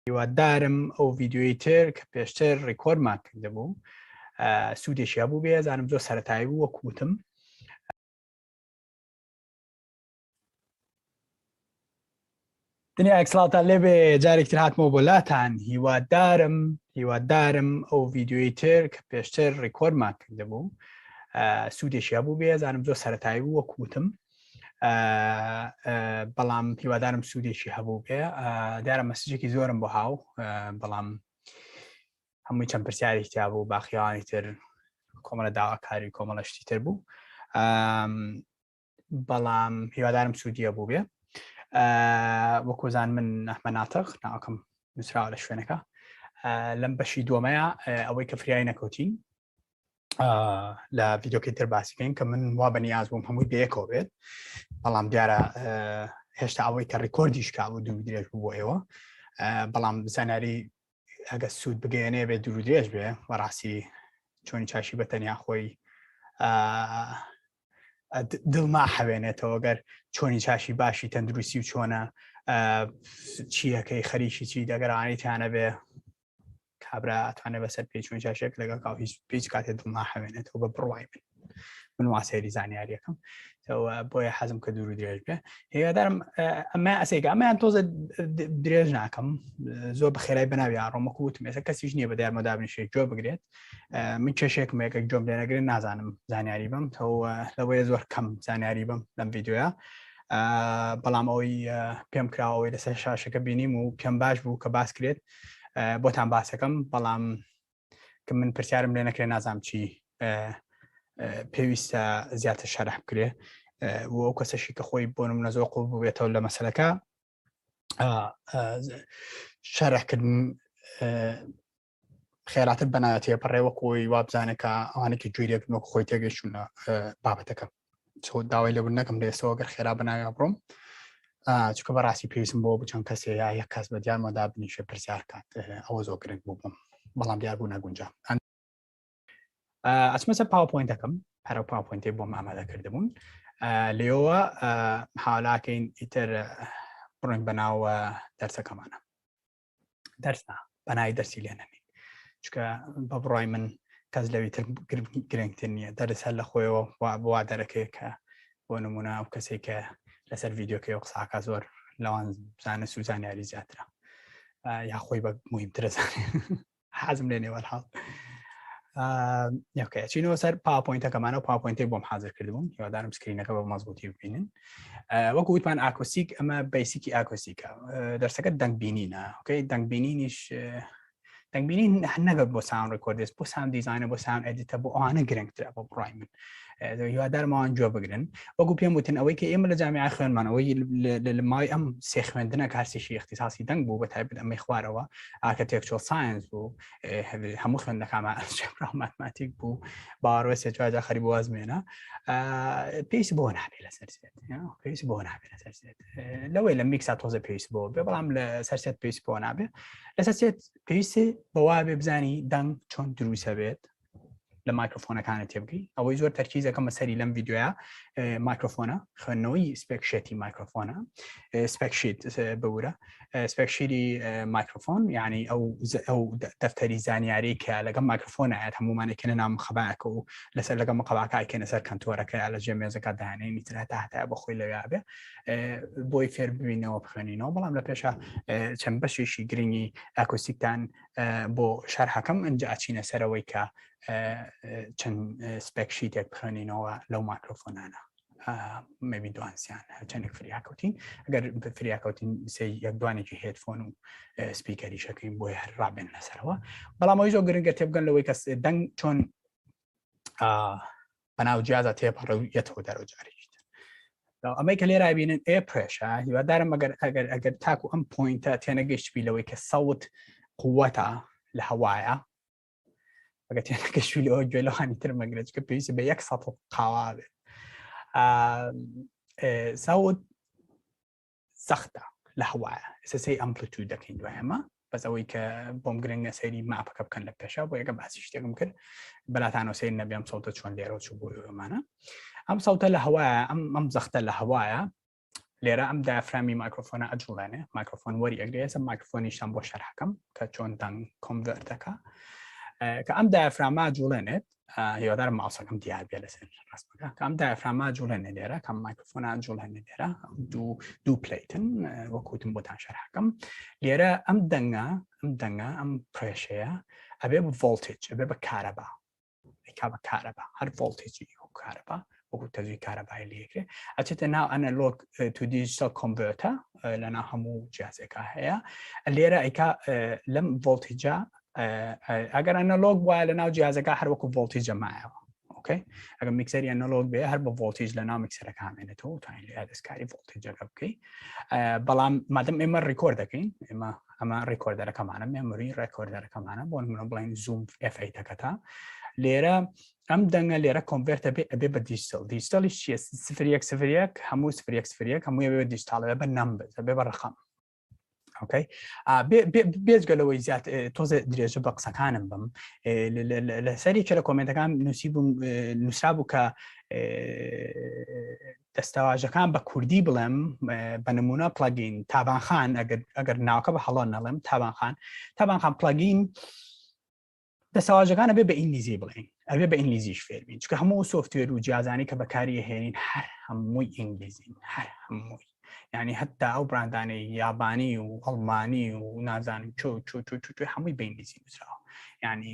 هیوادارم ئەو ڤیدیۆی تر کە پێشتر ڕیکۆردمان کردبوو سوودێکی هەبوو بێ زانم زۆر سەرەتایی بوو وەکوتم دنیا ئەکسڵاتە لێبێ جارێکتر هاتمەوە بۆ لاتان هیوادارم ئەو ڤیدیۆی تر کە پێشتر ڕیکۆردمان کردبوو سوودێکی هەبوو بێ زانم زۆر سەرەتایی بوو وەکوتم بەڵام هیوادارم سوودێکی هەبوو بێ دیارە مەسیجێکی زۆرم بۆ هاو بەڵام هەمووی چەند پرسیارێکی تیا بوو باخییانی تر کۆمەڵە داواکاری کۆمەڵە شتی تر بوو بەڵام هیوادارم سوودیە بوو بێ وەکوزان من ئەحمە ناتەق ناوەکەم نووسراوە لە شوێنەکە لەم بەشی دووەمەیە ئەوەی کە فریای نەکەوتین لە ڤیدیۆکەی تر باسیکەین کە من وا بەنیاز بووم هەمووی بەیەکەوە بێت بەڵام دیارە هێشتا ئەوەی کە ڕیکۆردیش کا بوو دوو درێژ بوو بۆ ئێوە بەڵام زانیاری ئەگە سوود بگەێنێ بێت دوور درێژ بێ بەڕاستی چۆنی چاشی بەتەنیا خۆی دڵما حەوێنێتەوە گەر چۆنی چاشی باشی تەندروستی و چۆنە چیەکەی خەریکی چی دەگەڕانیتیانە بێ کابرا ئەتوانێت بەسەر پێی چۆن چاشێک لەگەڵ کاو هیچ کاتێ دڵما حەوێنێتەوە بە بڕوای من واسێری زانیاریەکەم بۆیە حەزم کە دوور و درێژ بێ هێوادارم ئەمە ئەسێک ئەمەیان تۆزە درێژ ناکەم زۆر بە خێرای بەناوی ئاڕۆمەکو وتم ێستا کەسیش نییە بە دیارمەدابنیشێک جۆ بگرێت من کێشێکم یەکێک جۆم لێ نەگرێت نازانم زانیاری بم لەوەیە زۆر کەم زانیاری بم لەم ڤیدیۆیە بەڵام ئەوەی پێم کراوەوەی لەسەر شاشەکە بینیم و پێم باش بوو کە باس کرێت بۆتان باسەکەم بەڵام کە من پرسیارم لێ نەکرێت نازانم چی پێویستە زیاتر شەرح بکرێ و ئەو کەسەشی کە خۆی بۆ نمونە زۆر قوڵ ببێتەوە لە مەسەلەکە شەرحکردن خێراتر بەنایەت تێپەڕێ وەکۆی وابزانێت کە ئەوانێکی گوێرێک وەکو خۆی تێگەیشتونە بابەتەکە چۆ داوای لەبوون نەکەم لێسەوە گەر خێرا بەناوی بڕۆم چونکە بەڕاستی پێویستم بۆ بچەند کەسێ یا یەک کەس بە دیارمەدا بنیشە پرسیار کات ئەوە زۆر گرنگ بوو بووم بەڵام دیار بوو نەگونجا ئەچمەسە پاوەپۆینتەکەم هەرە پاوەپۆینتێک بۆم ئامادە کردبوون لێەوە حاڵاکەین ئیتر بڕۆین بەناوە دەرسەکەمانە دەرسنا بەناوی دەرسی لێنەنین چکە بە بڕای من کەس لەوی تر گرنگتر نییە دەرس هەر لە خۆیەوە وا دەرەکەی کە بۆ نمونە ئەو کەسێک کە لەسەر ڤیدیۆکەی قساکە زۆر لەوان زانە سوزانیاری زیاترە یا خۆی بە مهمترە زانێ حەزم لێ نێوە حاڵ یاکە چینەوە سەر پاوەپۆینتەکەمانە و پاوەپۆینتێک بۆم حاضر کردبوون هیوادارم سکرینەکە بە مەزبوطی ببینن وەکو وتمان ئاکۆستیک ئەمە بیسیکی ئاکۆستیکە دەرسەکە دەنگبینینە ئۆکەی دەنگبینینیش دەنگبینین نەبێت بۆ ساوند ڕێکۆردێس بۆ ساوند دیزاینە بۆ ساوند ئەدیتە بۆ ئەوانە گرنگترە بۆ بڕای من هیوادارمەوان جۆ بگرن وەکو پێم وتن ئەوەی کە ئێمە لە جامیعە خوێنمانەوەی لە ماوەی ئەم سێ خوێندنە کارسێکی اختصاصی دەنگ بوو بە تایبەت ئەمەی خوارەوە ئارکیتێکچۆر ساینس بوو هەموو خوێندنەکانمان ماتماتیک بوو باوەڕوە سێجوواجا خەری بۆ وازمێنە پێویستی بۆ نابێ لەسەر سێت پێویستی بۆ نابێ لەسەر سێت لەوەی لە میکسا تۆزە پێویست بۆ بێ بەڵام لە سەر سێت پێویست بۆ نابێ لەسەر سێت پێویستی بەوا بێ بزانی دەنگ چۆن دروستە بێت لە مایکرۆفۆنەکانت تێبگەی ئەوەی زۆر تەرکیزەکەم بەسەری لەم ڤیدیۆیە مایکرۆفۆنە خوێندنەوەی سپێکشێتی مایکرۆفۆنە سپێکشیت بورە سپێکشیری مایکرۆفۆن یعنی ئەو دەفتەری زانیاری کە لەگەڵ مایکرۆفۆنایەت هەمومانێکێنە ناو مخەباکە و لەسەر لەگەڵ مقەباکایکێنە سەر کەنتۆرەکە لە ژێ مێزەکە داهێنێنی تر هەتا بە خۆی لەوێ بێ بۆی فێر ببینەوە بخوێنینەوە بەڵام لە پێشە چەند بەشێکی گرنگی ئاکۆستیکتان بۆ شەرحەکەم ئەنجا ئاچینە سەرەوەی کە چەند سپێکشیتێک بخوێنینەوە لەو مایکرۆفۆنانە مەبی دوانسیان چەندێک فریاکەوتین ئەگەر فریاکەوتین یەک دوانێکی هێدفۆن و سپیکەری شەکەین بۆی هەر ڕابێن لەسەرەوە بەڵام ئەوی زۆر گرنگە تێبگەن لەوەی کەس دەنگ چۆن بەناو جیازە تێپەڕێتەوە دەرەوەجارێکی ئەمەی کە لێرا بینن ئێ پرێشە هیوادارم ئەگەر تاکو ئەم پۆینتە تێنەگەشتبی لەوەی کە سەوت قووەتە لە هەوایە ئەگەر تێنەگەشتبی لەوە گوێ لەوانی تر مەگرێت کە پێویستە بە 100 قاوا بێت سەوت سەختە لە هەوایە ئێستا ئەمپلیتیود دەکەین دوایەمە بەس ئەوەی کە بۆم گرنگە سەیری ماپەکە بکەن لە پێشە بۆ یەکە باسی شتێکم کرد بەلاتانەوە سەیر نەبێ ئەم سەوتە چۆن لێرە چوو بۆ ئێوەمانە ئەم سەوتە لە هەوایە ئەم زەختە لە هەوایە لێرە ئەم دایافرامی مایکرۆفۆنە ئەجوڵێنێ مایکرۆفۆن وەریەگرێت مایکرۆفۆنیشتان بۆ شەرحەکەم کە چۆن دەنگ کۆنڤەرتەکە کە ئەم دایافراما جوڵێنێت هیوادارم ماوسەکەم دیار بێ لەسەر ڕاستمەکە کە ئەم دایافراما جوڵێنێ لێرە کەم مایکرۆفۆنە جوڵێنێ لێرە دوو پلیتن وەکوتم بۆتان شەرحەکەم لێرە ئەم دەنگە ئەم پرێشەیە ئەبێ بە ڤۆڵتێج ئەبێ بە کارەبا بە کارەبا هەر ڤۆڵتێجی و کارەبا وەکو تەزوی کارەبای لێکرێ ئەچێتە ناو ئەنەلۆگ تو دیجیتال کۆنڤەرتە لەناو هەموو جیازێکە هەیە لێرە ئەیکا لەم ڤۆڵتێجە ئەگەر ئەنەلۆگ وایە لە ناو جیازەکە هەر وەکو ڤۆڵتێج جەمایەوە ئۆکەی ئەگەر میکسەری ئەنەلۆگ بێ هەر بە ڤۆڵتێج لە ناو میکسەرەکە هامێنێتەوە توانین لێ دەستکاری ڤۆڵتێجەکە بکەی بەڵام مادەم ئێمە ڕیکۆرد دەکەین ئەمە ڕیکۆردەرەکەمانە مێمۆری ڕێکۆردەرەکەمانە بۆ نمونە بڵین زوم FA-تەکەتە لێرە ئەم دەنگە لێرە کۆنڤەرتە ئەبێ بە دیجیتالیش چیە 0101 هەموو 0101 هەمووی بێ دیجیتالە بە نەمبر ئەبێ بە ڕقم ئۆکەی بێجگەلەوەی زیات تۆزە درێژە بە قسەکانم بم لەسەریکە لە کۆمنتەکان نووسرا بوو کە دەستەواژەکان بە کوردی بڵێم بە نمونە پلەگین تابانخان ئەگەر ناوکە بە هەڵۆ نەڵێم تابانخان پلەگین دەسەواژەکانە بێ بە ئینگلیزی بڵێن ئەبێ بە ئینگلیزیش فێربین چکە هەموو سۆفتوێر و جیازانی کە بەکاری هێنین هەر هەمووی ئینگلیزین هەر هەمووی یعنی هەتا ئەو براندانەی یابانی و ئەڵمانی و نازانم چۆ هەمووی بە ئینگلیزی نووسراوە یعنی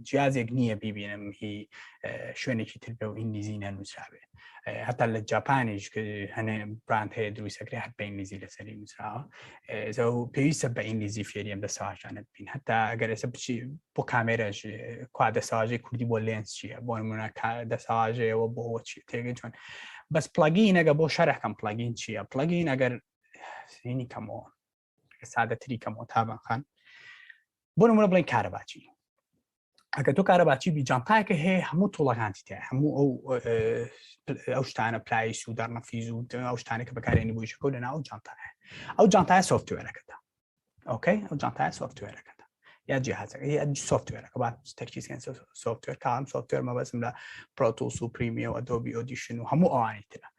جیازێک نییە بیبینم هی شوێنێکی تر بێ و ئینگلیزی نەنووسراوێت هەتا لە جاپانیش کە هەنێ براند هەیە دروستەکرێ هەر بە ئینگلیزی لەسەری نووسراوە پێویستە بە ئینگلیزی فێری ئەم دەسەواژانە ببین هەتا ئەگەر ئێستا بچی بۆ کامێرەش کوا دەسەواژەی کوردی بۆ لێنس چییە بۆ نمونە دەسەواژەیەوە بۆ چی تێگەی چۆن بەس پلەگین ئەگە بۆ شەرحکەم پلەگین چییە پلەگین ئەگەر سینی کەمەوە سادەتری کەمەوە تابانخان بۆ نمونە بڵێن کارەباچی ئەگە تۆ کارەباچی بیجانتایکە هەیە هەموو تۆڵەکانتی تێ هەموو ئەو شتانە پلایس و دەرنەفیز و ئەو شتانێک کە بەکارێنی بۆیشەکە لە ناو جانتایە ئەو جانتایە سۆفتوێرەکەتە ئۆکەی ئەو جانتایە سۆفتوێرەکەتە یا جیهازەکە یا سۆفتوێرەکە با تەرکیزکەن سۆفتوێر کام سۆفتوێر مەبەستم لە پرۆتوس و پریمیە و ئەدۆبی ئۆدیشن و هەموو ئەوانی ترە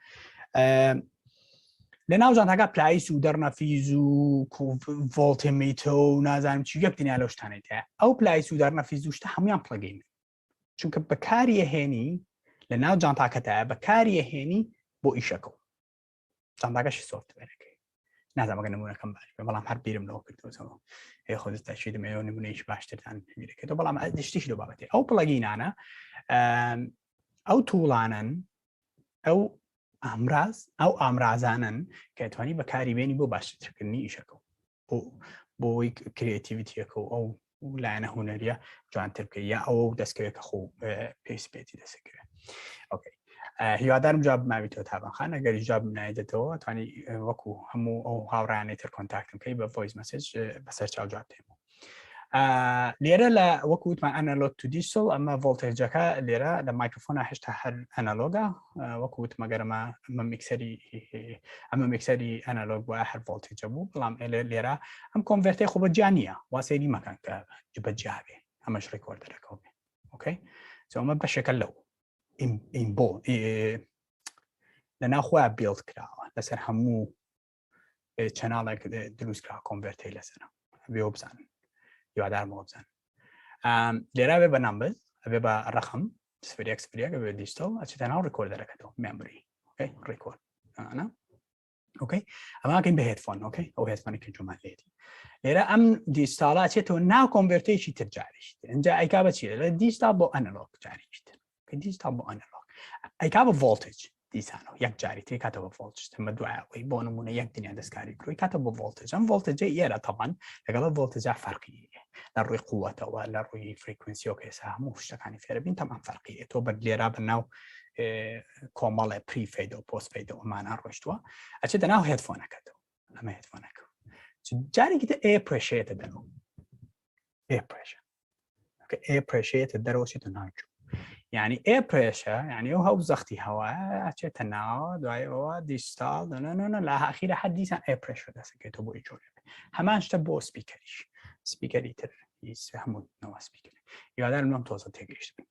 لە ناو جانتاکە پلایس و دەرنەفیز و ڤۆڵتێمیتە و نازانم چی یەک دنیا لەو شتانێت هەیە ئەو پلایس و دەرنەفیز و شتە هەمویان پلەگین چونکە بەکاریەهێنی لە ناو جانتاکەتایە بەکاریەهێنی بۆ ئیشەکە و جانتاکەشی سۆفتوێرەکەی نازانمەگە نمونونەکەم باش بەڵام هەر بیرم لەوە کردەوە خۆت تاشی دەمەوە نمونەیەکی باشترتان بیرەکەێتەوە بەڵام دشتیش لە بابەتێ ئەو پلەگینانە ئەو تووڵانن ئەو ئامرازانن کە توانی بەکاری بێنی بۆ باشترکردنی ئیشەکە بۆی کرێتیڤیتیەکە و ئەو لایەنە هوەریە جوانتر بکە یا ئەو دەستکەوێکە خۆ پێسپێتی دەسەکەوێت ئۆکەی هیوادارم جواب بماویتەوە تابانخان ئەگەر جواب نایدێتەوە توانی وەکو هەموو ئەو هاوڕانەی تر کۆنتاکتم کەی بە ڤۆیس مەسێج بەسەر چاو جواب دێمەوە لێرە لە وەکووتمان ئەنەلۆگ تو دیجیتال ئەمە ڤۆڵتێجەکە لێرە لە مایکرۆفۆنە هێشتا هەر ئەنەلۆگە وەکووتمەگەرمە ئەمە میکسەری ئەنەلۆگ وایە هەر ڤۆڵتێجە بوو بەڵام لێرە ئەم کۆنڤەرتەی خۆ بە جیا نییە واسەیری مەکەن کە بە جیابێ ئەمەش ڕێکۆردەرەکەەوە بێ ئۆکەی ئەمە بەشێکە لەو بۆ لە ناوخۆیان بیڵد کراوە لەسەر هەموو چەناڵێک دروست کرا کۆنڤەرتەی لەسەرە بێ بزانن یوادارمەوە بزانن لێرا بێ بە نامبر ئەبێ بە ڕەخم سفرێک بێ دیجیتال ئەچێتە ناو ڕێکۆردەرەکەتەوە مێمۆری ڕێکۆرد ئۆکەی ئەماکەین بە هێدفۆن ئۆکەی ئەو هێدفۆنی کە جومان لێتی لێرە ئەم دیجیتاڵە ئەچێتەوە ناو کۆنڤەرتێکی تر جاریش ئەنجا ئەیکا بە چیە لە دیجیتال بۆ ئەنەلۆگ جاریش تر کە دیجیتال بۆ ئەنەلۆگ ئەیکا بە ڤۆڵتێج دیسانەوە یەک جاری تری کاتەوە ڤۆڵتێج مە دوایەوەی بۆ نمونە یەک دنیا دەستکاری کڕۆی کاتە بۆ ڤۆڵتێج ئەم ڤۆڵتێجە ئێرە تەمان لەگەڵ ڤۆڵتێجا فەرقی لە ڕووی قووەتەوە لە ڕووی فریکوێنسیۆکە ئێستا هەموو شتەکانی فێرەبین تەمان فەرقی تۆ بە لێرا بەناو کۆمەڵێ پریفەیدە و پۆستفەیدە ئەمانە ڕۆشتووە ئەچێتە ناو هێدفۆنەکەتەوە ئەمە هێدفۆنەکە جارێکی تر ئێ پرێشەیەتە دەرەوە ئێ پرێشەیەتە دەرەوەچێتە ناوچوو یعنی ئێ پرێشە یعنی ئەو هەو زەختی هەوایە ئەچێتە ناوە دوای ئەوە دیجیتال لە ئاخیرە هەر دیسان ئێ پرێشە دەسەکەێتەوە بۆی جۆرێ هەمان شتە بۆ سپیکەری تر هەموو نەوە سپیکەری یادارم نۆم تۆزە تێگەیشت بین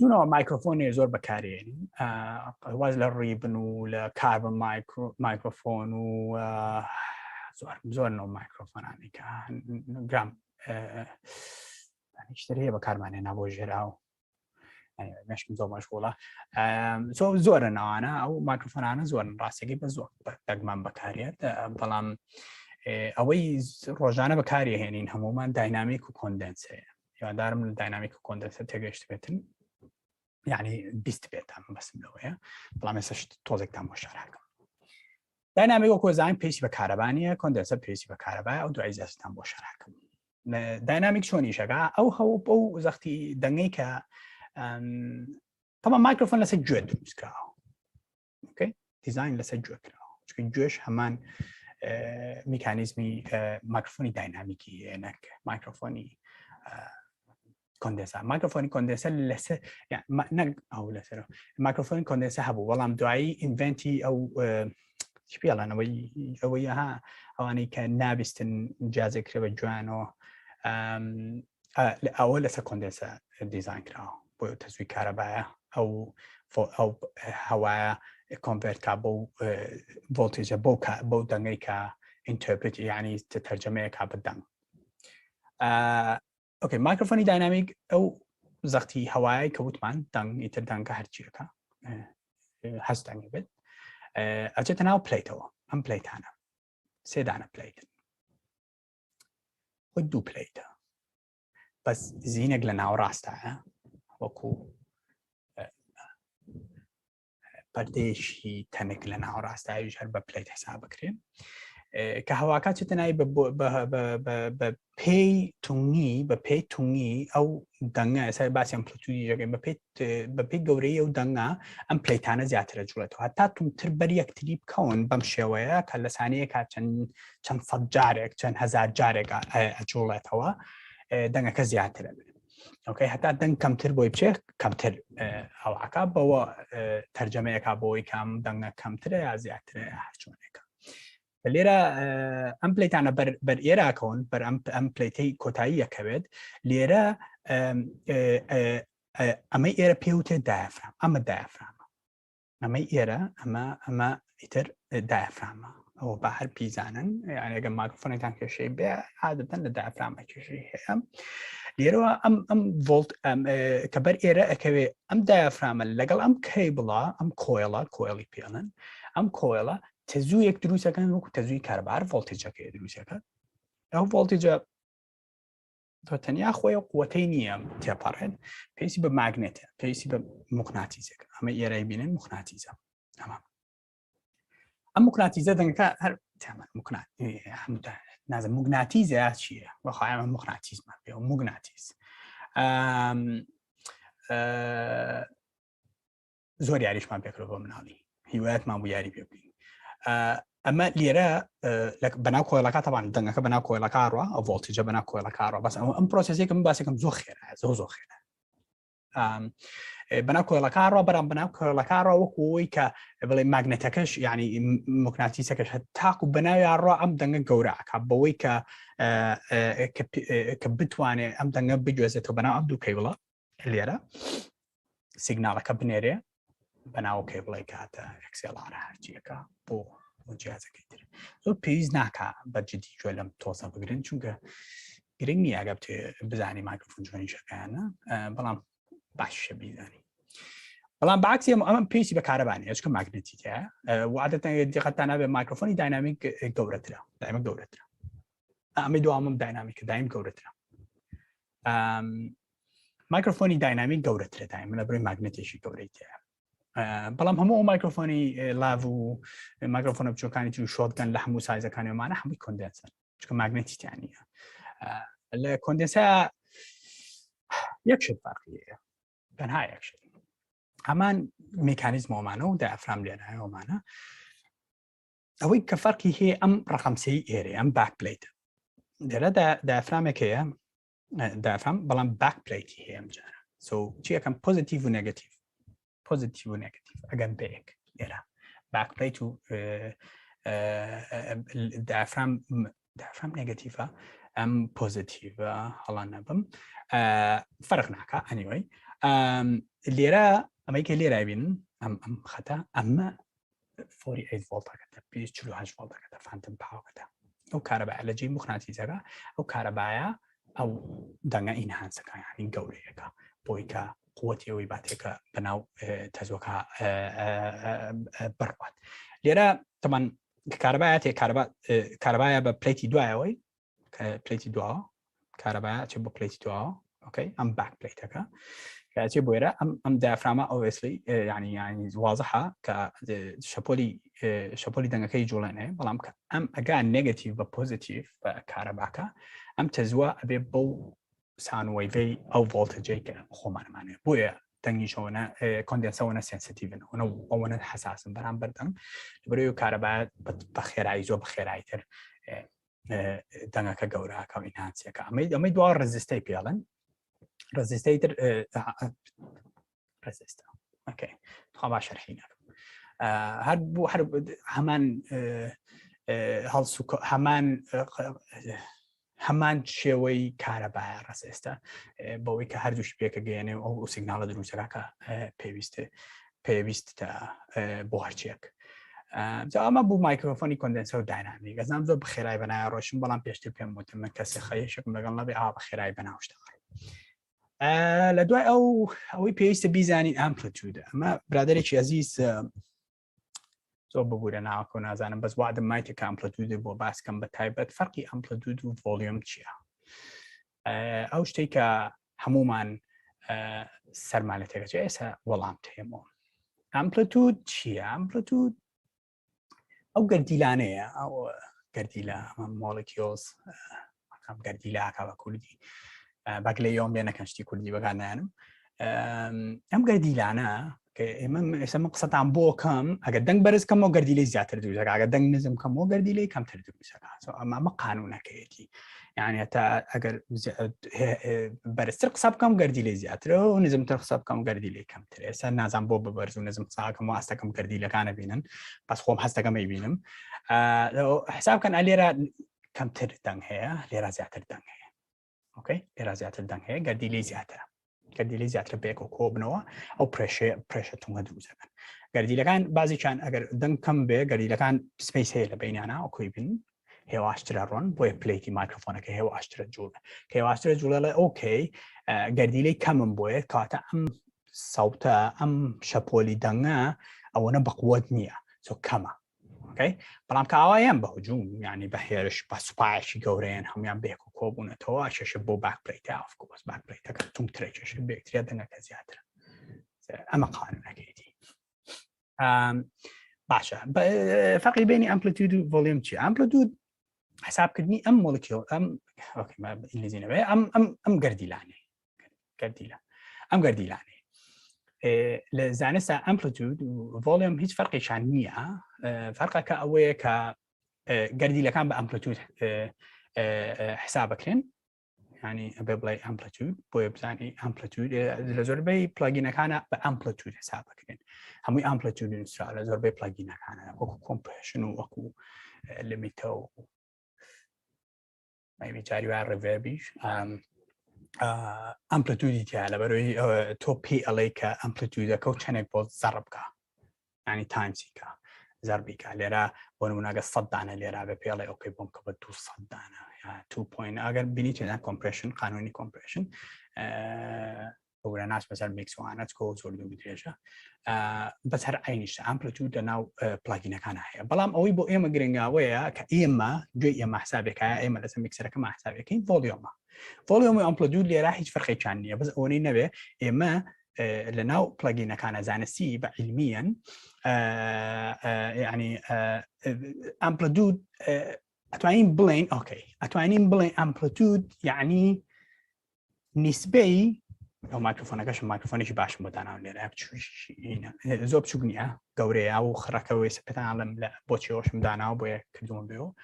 دوو مایکرۆفۆنێ زۆر بەکارێنین واز لە ڕیبن و لە کاربن مایکرۆفۆن و زۆر مایکرۆفۆنانی کە گرام شتێک هەیە بەکارمانێنا بۆ ژێرا و مشکم زۆر مەشغوڵە زۆرە ناوانە ئەو مایکرۆفۆنانە زۆرن ڕاستێکی بە زۆر دەگمان بەکارێت بەڵام ئەوەی ڕۆژانە بەکارهێنین هەمومان داینامیک و کۆندنس هەیە یادارم لە داینامیک و کۆندنسە تێگەشت بێتن یعنی بیست بێتم بەسم لەوەیە بەڵام ێستا تۆزێکتان بۆ شارەکەم داینامیک وەکو زانین پێویستی بە کارەبانیە کۆندنسە پێویستی بە کارەبایە ئەو دوای زەستان بۆ شارەکەم داینامیک چۆنیشەکە ئەو هەوو بەو زەختی دەنگەی کە تەمام مایکرۆفۆن لەسەر گوێ دروست کراوە دیزاین لەسەر گوێ کراوە چونکە گوێش هەمان میکانیزمی مایکرۆفۆنی داینامیکی نەک مایکرۆفۆنی کۆندنسە مایکرۆفۆنی کۆندنسە لەسەر نەک ئەو لەسەر مایکرۆفۆنی کۆندنسە هەبوو بەڵام دوایی ئینڤنتی ئەو پێڵانەوەی ئەوەی ئەوانەی کە نابستن جیازێکرێ بە جوانەوە ئەوە لەسەر کۆندنسە دیزاین کراوە بۆ تەزوی کارەبایە ئەو هەوایە کۆنڤێرتکا بۆ ڤۆڵتێجە بۆ دەنگەی کە ئینتەرپرێت یعنی تەرجەمەیەکا بە دەنگ ئۆکێ مایکرۆفۆنی داینامیک ئەو زەختی هەوایە کە وتمان دەنگ ئیتر دەنگە هەرچیەکە هەستانگی بێت ئەچێتە ناو پلیتەوە ئەم پلیتانە سێدانە پلیتن خۆی دوو پلیتە بەس زینێک لە ناو ڕاستایە وەکو پەردەیەشی تەنێک لە ناو ڕاستایی هەر بە پلیت حساب بکرێن کە هەواکە چێتە ناوی بە پێی تونگی ئەو دەنگە ئێستا باسی ئەم پلتوی ژەکەین بە پێی گەورەی ئەو دەنگە ئەم پلیتانە زیاترە جوڵێتەوە هەتا تونتر بەر یەکتری بکەون بەم شێوەیە کە لە سانەیەکە چەند سەد جارێک چەند هەزار جارێک ئەجوڵێتەوە دەنگەکە زیاترە بێت ئۆکەی هەتا دەنگ کەمتر بۆی بچێ کەمتر ئەوعاکە بەوە تەرجەمەیەکە بۆی کام دەنگە کەمترە یا زیاترە هەرچۆنێکە لێرە ئەم پلیتانە بەر ئێراکەون بەر ئەم پلیتەی کۆتایی یەکەوێت لێرە ئەمەی ئێرە پێوتێ دایفرام ئەمە دایفرامە ئەمەی ئێرە ئەمە ئیتر دایفرامە ئەوە بە هەر پیزانن یانێگە مایکرۆفۆنێکتان کێشەی بێ عادەتەن لە دایفرامە کێشەی هەیە لێرەوە ئەم ڤۆڵت کە بەر ئێرە ئەکەوێ ئەم دایفرامە لەگەڵ ئەم کەیبڵە ئەم کۆیڵی پێڵن ئەم کۆیڵە تەزوویەک دروستەکەن وەکو تەزووی کارەبار ڤۆڵتێجەکەی دروستەکە ئەو ڤۆڵتێجە تەنیا خۆی قووەتەی نییە تێپەڕێن پێویستی بە ماگنێتە پێویستی بە موقناتیزێک ئەمە ئێرەی بینن موقناتیزە ئەمە ئەم موقناتیزە دەنگەکە هەر نازم موگناتیزە چییە بەخوایمە موقناتیزمان پێ موگناتیز زۆر یاریشمان پێکرۆ بۆ مناڵی هیوایەتمان بۆ یاری پێ بکەین ئەمە لێرە بەناو کۆیڵەکە تەبان دەنگەکە بەناو کۆیڵەکە ڕوە ئەو ڤۆڵتێجە بەناو کۆیڵەکە ڕوە بەس ئەم پرۆسێسێکم باسێکم زۆر خێرە زۆر خێرە بەناو کۆیڵەکە ڕوە بەرام بەناو کۆیڵەکە ڕوە وەکوەوەی کە بڵێ ماگنێتەکەش یعنی موقناتیسەکەش تاکو بەناوی ڕوە ئەم دەنگە گەورەکە بەوەی کە بتوانێت ئەم دەنگە بگوێزێتەوە بەناو ئەم دوو کەیبڵە لێرە سیگناڵەکە بنێرێ بەناو کەیبڵی کاتە ئەکسێڵارە هەرچیەکە بۆ جیازەکەی تر زۆر پێویست ناکە بەجددی گوێ لەم تۆسە بگرن چونکە گرنگ نییە ئەگە بزانی مایکرۆفۆن جوێنیشەکانە بەڵام باشە بیزانی بەڵام باکسی ئەمە پێویستی بە کارەبانێ چکە ماگنێتیکە وعادەتەن دیقەتان نابێت مایکرۆفۆنی داینامیک گەورەترە دایمە گەورەترە ئەمەی دوامم داینامیکە دایم گەورەترە مایکرۆفۆنی داینامیک گەورەترە دایم لە بڕی ماگنێتێکی گەورەی تەیە بەڵام هەموو مایکرۆفۆنی لاڤ و مایکرۆفۆنە بچووکانی تر شۆتگەن لە هەموو سایزەکانیمانە هەمووی کۆندنسن چکە ماگنێتیانە لە کۆندنسە یەکشت فەرقیەیە تەنها یەکشت هەمان میکانیزمەوەمانە و دایفرام لێنایەوەمانە ئەوەی کە فەرقی هەیە ئەم ڕەقەمسەی ئێرە ئەم باک پلیتە لێرە دایفرامێک هەیە دایفرام بەڵام باک پلیتی هەیە ئەم جارە چی یەکەم پۆزیتیڤ و نێگەتیڤ پۆزیتیڤ و نێگەتیڤ ئەگەم بەیەک ئێرە باک پلیت و دایفرام دافرام نيجاتيفا ام بوزيتيفا هلا نبم فرق ناكا anyway ليرا اما يك ليرا بين ام خطا اما 48 فولت كذا 48 فولت كذا فانتم باور كذا او كهرباء على جي مغناطيسي او كهرباء او دنا انهانس يعني قوريكا بويكا قوتي ويباتيكا بناو تزوكا برقات ليرا طبعا كهرباء ببليتي دواوي بليتي دوا كهرباء تبو بليتي دوا اوكي ام باك بليتكا كاتي بويرا ام دافراما اوبسلي يعني واضحه شابولي دنگا كي جولانه بلام ام اجا نيجاتيف بوزيتيف كهرباء ام تزوا ابي بو سان ويفي او فولتج خومان معناه بويا تنگي شونا كوندنسونا سنسيتيف وانا حساس برام بردن بريو كهرباء بخير عايزو بخير عايتر دنگا كغورا كا انهانسيا كا امي دوار ريزيستي بيالن ريزيستيتر ريزيستا اوكي طبعا شرحينا هاد بو حرب همان هالسوك همان شوي كهرباء ريزيستا بوي كهردوش بيك جيني او سيجنال دروسا كا بيست تا بوهرچيك اما بو مایکروفونی کندنسور داینامیک از نمزو بخیرای بنا روشن بلان پیشتر پیم متمن کسی خیشکم لگن لبی بخیرای بنا اشتغل لدواء او بيست بيزاني امبليتود اما برادري عزيز زو بقول انا اكون ازانا بس وعد ما يتك امبليتود بو باس كم بتايبت فرقي امبليتود وفوليوم تشيا او شتيكا همومان سرمالتك جيسا والله تيمو امبليتود تشيا امبليتود او قرديلانيه او قرديلا مولكيولز ام قرديلا كا كردي باقي يوم بينا كنشتي كردي بقانا ام قرديلانا كإمام يسمى قصة عن بو كم أقدر برز كم أو قردي لي زيادة دوزك أقدر نزم كم أو قردي لي كم تردوزك ما قانونا كيتي يعني أتا أقدر برز ترقصاب كم قردي لي زيادة ونزم ترقصاب كم قردي لي كم ترى سن نازم بو ببرز ونزم قصاب كم واستا كم قردي لي كان بينن بس خوم حستا كم يبينم لو حساب كان عليرا كم تردن هي ليرا زيادة تردن هي أوكي ليرا زيادة تردن هي قردي لي زيادة قردی لی زیاتر بیک و کوبنوا او پرشر تونگ دروزه کن قردی لکان بعضی چند اگر دنگ کم به قردی لکان سپیس هی لبینانا او کویبین هی واشتر رون بوی پلیتی مایکروفونه که هی واشتر جول که واشتر جول لا اوکی قردی لی کم بوی کاتا ام صوت ام شپولی دنگا او نبقوت نیا سو کما اوكي بلام كاوايان بهجوم يعني بهيرش بسبايش جورين هم يعني بيكو كوبون تو اشش بو باك بلاي اوف كورس باك بلاي تكتم تريتش بيك تريدنا كزيادة اما قانون اكيدي باشا فرق بين امبليتود وفوليوم تشي امبليتود حساب كدني ام مولكيول ام اوكي ما انجليزي نبي ام قرديلاني قرديلاني لزانسا امبليتود وفوليوم هيج فرقي شانية فرقه كأوي قردي لكان بامبليتود حسابك لين يعني بلاي امبليتود بوي بزاني امبليتود لزربي بلاجين كان بامبليتود حسابك لين همي امبليتود نسرا لزربي بلاجين كان اكو كومبريشن واكو ليميتو maybe جاري على ريفيربي امبليتود تاعلا بروي تو بي عليك امبليتود كو تشانك بول زربكا يعني تايم سيكا زربيكا ليرا ونونا صدعنا ليرا بيلا اوكي بومك بدو صدعنا يعني 2 اگر بنيت ان كومبريشن قانوني كومبريشن ولا ناس مثلا ميكس وانا تكو زول دو بيتريشا بس هر عينش امبليتود ناو بلاجين كان هي بلام اوي بو ايما جرينغا ويا كايما جي اما حسابك ايما لازم ميكسر كما حسابك كاين فوليوم امبليتود اللي راح يفرق ثانيه بس اوني نبي ايما لناو بلاجين كان زانسي علميا يعني امبليتود اتوانين بلين اوكي اتوانين بلين امبليتود يعني نسبي او مایکروفونش باش مدانا لرا زوب شغنيا غوري او خركوي سبتان لا بوتشوش مدانا بو كدوم بيو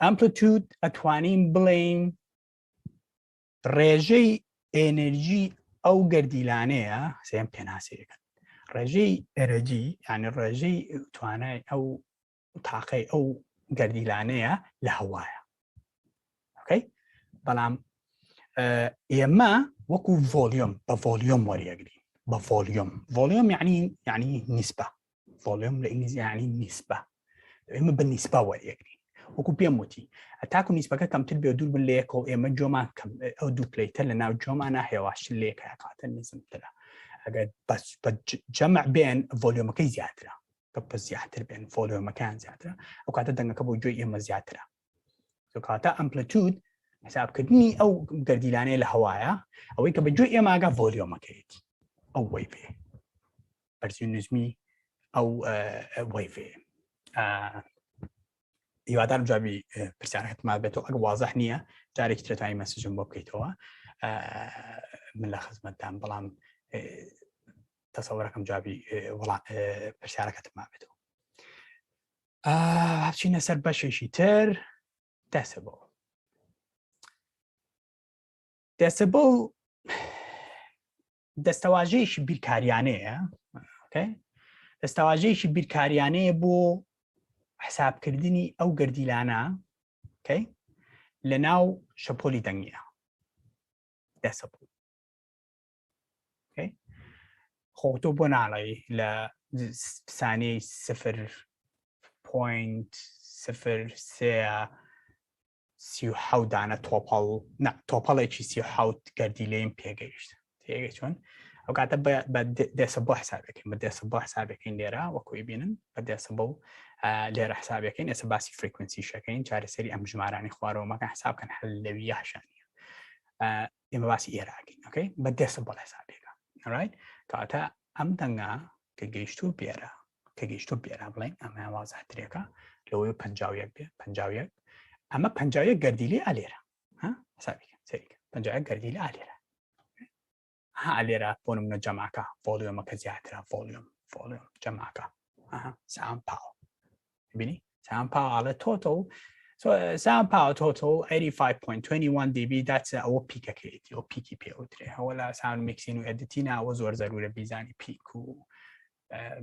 امبليتود اتوانين بلين ريجي انرجي او قرديلانيه سيم بيناسي رجي يعني الرجي تواناي او طاقي او گەردیلانەیە لە هەوایە. ئۆکەی بەڵام ئێمە وەکو ڤۆلیۆم بە ڤۆلیۆم وەریەگرین بە ڤۆلیۆم یعنی نیسبە ڤۆلیۆم لە ئینگلیزی یعنی نیسبە ئێمە بە نیسبە وەریەگرین وەکو پێم وتی هەتاکو نیسبەکە کەمتر بێ دوور بن لە یەکەوە ئێمە جۆمان ئەو دوو پلەیتە لە ناو جۆمانە هێواشتر لە یەکە کاتە نزمترە ئەگەر بە جەمع بێن ڤۆلیۆمەکەی زیاترە بە زیاتر بێن ڤۆلیۆمەکان زیاترە ئەو کاتە دەنگەکە بۆ گوێی ئێمە زیاترە کاتە ئەمپلتود حسابکردنی ئەو گەردیلانەیە لە هەوایە ئەوەی کە بەگوێی ئێماگە ڤۆلیۆمەکەیەتی ئەو وەیڤێ بەرزی نزمی ئەو وەیڤێ هیوادارم جوابی پرسیارەکەتما بێتەوە ئەگە وازەح نییە جارێکی تر توانی مەسیجم بۆ بکەیتەوە من لە خزمەتدان بەڵام تەسەوەرەکەم جوابی پرسیارەکەتما بێتەوە هەچینە سەر بەشێکی تر دەسەبڵ دەستەواژەیەکی بیرکاریانەیە دەستەواژەیەکی بیرکاریانەیە بۆ حسابکردنی ئەو گەردیلانە لە ناو شەپۆلی دەنگیە دەسەبڵ خۆ تۆ بۆ ناڵی لە سانەی 0.03 دانە تۆپەڵێکی 37 گەردیلەیەم پێگەیشت تێگەی چۆن ئەو کاتە بە دەسەبڵ حسابەکەین بە دەسەبڵ حسابەکەین لێرە وەکوی بینن بە دەسەبڵ لێرە حسابەکەین ئێستا باسی فریکونسی شەکەین چارەسەری ئەم ژمارانی خوارەوەمەکە حسابکەن هەل لەوی یاشانیە ئێمە باسی ئێراکەین ئۆکەی بە دەسەبڵ حسابێکە کاتە ئەم دەنگە کە گەیشتو بێرە بڵێن ئەمە وازاترێکە لەوەی 51 بێ 51 ئەمە 51 گەردیلی ئالێرە حسابیکە سەریکە 51 گەردیلی ئالێرە ئالێرە بۆ نمونە جەماکە ڤۆلیۆمەکە زیاترە ڤۆلیۆم جەماکە سام پاو بینی سام پاو ئاڵە تۆتۆ سام پاو تۆتۆ 85.21 dB ئەوە پیکەکەیەتی ئەو پیکی پێوترێ ئەوە لە ساوند میکسین و ئەدیتینە ئەوە زۆر زەرورە بیزانی پیک و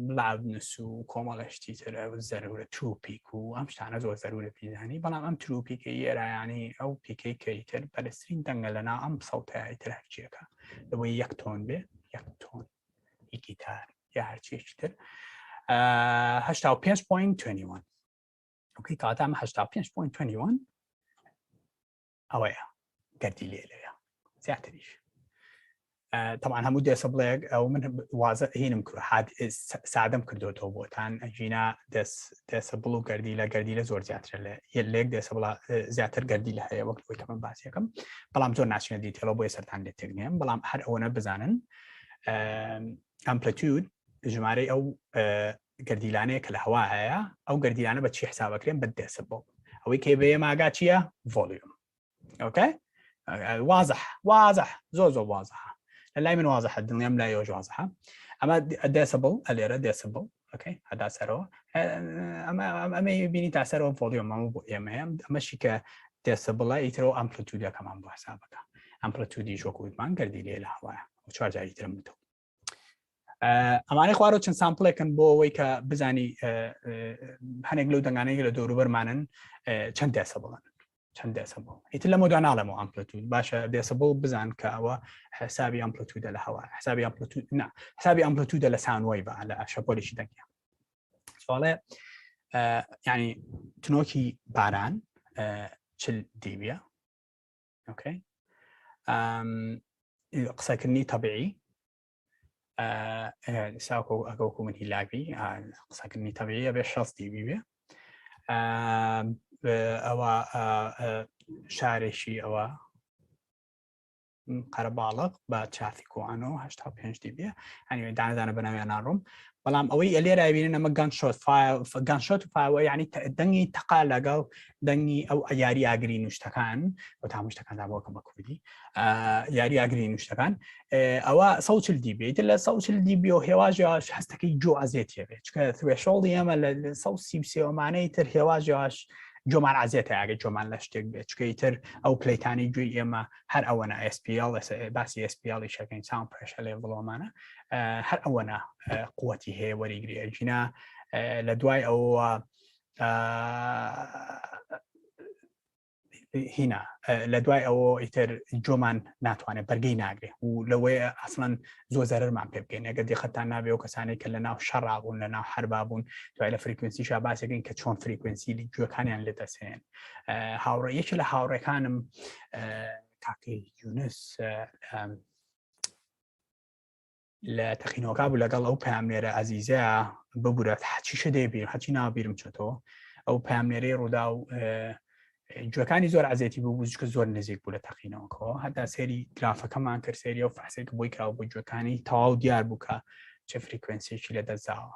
بڵاونس و کۆمەڵەشتی تر زەرورە تروپیک و ئەم شتانە زۆر زەرورە بیزانی بەڵام ئەم تروپیکە ئێرایانی ئەو پیکەی کەیتر بەرزترین دەنگە لەنا ئەم سەوتایی تر هەرچیەکە لەوەی 1 تۆن بێ 1 تۆن گیتار یا هەرچیەکی تر 85.21 ئۆکەی کاتە ئەمە 85.21 ئەوەیە گەردیلێ لەوێ زیاتریش طبعا هەموو دەسەبڵێک ئەو من وازە هینم سادەم کردوەوە بۆتان ئەژینا دەسەبڵ و گەردیلە زۆر زیاترە لە لێک دەسەبڵ زیاتر گەردیلە هەیە وەک لەوەی کە من باسیەکەم بەڵام زۆر ناچینە دیتێڵەوە بۆیە سەرتان لێ تێکنێم بەڵام هەر ئەوەنە بزانن ئەمپلتود ژمارەی ئەو گەردیلانەیە کە لە هەوا هەیە ئەو گەردیلانە بە چی حسابەکرێن بە دەسەبڵ ئەوەی کێ بەیە ماگا چییە ڤۆلیۆم ئۆکەی وازح زۆر وازحە لای من وازحە دڵنیام لای ئەوەش وازحە ئەمە دەسەبڵ ئەلێرە دەسەبڵ ئۆکەی هەدا سەرەوە ئەمە بینی تا سەرەوە ڤۆلیۆم ئەمە بۆ ئێمەیە ئەمەشی کە دەسەبڵە ئیترەوە ئەمپلتودەکەمان بۆ حسابەکە ئەمپلتودی وەکووتمان گەردیلێ لە هەوایە چوار جاری ترم بتەوە ئەمانەی خوارەوە چەند سامپڵێکن بۆ ئەوەی کە بزانی هەنێک لەو دەنگانەیە لە دەوروبەرمانن چەند دەسەبڵن چەند دەسەبڵ ئیتر لە مۆدا ناڵێمەوە ئەمپلتود باشە دەسەبڵ بزان کە ئەوە حسابی ئەمپلتودە لە هەوا حسابی ئەمپلتودە لە ساونوەی بە لە شەپۆلێکی دەنگە سوالێ یعنی تنۆکی باران 40 دیبیە ئۆکەی قسەکردنی تەبیعی ساوکۆ ئەگەوکو من هیلاگی قسەکردنی تەبیعیە بێ 60 دیبی بێ ئەوە شارێکی ئەوە قەرەباڵق بە چافی کۆوانەوە 85 دیبیە هەنیوێ دانەدانە بەناویان ناڕۆم بەڵام ئەوەی ئەلێرە بینن ئەمە گانشۆت فایوە یعنی دەنگی تەقا لەگەڵ دەنگی ئەو یاری ئاگری نوشتەکان بۆ تا شتەکاندا بۆکەم بە کوردی یاری ئاگری نوشتەکان ئەوە 140 دیبی لە 140 دیبی و هێواژێواش هەستەکەی جۆ ئازێتێ بێت چکە ثرێشۆڵدی ئێمە لە 130 تر هێواژێواش جۆمان ئازێتە ئاگە جۆمان لە شتێک بێت چکەی تر ئەو پلەیتانی گوێی ئێمە هەر ئەوەنە SPL باسی SPL شەکەین ساوند پرێشە لێ بڵۆمانە هەر ئەوەنە قووەتی هەیە وەریگری ئەجینا لە دوای ئەوە هنا لە دوای ئەوە ئیتر جۆمان ناتوانێت بەرگەی ناگرێ و لەوەیە ئەسڵەن زۆر زەرمان پێ بکەین ئەگەر دیقەتان نابێ و کەسانێک کە لە ناو شەڕابوون لە ناو حربابوون دوای لە فریکوێنسی شاباسەکەین کە چۆن فریکوێنسی گوێەکانیان لێدەسێن هاوڕێ یەکێ لە هاوڕێکانم کاکەی یونس لە تەقینەوەکە بوو لەگەڵ ئەو پامێرە ئازیزە ببورێت حچیشە دەبیر هەچی ناوبیرم چۆتەوە ئەو پامێرەی ڕوودا و جوەکانی زۆر عزیەتی بوو کە زۆر نزیک بوو لە تەقینەوەکەوە هەتا سێری گرافەکەمان کرد سێری و فەحسێک بۆی کراوە بۆ جوەکانی تەواو دیار بوو کە چه فریکوێنسیەکی لە دەستداوە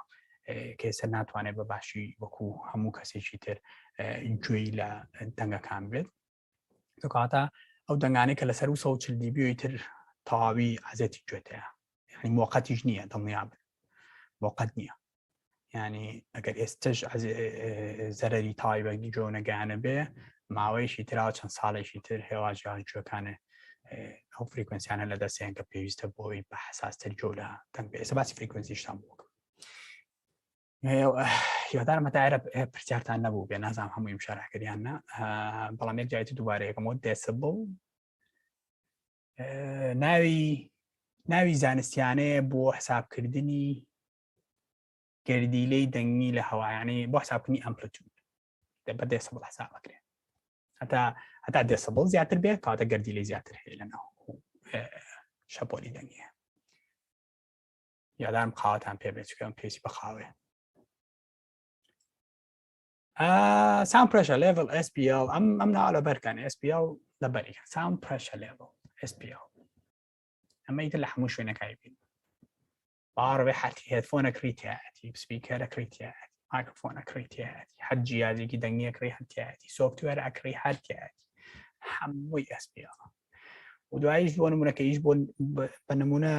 کەسە ناتوانێت بە باشی وەکو هەموو کەسێکی تر گوێی لە دەنگەکان بێت کاتە ئەو دەنگانەی کە لەسەر و 140 دیبی تر تەواوی عزیەتی گوێتەیە یعنی موقعتیش نییە دڵنیا بن موقعت نییە یعنی ئەگەر ئێستش زەرەری تایبەتی جۆ نەگەیانە بێ ماوەیەشی تراوە چەند ساڵێکی تر هێواژیان جوەکانە ئەو فریکوێنسیانە لە دەستیان کە پێویستە بۆی بە حساستر جۆ لە دەنگ بێ ئێستا باسی فریکوێنسیشتان بووکەم یادارم هەتایرە پرسیارتان نەبوو بێ نازانم هەمووی شارەکەریانە بەڵام یەک جایتی دووبارەیەکەمەوە دێسەبڵ ناوی زانستیانەیە بۆ حسابکردنی گەردیلەی دەنگی لە هەوایانەی بۆ حسابکردنی ئەمپلتود بە دێسەبڵ حساب بکرێن هەتا دێسەبڵ زیاتر بێت کاتە گەردیلەی زیاتر هەیە لەناو شەپۆلی دەنگیە یادارم قاوەتان پێ بێت چکەم پێویستی بەخاوێ sound pressure level SPL ئەم ناوە لەبەرکەن SPL لەبەریکە sound pressure level SPL ئەمە ئیتر لە هەموو شوێنەکانی بین باڕێ حتی هێدفۆنە کریتیایەتی سپیکەرە کریتیایەتی مایکرۆفۆنە کریتیایەتی هەر جیازێکی دەنگیەکڕی هەتیایەتی سۆفتوێرە ئەکڕی هەرتیایەتی هەمووی SPL و دواییش بۆ نمونونەکەیش بە نمونە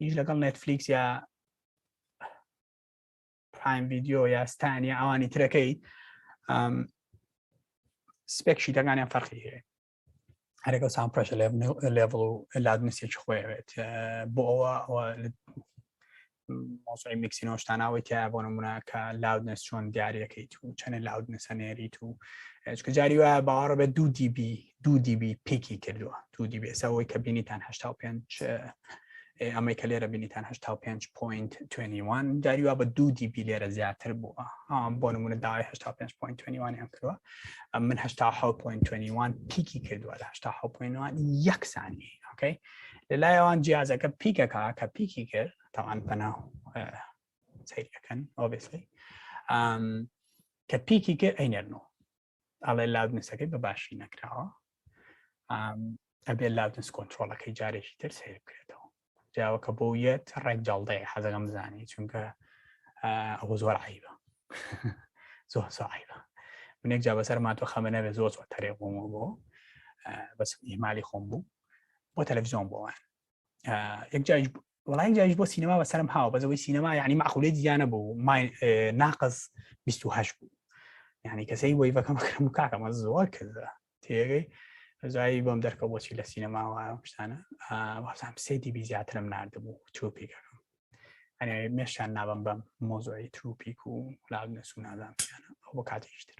هیچ لەگەڵ نێتفلیکس یا پرایم ڤیدیۆ یا ستانیا ئەوانی ترەکەی سپێکشی دەگانیان فەرقی هەیە هەرێکە ساوند پرێشەر لێڤڵ و لادنسێکی خۆیەوێت بۆ ئەوە مۆزوعی میکسینەوە شتاناوی تیا بۆ نمونە کە لاودنس چۆن دیارەکەیت و چەنە لاودنسە نێریت و چکە جاری وایە باوەڕە بێت 2 دیبی پیکی کردووە 2 دیبی ئێستا کە بینیتان 85 ئەمەی کە لێرە بینیتان 85.21 جاری وا بە 2 دیبی لێرە زیاتر بووە بۆ نمونە داوای 85.21 یان کردووە من 87.21 پیکی کردووە لە 87.1 یەک ثانیە ئۆکەی لەلایەوان جیازەکە پیکەکە کە پیکی کرد تاوان بەناو سەیرەکەن ئۆبێسلی کە پیکی کرد ئەینێرنەوە ئەڵێ لاودنسەکەی بە باشی نەکراوە ئەبێ لاودنس کۆنترۆڵەکەی جارێکی تر سیر بکرێتەوە جاوەکە بۆ یەت ڕێک جەڵدەیە حەزەکەم بزانی چونکە ئەوە زۆر عیبە زۆر عیبە من یەک جا بەسەر ماتۆ خەمە نەبێ زۆر تەرێ بوومەوە بۆ بەس ئیمالی خۆم بوو بۆ تەلەڤیزیۆن بۆوان یەک جایش بۆ سینەما بەسەرم هاوە بەزەوەی سینەما یعنی مەعقولەی دیانە بوو ناقص 28 بوو یعنی کەسەی وەیڤەکەم بکەم و کاکەمە زۆر کردە تێگەی زایی بۆم دەرکە بۆچی لە سینەماوە شتانە وازام 3 دیبی زیاترم ناردبوو تروپیکەکەم ئەنێ مێشتان نابم بەم مۆزوعی تروپیک و لاودنس و نازانم ئەو بۆ کاتێشتر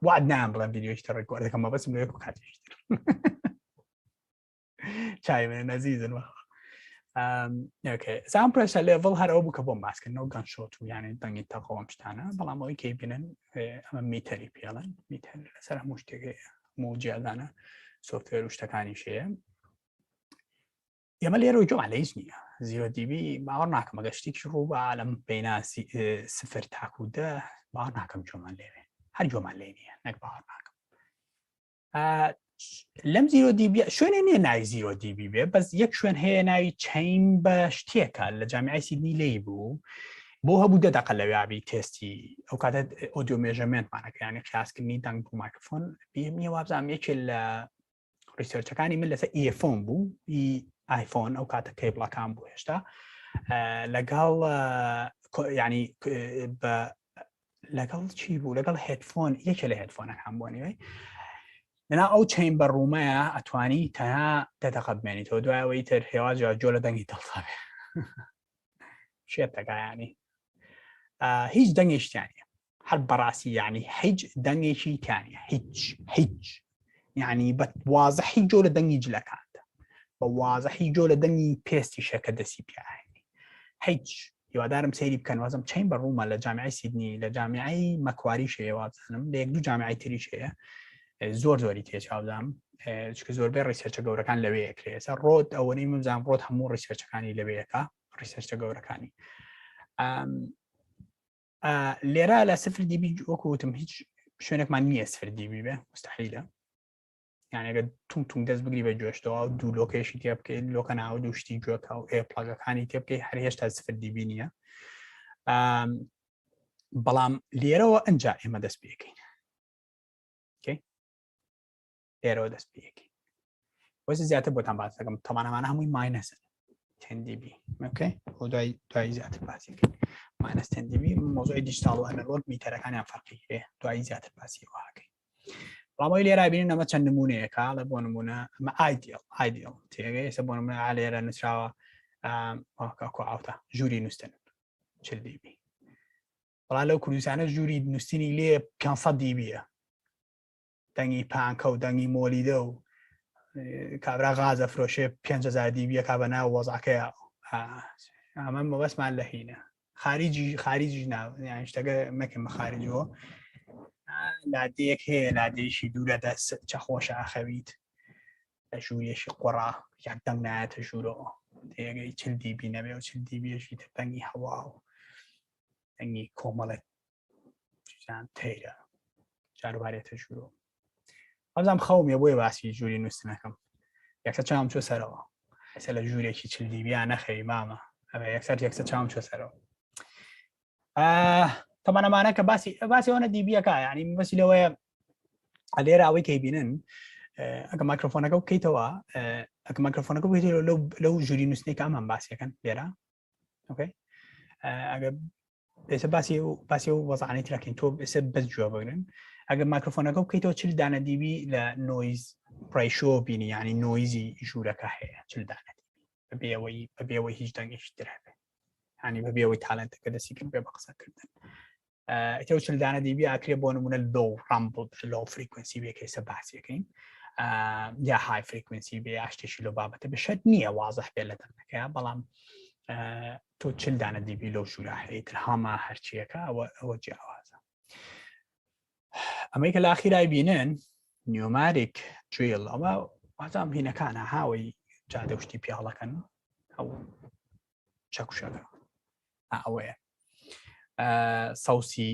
وعد نام بڵێم ڤیدیۆیشتە ڕێکۆرد دەکەم بەسم لێ بۆ کاتێشتر چای من نەزیزن ساوند پرێشەر لێڤڵ هەر ئەو بوو کە بۆم باسکردنەوە گەنشۆت و یانێ دەنگی تەقەوەم شتانە بەڵام ئەوەی کەی بینن ئەمە میتەری پێڵەن میتەر لەسەر هەموو شتێک هەموو جیازانە سۆفتوێر و شتەکانیش هەیە ئێمە لێرە جۆمان لە هیچ نییە زیرۆ دیبی باوەڕ ناکەم ئەگەر شتێکی ڕوو بە عالەم بەیناسی 0 تاکو و 10 باوەڕ ناکەم جۆمان لێوێ هەر جۆمان لێ نییە نەک باوەڕ ناکەم لەم زیرۆ دیبی شوێنێ نییە ناوی زیرۆ دیبی بێ بەس یەک شوێن هەیە ناوی چین بە شتێکە لە جامیعای سیدنی لێی بوو بۆ هەبوو 10 دقە لەوێ تێستی ئەو کاتە ئۆدیۆ مێژەمێنتمانەکە یعنی قیاسکردنی دەنگ بوو مایکرۆفۆن پێم وابزانام یەکێ لە ریسێرچەکانی من لەسەر ئیفۆن بوو ئایفۆن ئەو کاتە کێبڵەکان بوو هێشتا لەگەڵ ینی لەگەڵ چی بوو لەگەڵ هێدفۆن یەکێ لە هێدفۆنەکان بووە نوێی لەنا ئەو چین بە ڕوومەیە ئەتوانی تەنها 10 دقە بمێنیتەوە دوایەوەی تر هێواز جۆ لە دەنگی دڵتابێ شێت دەگایانی هیچ دەنگێکی تیانە هەر بەڕاستی یعنی هیچ دەنگێکی تیانە هیچ یعنی بە وازەحی جۆرە دەنگی جلەکاندا بە وازەحی جۆرە دەنگی پێستی شەکە دەسی پیاهێنی هیچ هیوادارم سەیری بکەن وازم چەین بەڕوومە لە جامیعەی سیدنی لە جامیعەی مەکواری شەیە وابزانم لە یەک دوو جامیعەی تریش هەیە زۆری تێچاودام چکە زۆربەی ڕیسێرچە گەورەکان لەوەیە کرێسە ڕۆت ئەوەی مزان ڕۆت هەموو ڕیسێرچەکانی لەوەیەکە ڕیسێرچە گەورەکانی لێرە لە سفر دیبی وەکوتم هیچ شوێنێکمان نییە سفر دیبی بێ مستحیلە یعنی ئەگە تونگ دەست بگری بە جۆشتەوە دوو لۆکێشی تێ بکەیت لۆکە ناو دوشتی گوێکە و ئێپڵگەکانی تێ بکەیت هەر هێشتا سفر دیبی نییە بەڵام لێرەوە ئەنجا ئێمە دەست پێکەین لێرەوە دەست پێکەین وەزە زیاتر بۆتان باس دەکەم تەمانەمانە هەمووی ماینەسن 10 dB اوكي بۆ دوای زیاتر باسیکەین ماینەس 10 dB مۆزوعی دیجیتال و ئەنەلۆگ میتەرەکانیان فەرقی هەیە دوای زیاتر باسیەوە هاکەین بەڵام لێرە بینین ئەمە چەند نمونەیەکە لە بۆ نمونە ئەمە ئایدیڵ تێگەی ئێستا بۆ نمونە لێرە نووسراوە ئاوتە ژووری نووسن 40 dB بەڵام لەو کوردستانە ژووری نووسینی لێ 500 dBە دەنگی پانکە و دەنگی مۆلیدە و کابرا غازە فرۆشێ 5,000 dB کا بە ناو وەزعەکەیە ئەمە مەبەستمان لە هینە خارجی ناو یان شتەکە مەکەن بە خارجەوە لادەیەک هەیە لادێشی دوورە دەست چەخۆشە ئاخەویت لە ژووریەشی قوڕا یەک دەنگ نایەتە ژوورەوە تێگەی 40 dB نەبێ و 40 dBشی تر دەنگی هەوا و دەنگی کۆمەڵێت تەیرە جاروبارێتە ژوورەوە ئەمزام خەومیە بۆیە باسی ژووری نووسنەکەم یەکسەر چاوم چۆ سەرەوە حسە لە ژوورێکی 40 dB نەخەوی مامە ئەمە یەکسەر چاوم چۆ سەرەوە تەمانەمانە کە باسی ئەوە دیبیەکە یعنی بەسی لەوەیە لێرە ئەوەی کەی بینن ئەگە مایکرۆفۆنەکە بکەیتەوە ئەگە مایکرۆفۆنەکە بکەیتەوە لەو ژووری نووسنێکە ئەمان باسیەکەن لێرە ئۆکەی ئەگە ئێستا باسی و وەزعانەی ترەکەین تۆ ئێستا بەس گوێ بگرن ئەگە مایکرۆفۆنەکە بکەیتەوە 40 دانە دیبی لە نۆیز پڕیشۆ بینی ینی نۆیزی ژوورەکە هەیە 40 دانە بەبێەوەی هیچ دەنگێکی درابێ ینی بەبێەوەی تالنتەکە دەستی کرد بێ بە قسەکردن ئەو 40 دانە دیبی ئاکرێ بۆ نمونە لۆ ڕامبڵ لۆ فریکوێنسی بێ کە ئێستا باسیەکەین یا های فریکوێنسی بێ یا شتێکی لەو بابەتە بەشەت نییە وازەح بێت لە دەنگەکە بەڵام تۆ 40 دانە دیبی لەو ژوورە هەیەتر هەما هەرچیەکە ئەوە جیاوازە ئەمەی کە لە ئاخیرای بینن نیوماریک جوێڵ ئەمە وازام هینەکانە هاوی جادەشتی پیاڵەکەن ئەو چەکوشەکە ئەوەیە سەوسی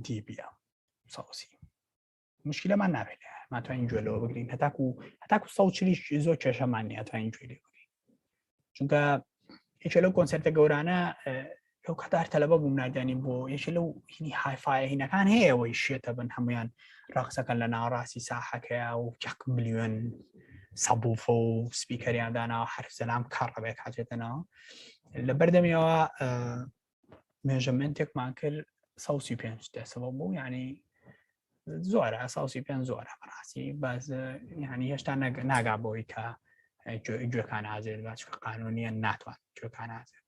دیبیە سەوسی مشکلەمان نابێت ماتوانین گوێلەوە بگرین هەتاکو سەوچریش زۆر کێشەمان نیە توانین گوێ لێ بگرین چونکە یەکێ لەو کۆنسەرتە گەورانە ئەو کەتار تەلەبە بووم نادانی بۆ یەکێ لەو هینی هایفایە هینەکان هەیە ئەوەی شێتە بن هەمویان ڕاقسەکەن لە ناوڕاستی ساحەکەیە و 1 ملیۆن سەبووفە و سپیکەریان داناوە حرف زەلام کاڕەبێک هاتێتەنەوە لە بەردەمیەوە مێژەمنتێکمان کرد 5 دەسەوە بوو ینی زۆرە 5 زۆرە بەڕاستی باز ینی هێشتا ناگا بۆی کە گوێکان ئازێت باچکە قانونیە ناتوان گوێکان ئازێت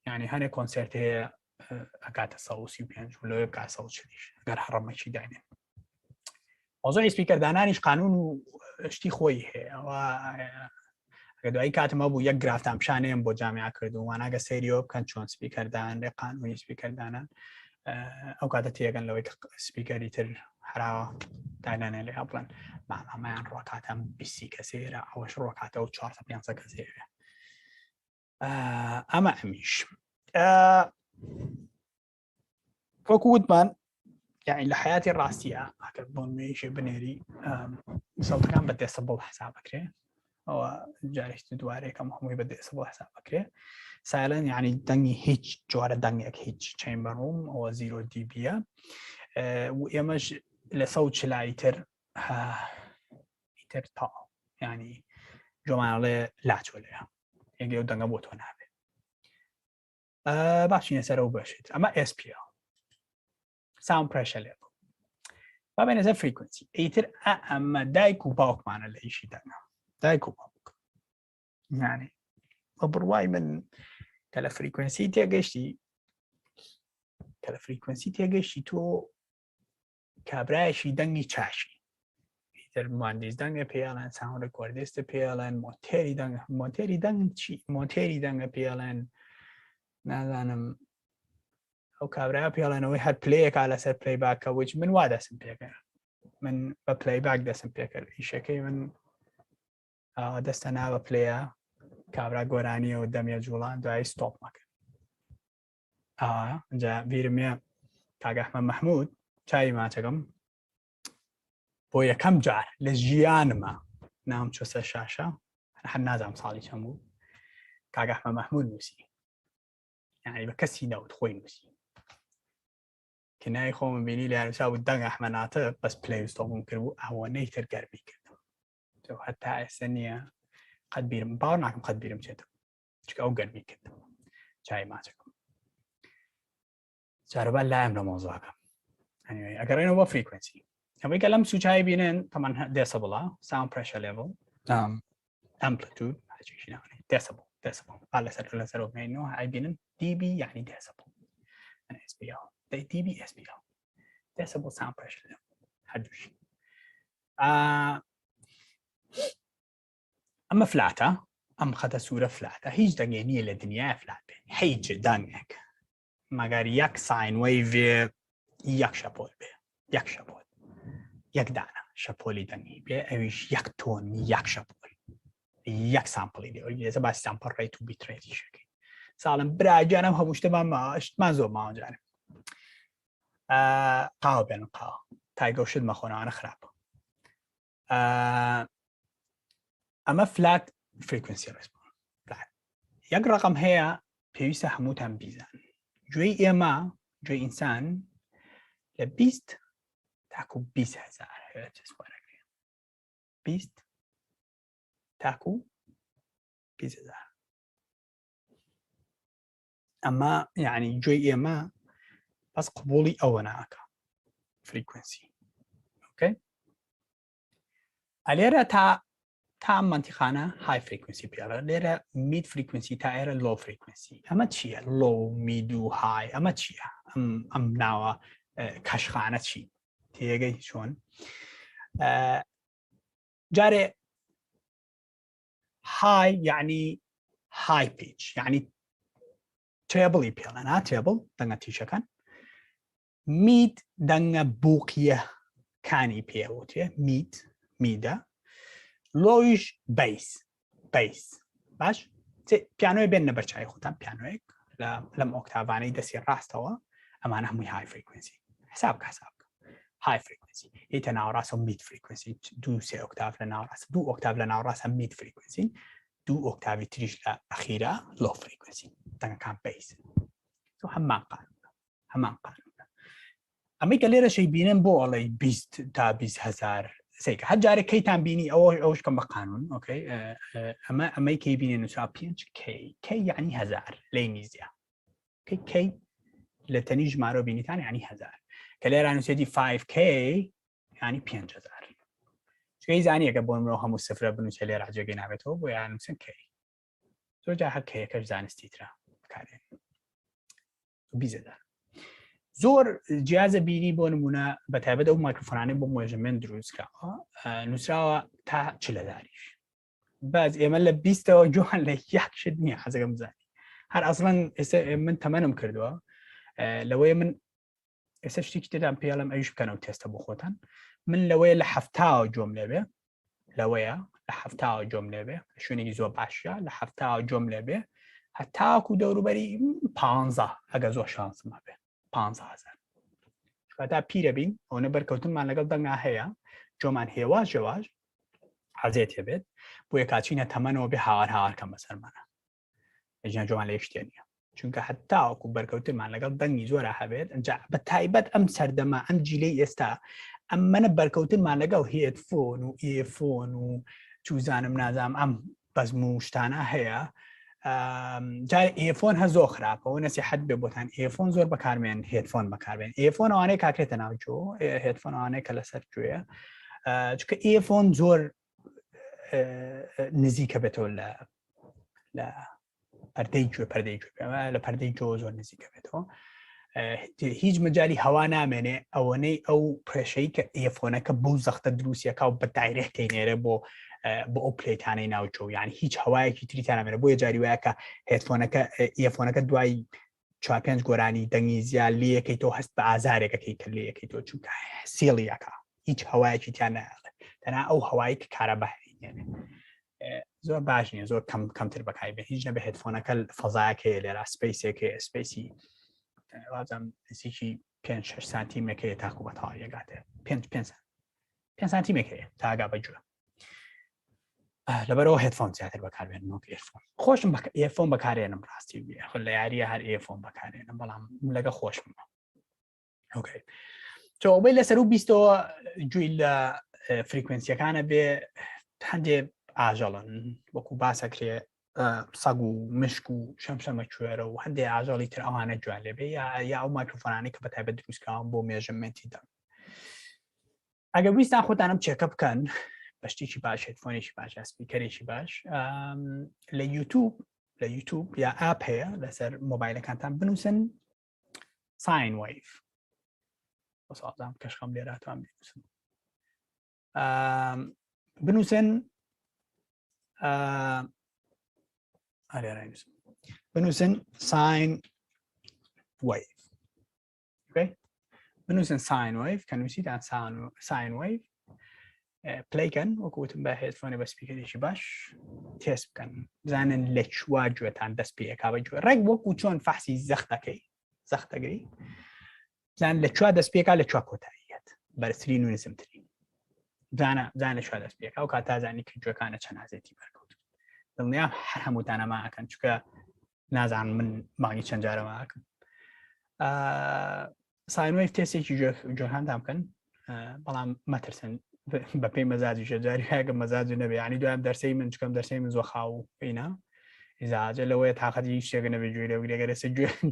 ینی هەنێک کۆنسەرت هەیە ئەکاتە 5 لەوێ بکا 40 ئەگەر هەڕەمەکی داینێن مۆزوعی سپیکەردانانیش قانون و شتی خۆی هەیە ئەگە دوایی کاتمە بوو یەک گرافتان پیشانەیەم بۆ جامعە کردو واناگە سەیریەوە بکەن چۆن سپیکەردان لێ قانونی سپیکەردانان ئەو کاتە تێگەن لەوەی سپیکەری تر هەراوە داینانێ لێ بڵێن مامەیان ڕۆکاتەم 20 کەسێرە ئەوەش ڕۆکاتە و 400 کەسێرە ئەمە ئەمیش وەکو وتمان یعنی لە حیاتی ڕاستیە ئەگەر بۆ نوێژێ بنێری سەڵتەکان بە دێسەبڵ حساب بکرێ ئەوە جارێکی دوارێکەم هەمووی بە دێسەبڵ حساب بکرێ سایلەن یعنی دەنگی هیچ جوارە دەنگێک هیچ چەیمبەڕوم ئەوە 0 دیبیە و ئێمەش لە 140 ئیتر تا ینی جۆمانڵێ لاچۆ لێە یەگە و دەنگە بۆ تۆ نابێ باشینە سەرەوە بەشێت ئەمە SP ساوند پرێشە لێ بابێنە سەر فریکوێنسی ئیتر ئەمە دایک و باوکمانە لە ئیشی دەنگە دایک و باوک یعنی بە بڕوای من کە لە فریکوێنسی تێگەشتی کە لە فریکوەنسی تێگەیشتی تۆ کابرایەکی دەنگی چاشی ئیتر مهندس دەنگە پێڵێن ساوند ڕێکۆردیستە پێڵێن مۆتێری دەنگ چی مۆتێری دەنگە پێڵێن نازانم ئەو کابرا پێڵێنەوەی هەر پلەیەکا لەسەر پلەیباکە وچ من وا دەسم پێکرد من بە پلەیباک دەسم پێکرد ئیشەکەی من دەستە ناوە پلەیە کابرا گۆرانیەوە دەمێ جوڵان دوای ستۆپ مەکرد ئەجا بیرمێ کاگەحمە مەحموود چای ماچەکەم بۆ یەکەم جار لە ژیانمە ناوم چۆسە شاشە هەر نازانم ساڵی چەند بوو کاگەحمە مەحموود نووسی یعنی بە کەسی نەوت خۆی نووسی کنای خۆمە بینی لە یارمسا بوو دەنگ ئەحمەناتە بەس پلەی ستۆپم کرد بوو ئەوەنەی تر گەرمی کردم هەتا ئێستا نییە قەت بیرم باوەڕ ناکەم قەت بیرم چێتم چکە ئەو گەرمی کردم چای ماچەکەم جارەبا لایم لە مۆزۆکەم ئەگەڕێنەوە بە فریکوەنسی ئەوەی کە لەم سوچای بینن تەمان دێسەبڵە ساوند پرێشەر لێڤڵ ئەمپلیتود هەرچیشی ناوانێت دێسەبڵ با لەسەرەوە بینەوە ئای بینن دیبی یعنی دێسەبڵ دیبی SPL دێسەبڵ ساوند پرێشەر لێڤڵ هەردووشی ئەمە فلاتە ئەم خەتە سوورە فلاتە هیچ دەنگێ نییە لە دنیای فلات بێن هیچ دەنگێک مەگەر یەک ساین وەیڤێ یەک شەپۆل بێ یەک شەپۆل یەک دانە شەپۆلی دەنگی بێ ئەویش یەک تۆن یەک شەپۆل یەک سامپڵی دێ لێزە باسی سامپڵ ڕێت و بیترێتی شەکەی ساڵم براجانم هەموو شتمان زۆر ماوەجارم قاوە بێن قاوە تایگەوشت مەخۆنانە خراپە ئەمە فلات فریکوەنسی ڕێسپۆن یەک ڕقم هەیە پێویستە هەمووتان بیزان گوێی ئێمە گوێی ئینسان لە 20 تاکو 20,000 هەیە چەسوارەکرێن 20 تاکو 20,000 ئەمە یعنی گوێی ئێمە بەس قبوڵی ئەوە ناکە فریکوەنسی ئۆکەی ئەلێرە تا منتیخانە های فریکوەنسی پێڵە لێرە مید فریکوەنسی تا ئێرە لۆ فریکوەنسی ئەمە چییە لۆ مید و های ئەمە چییە ئەم ناوە کەشخانە چی تێگەی چۆن جارێ های یعنی های پیچ یعنی تێبڵی پێڵەن ها تێبڵ دەنگە تیشەکان مید دەنگە بووقیە کانی پێوتێ میدە لۆیش بەیس باش پیانۆی بێنە بەرچای خۆتان پیانۆیەک لەم ئۆکتاڤانەی دەستی ڕاستەوە ئەمانە هەمووی های فریکوەنسی حساب های فریکوەنسی هیتە ناوەڕاستە و مید فریکوەنسی 2-3 ئۆکتاڤ لە ناوەڕاستە 2 ئۆکتاڤ لە ناوەڕاستە مید فریکوەنسی 2 ئۆکتاڤی تریش لە ئەخیرە لۆ فریکوەنسی دەنگەکان بەیس هەمان قانونە ئەمەی کە لێرەشەی بینن بۆ ئەڵێ 20 تا 20,000 سیکە هەر جارێک کەیتان بینی ئەوەش کەم بە قانون ئۆکەی ئەمەی کەی بینێ نووسرا 5K یعنی 1000 لێی میزیە کەی لە تەنی ژمارە بینیتان یعنی 1000 کە لێرە نووسێتی 5K یعنی 5,000 چکەی زانیەکە بۆ مرۆ هەموو سفرە بنووسێ لێرە جێگەی نابێتەوە بۆ یان نووسن کەی زۆر جا هەر کەیەکەش زانستی ترە بکارێن 20,000 زۆر جیازە بینی بۆ نمونە بەتایبەت ئەو مایکرۆفۆنانەی بۆ مۆژمێن دروستکراوە نووسراوە تا 40,000 باز ئێمە لە 20ەوە جوان لە یەکشت نییە حەزەکەم بزانین هەر ئەسڵەن ئێستا من تەمەنم کردووە لەوەیە من ئێستا شتێکی تێدان پێڵم ئەویش بکەنەوە تێستە بۆ خۆتان من لەوەیە لە 70 جۆم لێبێ لەوەیە لە 70 جۆم لێبێ شوێنێکی زۆر باشە لە 70 جۆم لێبێ هەتاکو دەوروبەری 15 ئەگە زۆر شانسمە بێ 15,000 تا پیرە بین ئەوە بەرکەوتنمان لەگەڵ دەنگا هەیە جۆمان هێواش جەواش حەزێت هەبێت بۆیە کاچینە تەمەنەوە بێ هاوارکەم بەسەرمانە ئەجیان جۆمان لە شتێ نییە چونکە هەتاوەکو بەرکەوتنمان لەگەڵ دەنگی زۆرە هەبێت ئەنجا بە تایبەت ئەم سەردەما ئەم جیلەی ئێستا ئەممەە بەرکەوتنمان لەگەڵ هێدفۆن و ئێفۆن و چوزانم نازام ئەم بەزم و شتانە هەیە جارێ ئێفۆن هە زۆر خراپەوە نەسیحەت بێ بۆتان ئێفۆن زۆر بەکارمێن هێدفۆن بەکاربێن ئێفۆن ئەوانەیە کاکرێتە ناوجۆ هێدفۆن ئەوانەیە کە لەسەر گوێیە چکە ئێفۆن زۆر نزیکە بێتەوە لە پەردەی گوێ لە پەردەی جۆ زۆر نزیکە بێتەوە هیچ مجاری هەوا نامێنێ ئەوەنەی ئەو پرێشەی کە ئێفۆنەکە بۆ زەختە دروستیەکە و بە دایرێکتی نێرە بۆ ئەو پلەیتانەی ناوچۆ یعنی هیچ هەوایەکی تریتانامێنە بۆ جاری وایە کە هێتفۆنەکە ئێفۆنەکە دوای 4-5 گۆرانی دەنگی زیاد لەکەی تۆ هەست بە ئازارێکەکەی کە لەکەی تۆ چونکە سێڵیەکە هیچ هەوایەکی تیان نایڵێ تەنها ئەو هەوایی کە کارە بەهێنێ زۆر باش نیە زۆر کەمتر بەکای بێ هیچ نەبێ هێتفۆنەکە فەزایەکەیە لێرە سپیسێکێ سپیسی وازم نزیکی 5-6 سانتیمێکەیە تاکو بە تاوایەگاتێ 5 سانتیمێکەیە تاگا بەجوە لەبەرەوە هێتفۆن زیاتر بەکاربێنەوە ئێرفۆن خۆشم ئێفۆن بەکارێنم ڕاستی بێ لە یاریە هەر ئێفۆن بەکارێنم بەڵام لەگە خۆشم ئۆکەی تۆبەی لەسەر و بیستەوە جووی لە فریکوێنسیەکانە بێ هەندێ ئاژەڵن وەکو باسەکرێ سەگ و مشک و شەمشەمە کوێرە و هەندێک ئاژەڵی تر ئەوانە جوان لێبێ یا ئەو مایکرۆفۆنانەی کە بەتایبەت دروستکراون بۆ مێژەمێنتی دەم ئەگەر ویستان خۆتانم چێکە بکەن بەشتێکی باش هێتفۆنێکی باش سپیکەرێکی باش لە یوتیوب یا ئاپ هەیە لەسەر مۆبایلەکانتان بنووسن ساین ویف سازام کەشخەم لێراتوان بنووسن بنووسن ساین ویف بنووسن ساین ویف کە نووسیدان ساین ویف پلیکەن وەکوتم بە هێتفۆنی بە سپیکەرێکی باش تێست بکەن بزانن لە چوا گوێتان دەست پێکا بە گوێ ڕێک وەکو چۆن فەحسی زەختەگەی بزان لە چوا دەست پێکا لە چوا کۆتاییەت بەرزترین و نزمترین بزانە لە چوا دەست پێکا و کاتازانی کە گوێکانە چەند نازێتی بەرکەوت دڵنیام هەر هەمووتانەما ئەکەن چونکە نازانم من مانگی چەند جارەوە ئەکەم ساین ویف تێستێکی گوێکانتان بکەن بەڵام مەترسن بەپێی مەزاجی شەجاری هەیەگە مەزاج نەبێ ینی دوام دەرسەی من چکەم دەرسەی من زۆر خاو بینە ئیزاجە لەوەیە تااقەتی شتێکە نەبێ گوێ لەگەرە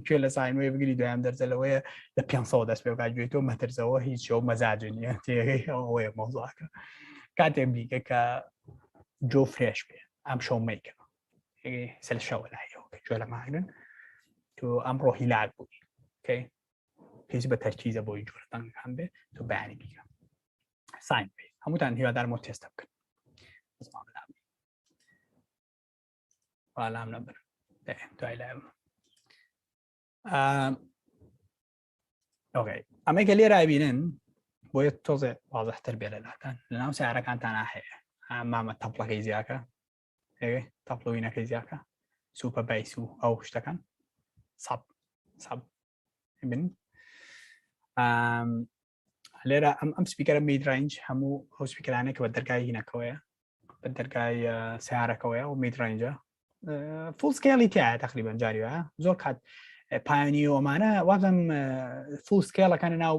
گوێ لە ساینوێ بگری دوام دەرسە لەوەیە لە 500 دەست پێ بکات گوێتەوە مەترسەوە هیچ ئەو مەزاج نیە تێگەی ئەوەیە مۆزاکە کاتێک بیکە کە جۆ فرێش بێ ئەم شەو میکە سەر شەوە لایەوە کە گوێ لە ماگرن تۆ ئەمڕۆ هیلاک بووی کەی پێویست بە تەرکیزە بۆی جوورەتەنگەکان بێ تۆ بەیانی بیکە ساین ویف هەمووتان هیوادارمەوە تێستە بکەن والام نەبەر دوای لایەوە ئۆکەی ئەمەی کە لێرە بینن بۆیە تۆزێ وازەحتر بێ لەلاتان لەناو سیارەکانتانە هەیە مامە تەپڵەکەی زیاکە تەپڵۆینەکەی زیاکە سوپە بایس و ئەو شتەکان سەب بن لێرە ئەم سپیکەرە میدرنج هەموو ئەو سپیکەرانێک کە بە دەرگای هینەکەوەیە بە دەرگای سیارەکەوەیە و میدرنجە فول سکیلی تایە تقریبا جاریوە زۆر کات پایانی ئەمانە وازم فول سکیلەکانە ناو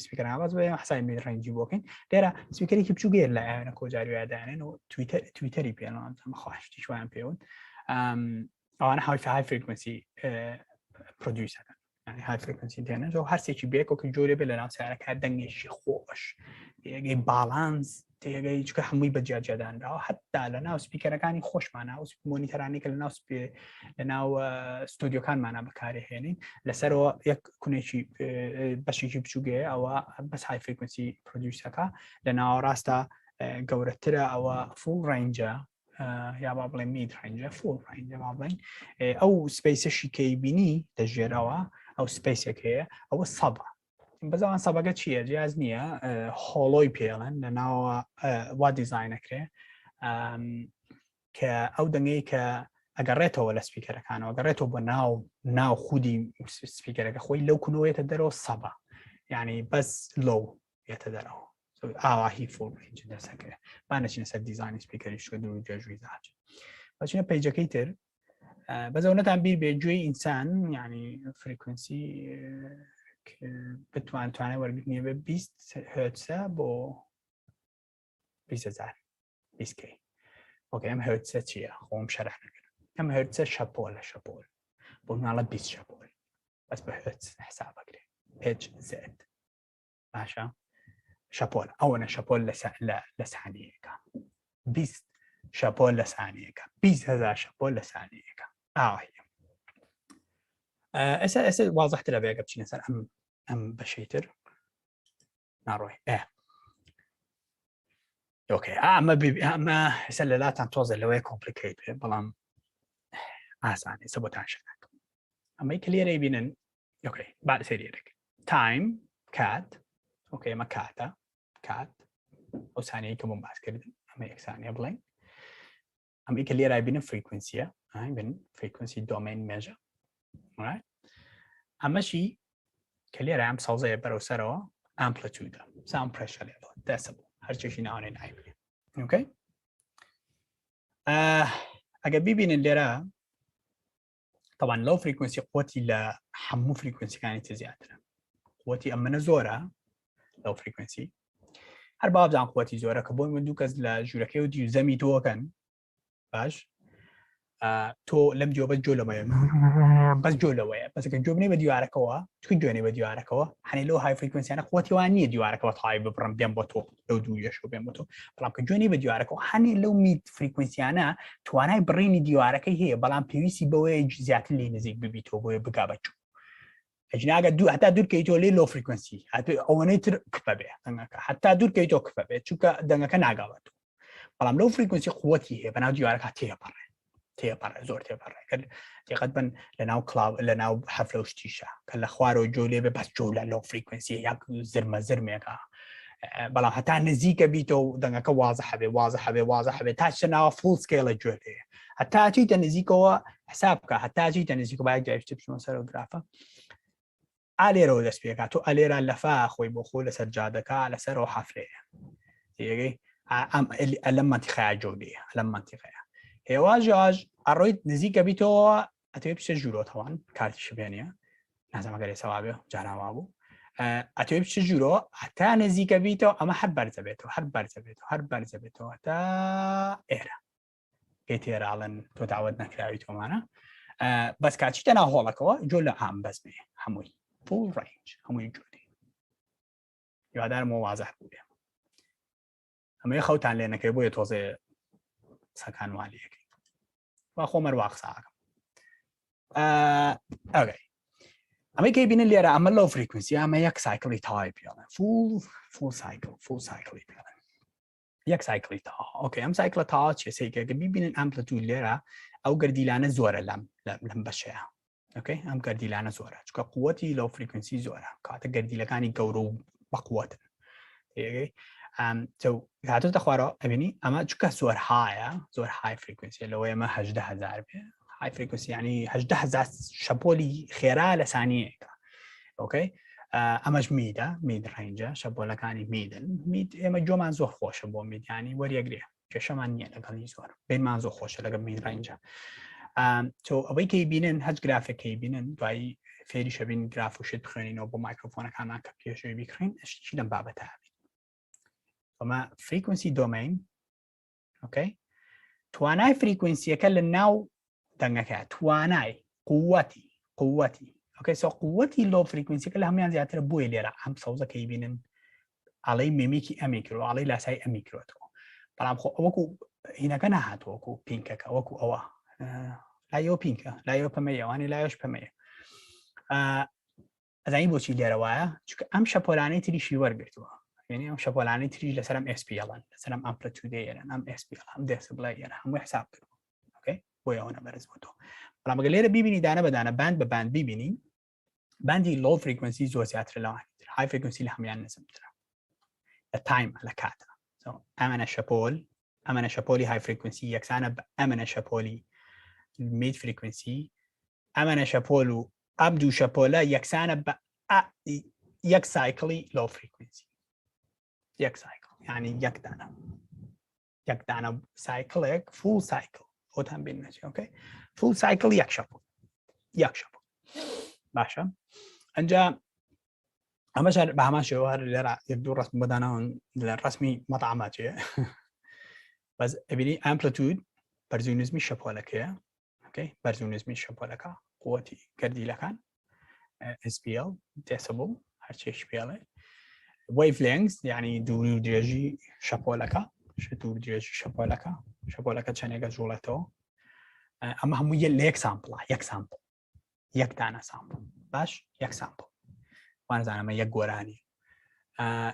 سپیکەران باز بە حسای میدرنجی بۆکەین لێرە سپیکەرێکی بچووگەیە لە ئەوێنە کۆجاریوادانێن و تویتەری پێڵان خۆشتی شویان پێون ئەوانە های فریکونسی پرۆدیوسەکەن های فریکونسی دێنە زۆر هەرسێکی بێکۆکە جۆرە بێ لە ناو سیارەکە دەنگێکی خۆش تێگەی باڵانس تێگەی چکە هەمووی بە جیاجێدانراوە حتا لە ناو سپیکەرەکانی خۆشمانە و مۆنیتەرانی کە لە ناو ستۆدیۆکانمانە بەکارهێنین لەسەرەوە یەک کونێکی بەشێکی بچووگەیە ئەوە بەس های فریکونسی پرۆدیوسەکە لە ناوەڕاستە گەورەترە ئەوە فول ڕێنجە یا با بڵێن مید ڕێنجە فول ڕێنجە با بڵێن ئەو سپیسەشی کەی بینی دەژێرەوە ئەو سپیسێک هەیە ئەوە سەبە بەزەوان سەبەکە چییە جیاز نییە هۆڵۆی پێڵەن لە ناوە وا دیزاینەکرێ کە ئەو دەنگەی کە ئەگەڕێتەوە لە سپیکەرەکانەوە گەڕێتەوە بە ناو خودی سپیکەرەکە خۆی لەو کونەوەیەتە دەرەوە سەبە یعنی بەس لەو یێتە دەرەوە ئاواهی فۆڵ دەسەکرێ بانەچینە سەر دیزانی سپیکەری شوێ و جێژووی زاج بەچینە پیجەکەی تر بەزەونەتان بیر بێ گوێی ئینسان یعنی فریکونسی بتوانێت وەرگرتنیە بە 20 هرتزە بۆ 20,000 20K ئۆکێ ئەم هرتزە چییە خۆم شەرح نەکردم ئەم هرتزە شەپۆلە شەپۆل بۆ مناڵە 20 شەپۆل بەس بە هرتز حساب بکرێ HZ باشە شەپۆل ئەوەنە شەپۆل لە سانیەکە 20 شەپۆل لە سانیەکە 20,000 شەپۆل لە سانیەکە ئاوە اسا واضح ترى بيا قبل مثلا ام بشيتر نروح اوكي اما سلالات عم توصل لوي كومبليكيت بلام اساني سبوتاج اما يكلير يبينن اوكي بعد سيريك تايم كات اوكي ما كاتا كات او ثانيه كم بعد كده اما ثانيه بلين اما يكلير يبينن فريكوينسي هاي بين فريكوينسي دومين ميجر right اما شيء كلير عم صوزي بروسرو amplitude sound pressure level decibel هرشي ناونين عيبي اوكي اجا بيبين اللي طبعا لو فريكونسي قوتي لا حمو فريكونسي كانت زياده قوتي اما نزوره لو فريكونسي هربا بزعم قوتي زوره كبون من دوكز لا جوركيو ديو زمي تو كان باش تو لم جو بس جوله ما بس جوله ويا بس كان جوبني بديو عركوا تكون جوني بديو عركوا حني لو هاي فريكونسي انا قوتي واني ديو عركوا هاي ببرم بين بوتو لو دو يشو بين بوتو بلام كان جوني بديو عركوا حني لو ميت فريكونسي انا تو انا بريني ديو عركي هي بلام بي سي بوي زيات اللي نزيك ببيتو بوي بقابتشو اجنا دو حتى دور كيتو لي لو فريكونسي او نيتر كفبه حتى دور كيتو كفبه تشوكا دنگا كناغابتو بلام لو فريكونسي قوتي هي بنا ديو عركا تيبر زور تيبر تقريبا لناو كلاو لناو حفله وشتيشه كلا خوارو جولي بس جولا لو فريكونسي ياك زرمه كا بلا حتى نزيكا بيتو دنگا واضحه به تاشنا فول سكيل جولي حتى تي تنزيكو حسابك حتى تي تنزيكو باي جايش تبش مسار جرافا علي رو دس بيكا تو علي را لفا خوي بخول سجادك على سر حفله يجي لما تخيا جولي لما تخيا هواج ارويت نزيكا بيتو اتوبش جورو طبعا كارت شبيانيه لازم اقرا سوابه جانا وابو اتوبش جورو حتى نزيكا بيتو اما حرب برزبيتو حتى ايرا كيتير علن تو تعودنا كلايتو معنا بس كاتش تنا هولكو جولا عام بس مي حموي فول رينج حموي جودي يقدر مو واضح بودي اما يخوتان لنا كيبو يتوزي سكان واليك واخو مرواق ساعه اوكي اما كيبين اللي راه عمل له فريكونسي اما يك سايكل تايب يعني فول سايكل يعني يك سايكل تا اوكي ام سايكل تا شي سيكا بيبين الامبليتود اللي راه او قردي لنا زوره لم بشيها اوكي ام قردي لنا زوره چكا قوتي لو فريكونسي زوره كاتا قردي لكاني قورو بقوه اوكي تو هاتو تخوارو ابني اما چكا زور هاي فريكونسي لو ما 18000 هاي فريكونسي يعني 18000 شابولي خيرا لثانيه اوكي اماش ميد رينجا شابولا كاني ميد اما جو ما زو خوش بو ميد يعني وري اجري كشمان ني لقال زور بين ما زو خوش لقى ميد رينجا تو ابي كي بينن هج جرافيك كي بينن باي فيري شبين جراف وشد بخينين وبو مايكروفون كان كبير شوي بيكرين ايش دم بابتها فما فريكونسي دومين اوكي تواناي فريكونسي كل الناو دنگا تواناي قوتي اوكي سو قوتي لو فريكونسي كلها هم زيادة بوي ليرا هم صوزا كيبينن علي ميميكي اميكرو علي لاساي اميكرو تو بلام خو وكو هنا كان هات وكو بينكا وكو اوا لا يو بينكا لا يو بمية واني لا يوش بمية زي بوشي ليرا وايا چونك ام شابولاني تري شي ورغرتو يعني ام شابولاني تري لسلام اس بي ال لسلام امبليتود يعني ام اس بي ال ام ديسبل يعني هم حساب اوكي ويا انا برزبطو بلام غليرا بيبيني دانا بدانا باند بباند بيبيني باندي لو فريكونسي زو سياتر لا هاي فريكونسي اللي هم يعني نسمتها التايم على كاتا سو امانه شابولي هاي فريكونسي يكسانا امانه شابولي ميد فريكونسي امانه شابولو ابدو شابولا يكسانا ب يك سايكلي لو فريكونسي يك سايكل يعني يك دانا سايكليك فول سايكل او تام بين اوكي فول سايكل يك شابو باشا انجا همش بهمش جوهر اللي راح يبدو رسم بدانا الرسمي مطعمات بس ابني امبليتود برزونيزمي شابولكيه اوكي برزونيزمي شابولكا قوتي كردي لكان اس بي ال ديسيبل هرشي اس بي ال ويف لينث يعني دور درجي شابولكا دور درجي شابولكا شانيغا جولاتو اما هم يك سامبل یەک دانە سامپڵ باش یەک سامپڵ وانزانەمە یەک گۆرانی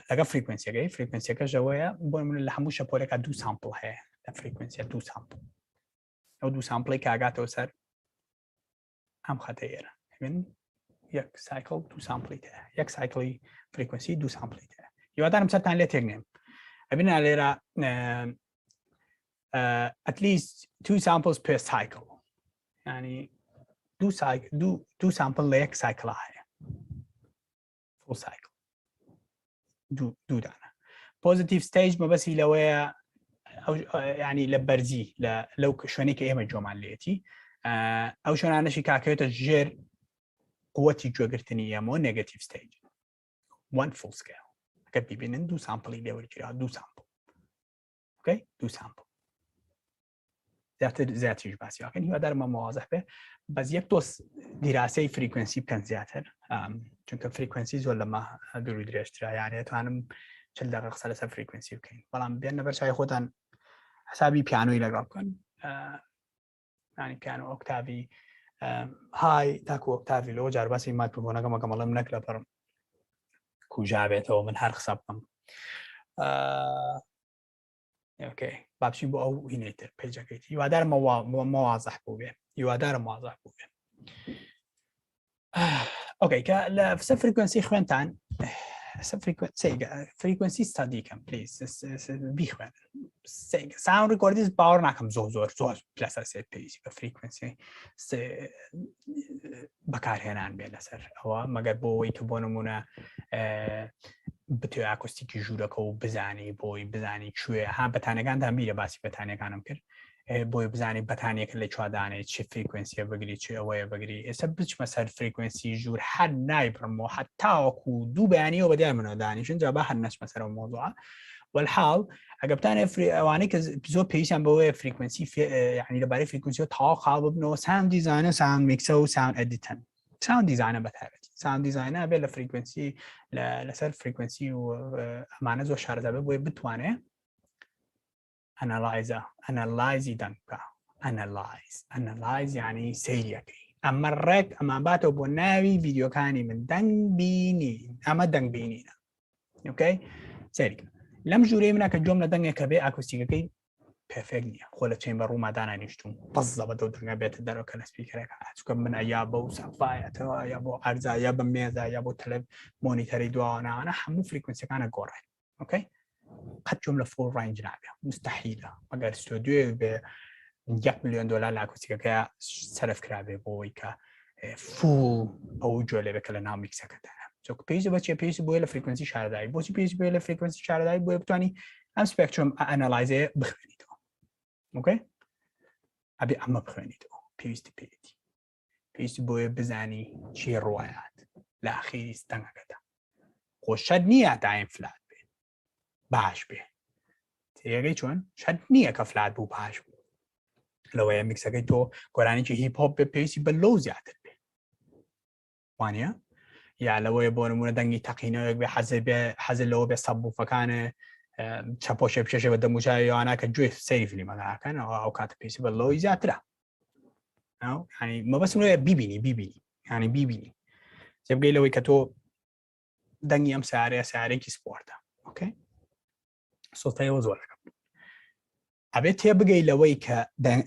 لەگە فریکوێنسیەکە ژەوەیە بۆ من لە هەموو شەپۆلێکە دوو سامپڵ هەیە لە فریکوێنسیە دوو سامپڵ ئەو دوو سامپڵی کاگاتەوە سەر ئەم خەتە ئێرە یەک سایکل دوو سامپڵی هەیە یەک سایکڵی فریکوێنسی دوو سامپڵی هەیە هیوادارم سەرتان لێ تێک نێم ئەبینە لێرە at least 2 samples per cycle يعني دو سامپل لە یەک سایکڵ هەیە full cycle دوو دانە positive stage مەبەسی لەوەیە ینی لە بەرزی لەو شوێنێک کە ئێمە جۆمان لێتی ئەو شوێنانەشی کاکەوێتە ژێر قووەتی گوێگرتنی ئێمە negative stage one full scale کە ببینن دوو سامپڵی لێوەرگیرا دوو سامپڵ اوكي دوو سامپڵ زیاتریش باسیواکەن هیوادارمە مواظح بێ بەس یەک دۆست دیراسەی فریکوێنسی بکەن زیاتر چونکە فریکوێنسی زۆر لەمە دوور و درێژترا یانێ توانم 40 دقیقە قسە لەسەر فریکوێنسی بکەین بەڵام بێنە بەر چای خۆتان حسابی پیانۆی لەگەڵ بکەن ینی پیانۆ ئۆکتاوی های تاکو ئۆکتاوی لەوە جار باسی مایکرۆفۆنەکەمەکە مەڵێم نەک لەبەر کوژا بێتەوە من هەر قسە بکەم اوكي بابشين بو او هينيتر بيجاكيتي يوادار مواضح بو بيه يوادار مواضح بو بيه اوكي كا فريكوينسي خوانتان فريكوينسي ستادي كم بليز بيخوان ساوند ريكورديز باور ناكم زور بلاس اس بي فريكوينسي بكار هنان بي لسر او مگر بو يكبونمونا بتوێ ئاکۆستیکی ژوورەکە و بزانی بۆی بزانی کوێ ها بەتانەکان تا میرە باسی بەتانەکانم کرد بۆی بزانی بەتانێک لە چوادانێت چه فریکوێنسیە بگری چه ئەوەیە بگری ئێستا بچمە سەر فریکوێنسی ژوور هەر نایبڕمەوە هەتاوەکو دوو بەیانیەوە بەدیار منەوە دانیشن جا بە هەر نەچمە سەرەوە مۆزوعە والحاڵ ئەگە بتانێ ئەوانەی کە زۆر پێویستیان بەوەیە فریکوێنسی یعنی لەبارەی فریکوێنسیەوە تاوا خاڵ ببنەوە ساوند دیزاینە ساوند میکسە و ساوند ئەدیتن ساوند دیزاینە بەتایبەتی ساوند دیزاینە بێت لە فریکوێنسی لەسەر فریکوێنسی و ئەمانە زۆر شارەزا بێت بۆی بتوانێت ئەنەلایزی دەنگ بکە ئەنەلایز یعنی سەیریەکەی ئەمە ڕێک ئەمە باتەوە بۆ ناوی ڤیدیۆکانی من دەنگ بینین ئەمە دەنگ بینینە ئۆکەی سەیریکە لەم ژوورەی منە کە جۆم لە دەنگێکە بێ ئاکوستیکەکەی پێفێک نییە خۆ لە چێن بە ڕووما دانانیشتوم بەزە بە دەو دەنگە بێتە دەرەوە کە لە سپیکەرێکە چکە منە یا بە و سەفایەتەوە یا بۆ ئەرزا یا بە مێزە یا بۆ تەلەب مۆنیتەری دواوانانە هەموو فریکوێنسیەکانە گۆڕێن ئۆکەی قەت جۆم لە فۆڵ ڕەنج نابێ مستەحیلە مەگەر ستۆدیۆ بێ $1 ملیۆن لە ئاکوستیکەکە سەرف کرابێ بۆەوەی کە فوڵ ئەو جۆ لێ بێکە لە ناو میکسەکەدانە چۆک پێویستە بەچێ پێویستە بۆیە لە فریکوێنسی شارەدایی بۆچی پێویست بێ لە فریکوێنسی شارەدایی بۆیە بتوانی ئەم سپێکترۆم ئەنەلایزێ بخوێنیتەوە اوكي ابي اما بخوێنیتەوە پێویستی پێێتی پێویستی بۆیە بزانی چی ڕوایات لە ئاخیری ستەنگەکەدا خۆ شەد نییە دایم فلات بێت باش بێ تێگەی چۆن شەد نییە کە فلات بوو باش بوو لەوەیە میکسەکەی تۆ گۆرانێکی هیپ هۆپ بێ پێویستی بە لەو زیاتر بێ وانە یا لەوەیە بۆ نمونە دەنگی تەقینەوەک بێ حەزە لەوە بێ سەبووفەکانە چاپۆشە پێشە بە دەموچای یوانە کە گوێ سەیفلی مەگاکەن ئەو کاتە پێویستی بە لەوەی زیاترە ینی مەبەستم لەوەیە بیبینی ینی بیبینی جێبگەی لەوەی کە تۆ دەنگی ئەم سیارەیەکی سپۆرتە ئۆکەی سۆتەیەوە زۆرەکەم ئەبێت تێبگەی لەوەی کە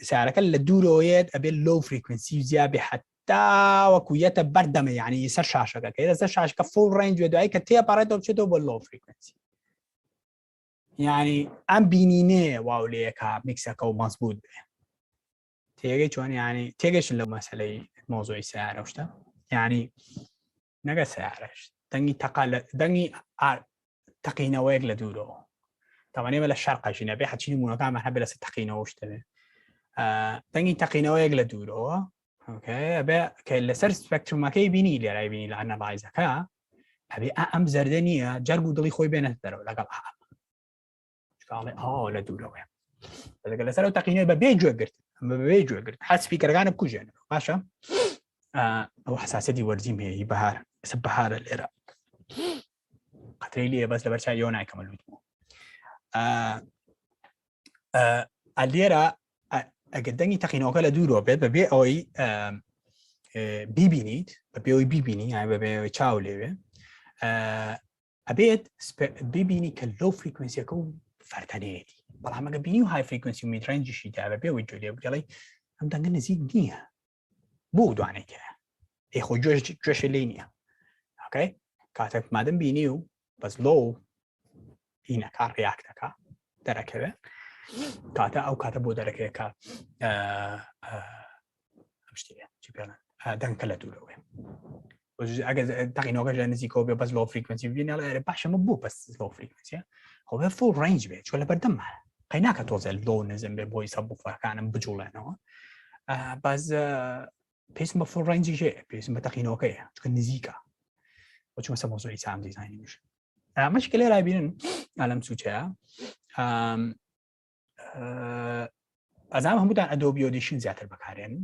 سیارەکە لە دوورەوەیەت ئەبێت لۆ فریکوێنسی زیاد بێ حتاوەکویەتە بەردەمە یعنی سەر شاشەکە کە سەر شاشەکە فوڵ ڕێنج دوایی کە تێپەڕێتەوە بچێتەوە بۆ لۆ فریکوێنسی یعنی ئەم بینینێ واو لەیەکە میکسەکە و مەزبوط بێ تێگەی چۆن ینی تێگەشن لەو مەسەلەی مۆزۆی سیارە شتە ینی نەگە سیارەش دەنگی تەقینەوەیەک لە دوورەوە تاوانێمە لە شەرقەژینە بێ حەچینی مونەکانمە هەبێ لەسەر تەقینەوە شتەبێ دەنگی تەقینەوەیەک لە دوورەوە ئۆکەی ئەبێ کە لەسەر سپێکترومەکەی بینی لێرای بینی لە ئەنەلایزەکە ئەبێ ئەم زەردە نییە جەرگ و دڵی خۆی بێنێتە دەرەوە لەگەڵ لە دوورەوەیە لەگەڵ لەسەر ئەو تەقینەوە بە بێ گوێگرت هەر سپیکەرەکانە بکوژێنەوە باشە ئەو حساسەتی وەرزیم هەیە بەهار بەهارە لێرە قەترەی لێ بەس لەبەر چای یۆ نایکەمە لوتمەوە لێرە ئەگەر دەنگی تەقینەوەکە لە دوورەوە بێت بەبێ ئەوەی ببینید بە پێوەی ببینی یان بە پێوەی چاو لێوێ ئەبێت ببینی کە لۆ فریکوێنسیەکە و فەرتەنەیەتی بەڵام ئەگە بینی و های فریکوێنسی و میدرەنجیشی دا بە پێوەی جۆلێ بگەڵی ئەم دەنگە نزیک نییە بۆ دوانێکە خۆ گوێشە لێ نییە ئۆکەی کاتێک مادەم بینی و بەس لۆ ئینەکە ڕیاکتەکە دەرەکەوێت کاتە ئەو کاتە بۆ دەرەکەیەکە چی پێڵێن دەنگکە لە دوورەوەی ئەگە تەقینەوەکەژە نزیکەوە بێ بەس لۆ فریکوێنسی بینێ باشەمە بوو بەس لۆ فریکوێنسیە خۆ بێ فۆڵ ڕێنج بێت چۆن لە بەردەمە قەیناکە تۆزە لۆ نزم بێ بۆی سەبوفەکانم بجوڵێنەوە باز پێویستم بە فۆڵ ڕێنجی ژێ پێویستم بە تەقینەوەکەیە چکە نزیکە بۆ چوومە سەر مۆزوعی سام دیزاینی میش مەشکە لێ رابینن ئەلەم سوچەیە ئەزانام هەمووتان ئەدۆبی ئۆدیشن زیاتر بەکارێن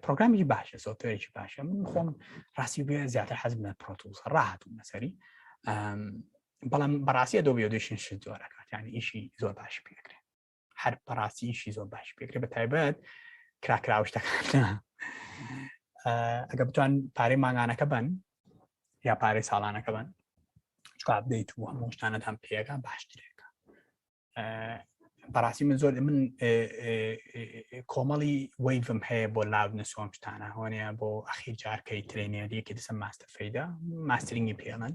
پرۆگرامی باشە سۆفتوێرێکی باشە من خۆم ڕاستی بێ زیاتر حەزم لە پرۆتوڵس ڕاهاتوم لەسەری بەڵام بەڕاستی ئەدۆبی ئۆدیشن شت زۆرەکات یعنی ئیشی زۆر باشی پێکرێت هەر بەڕاستی ئیشی زۆر باشی پێکرێت بە تایبەت کراکراوە شتەکان ئەگە بتوان پارەی ماگانەکە بن یا پارەی ساڵانەکە بن چکە ئابدەیت و هەموو شتانەتان پێەکە باشترێکە بەڕاستی من زۆر من کۆمەڵی وەیڤم هەیە بۆ لاو نسۆم شتانە هۆنیە بۆ ئەخیر جارکەی ترێنێریەکی دەسم ماستە فەیدا ماسترینگی پێڵن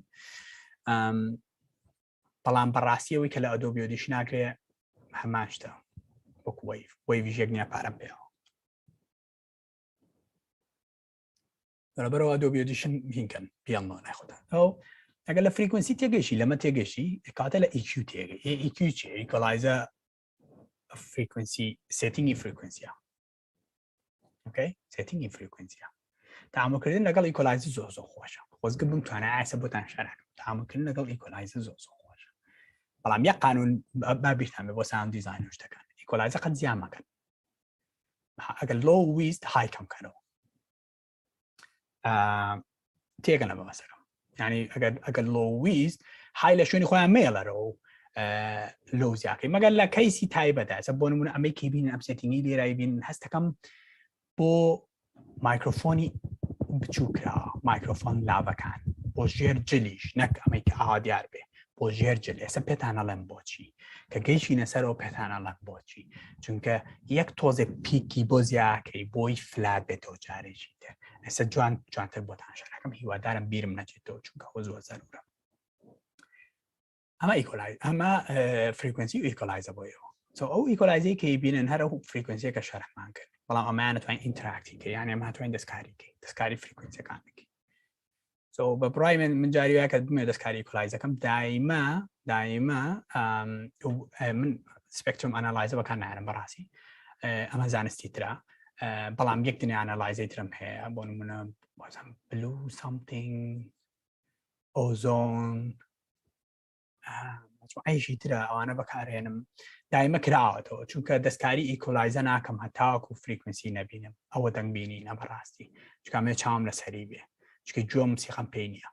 بەڵام بەڕاستیەوەی کە لە ئەدۆبی ئۆدیشن ناکرێ هەمان شتە وەکو وەیڤ ژێک نییە پارەم پێەوە بەرەبەرەوە ئەدۆبی ئۆدیشن هینکەن پیانۆ نایخۆتان ئەو ئەگەر لە فریکوێنسی تێگەشی لەمە تێگەشی کاتە لە EQ تێگەی EQ چیە ئیکۆلایزە فریکوێنسی سێتینگی فریکوێنسیە ئۆکەی سێتینگی فریکوێنسیە تامۆکردن لەگەڵ ئیکۆلایزە زۆر زۆر خۆشە خۆزگە بمتوانە ئاسە بۆتان شەراکەم تامۆکردن لەگەڵ ئیکۆلایزە زۆر زۆر خۆشە بەڵام یەک قانون بابیرتانێ بۆ ساوند دیزاین و شتەکان ئیکۆلایزە قەت زیان مەکەن ئەگەر لۆ ویست های کەم کەنەوە تێگەنە بە مەسەرم یعنی ئەگەر لۆ ویست های لە شوێنی خۆیان مێڵەرەوە لۆ زیاکەی مەگەر لە کەیسی تایبەتە بۆ نمونە ئەمەی کەی بینن ئەم سێتینگی لێرای بینن هەستەکەم بۆ مایکرۆفۆنی بچووکراوە مایکرۆفۆن لاوەکان بۆ ژێر جلیش نەک ئەمەی کە ئاوا دیار بێ بۆ ژێر جل ئێستا پێتانەڵێم بۆچی کە گەیشتینە سەرەوە پێتانەڵێم بۆچی چونکە یەک تۆزێ پیکی بۆ زیاکەی بۆی فلات بێتەوە جارێکی تر ئێستا جوانتر بۆتان شەراکەم هیوادارم بیرم نەچێتەوە چونکە خۆ زۆر زەرورە ئەمە ئیکۆلایز ئەمە فریکوێنسی و ئیکۆلایزە بۆیەوە ئەو ئیکۆلایزەی کە بینن هەر ئەو فریکوێنسیەکە شەرحمان کرد بەڵام ئەمانە ناتوانین ئینتراکتیکە یعنی ئەمە هاتوانین دەستکاری فریکوێنسیەکانێکی بە بڕای من جاری وایە کە بمێ دەستکاری ئیکۆلایزەکەم دایمە من سپێکتروم ئەناڵایزە بەکار نایەنم بەڕاستی ئەمە زانستی ترە بەڵام یەک دنیا ئەناڵایزەی ترم هەیە بۆ نمونە بلو سامتینگ ئۆزۆن ئەیشی ترە ئەوانە بەکارهێنم دایمە کراوەتەوە چونکە دەستکاری ئیکۆلایزە ناکەم هەتاوەکو فریکوێنسی نەبینم ئەوە دەنگبینی نە بەڕاستی چکامێ چاوم لەسەری بێ چکە جۆم سیخەم پێی نییە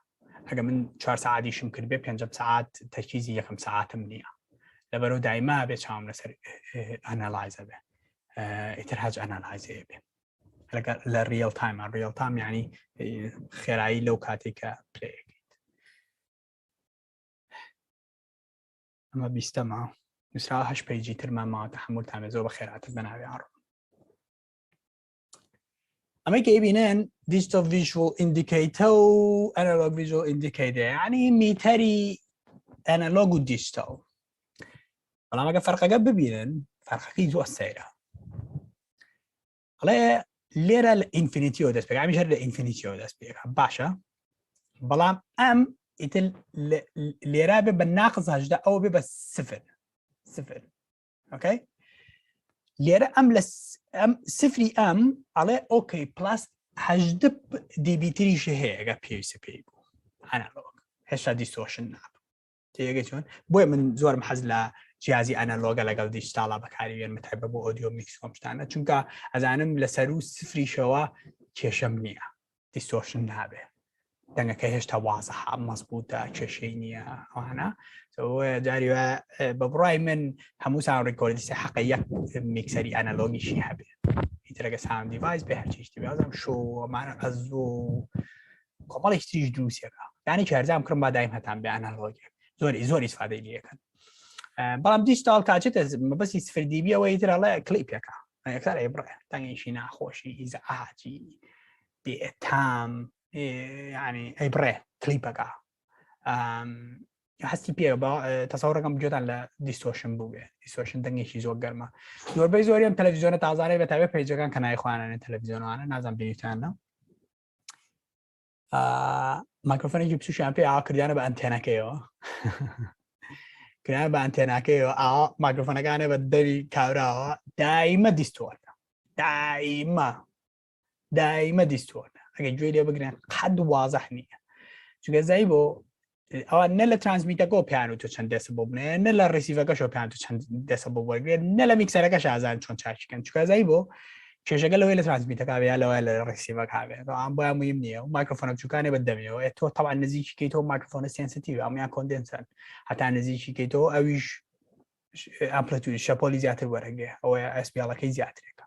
ئەگە من 4 ساعتیشم کرد بێ 5 ساعت تەرکیزی یەکەم ساعتم نییە لەبەرەوە دایما بێ چاوم لەسەر ئەناڵایزە بێ ئیتر هەج ئەناڵایزەیە بێ لە ریڵ تایم یعنی خێرایی لەو کاتێککە پلەیەکەیت ئەمە بیستەمە نووسرا 8 پەیجی ترمان ماوەتە هەمووتان زۆر بە خێراتت بەناوی ئاڕۆ ئەمەی کە بینن دیجیتال ڤیژوەڵ ئیندیکەیتە و ئەنالۆگ ڤیژوەڵ ئیندیکەیتە یعنی میتەری ئەنالۆگ و دیجیتال بەڵام ئەگە فەرقەکە ببینن فەرقەکەی زۆر سەیرە ئەڵێ لێرە لە ئینفینیتیەوە دەست پێکە ئەمیش هەر لە ئینفینیتیەوە دەست پێکە باشە بەڵام ئەم ئیتر لێرا بێ بە ناقص 18 ئەوە بێ بە سفر ئۆکەی لێرە ئەم لە سفری ئەم ئەڵێ ئۆکەی پلاس 18 دیبیتریشە هەیە ئەگە پێویستە پێی بوو ئەنالۆگ هێشتا دیستۆشن نابوو تێگەی چۆن بۆیە من زۆرم حەز لە جیازی ئەنالۆگە لەگەڵ دیجیتاڵا بەکاریوێن مەتایبە بۆ ئۆدیۆ میکس کۆمشتانە چونکە ئەزانم لەسەر و سفریشەوە کێشەم نییە دیستۆشن نابێ دەنگەکە هێشتا وازەها مەزبوطە کێشەی نییە ئەوانە جاری بە بڕای من هەموو ساوند ڕێکۆردیسە حەقە یەک میکسەری ئەنالۆگیشی هەبێ ترەگە ساوند دیڤایس بێ هەرچیشتی بێزم شۆمانە ئەزۆ کۆمەڵێکی تریش دروستیەکە یانی کارزام کڕم با دایم هەتان بێ ئەنالۆگێک زۆری ئیسفادەی لەکەن بەڵام دیجیتال کاچێتە مەبەستی سفردیبی ئەوەی ترەڵێ کلیپێکە یەکسەر بڕێ تەنگێکی ناخۆشی ئیزعاجی بێتام ینی ئەی بڕێ کلیپەکە هەستی پێ تەسەوڕەکەم جۆتان لە دیستۆشن بوو بێ دیستۆشن دەنگێکی زۆر گەرمە زۆربەی زۆریان تەلەڤیزیۆنە تازانەی بەتابێت پێیجەکان کە نایخوانانە تەلەڤیزیۆنوانە نازان بینیتانە مایکرۆفۆنێکی پسوشیان پێ ئاکردیانە بە ئەنتێنەکەیەوە کرایە بە ئەنتێناکەیەوە مایکرۆفۆنەکانە بە دەری کاوراوە دایمە دیستۆرە دایمە دیستۆرە ئەگەر گوێ لێ بگرێن قەد وازەح نییە چونکە زایی بۆ ئەوە نە لە ترانسمیتەکە پیان و تۆ چەند دەسە بۆ بنێ نە لە ڕێسیڤەکەش پیان تو چەند دەسە بۆ وەرگێت نە لە میکسەرەکەش ئازان چۆن چاکیکەن چونکە زایی بۆ کێشەکە لەوەی لە ترانسمیتەکە بێ لەوە لە ڕێسیڤەکە بێت ئەم بۆیان مهم نییە و مایکرۆفۆنە بچووکانێ بەدەمیەوە تۆ تەواو نزیکیکەیتەوە مایکرۆفۆنە سێنسیتیڤ ئەمیان کۆندێنسەن هەتا نزیکیکەیتەوە ئەویش ئەمپلەتوری شەپۆلی زیاتر وەرەگێ ئەوەیە ئەسپیاڵەکەی زیاترێکە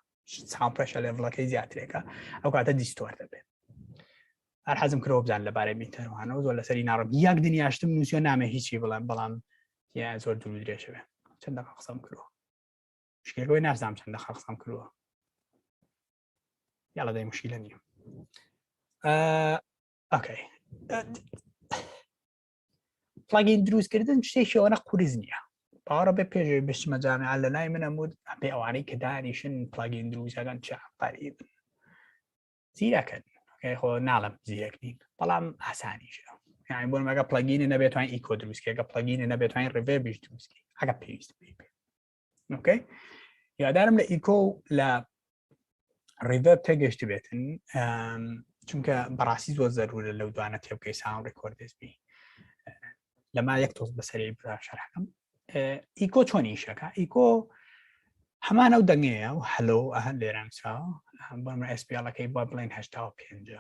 ساوندپرێشە لێڤڵەکەی زیاترێکە ئەو کاتە دیستۆر دەبێت هەر حەزم کرۆ بزان لەبارەی میتەروانەوە زۆر لەسەری ناڕم یەک دنیاشتم نووسیۆ نامێ هیچی بەڵام زۆر دوور درێژە بێ چەند دەقە قسەم کردووە شکێکەوەی نازانم چەند دەقە قسەم کردووە یاڵە دەی مشکلە نییە ئۆکەی پلاگین دروستکردن شتێکیەوەنە قورس نییە باوەڕە بێ پێشەوەی بچمە جامعە لە لای منە مود بێ ئەوانەی کە دانیشن پلاگین دروستەکەن چاپاری بن زیرەکەن خۆ ناڵم زیرەک نین بەڵام ئاسانیشە یعنی بۆ مەگە پلاگینە نەبێتوانین ئیکۆ دروستکەگە پلاگینە نەبێتوانین ڕێڤێربیش دروستکی ئەگە پێویست بێ ئۆکەی یادارم لە ئیکۆ لە ڕێڤێرب تێگەشت بێتن چونکە بەڕاستی زۆر زەرورە لەو دوانە تێبکەی ساوند ڕێکۆردێسبی لەما یەک تۆز بەسەری برا شەرحەکەم ئیکۆ چۆن ئیشەکە ئیکۆ هەمان ئەو دەنگەیە و هەلۆ ئەهەن لێرانچاوە بۆمە ئەسپیاڵەکەی بۆ بڵێن 85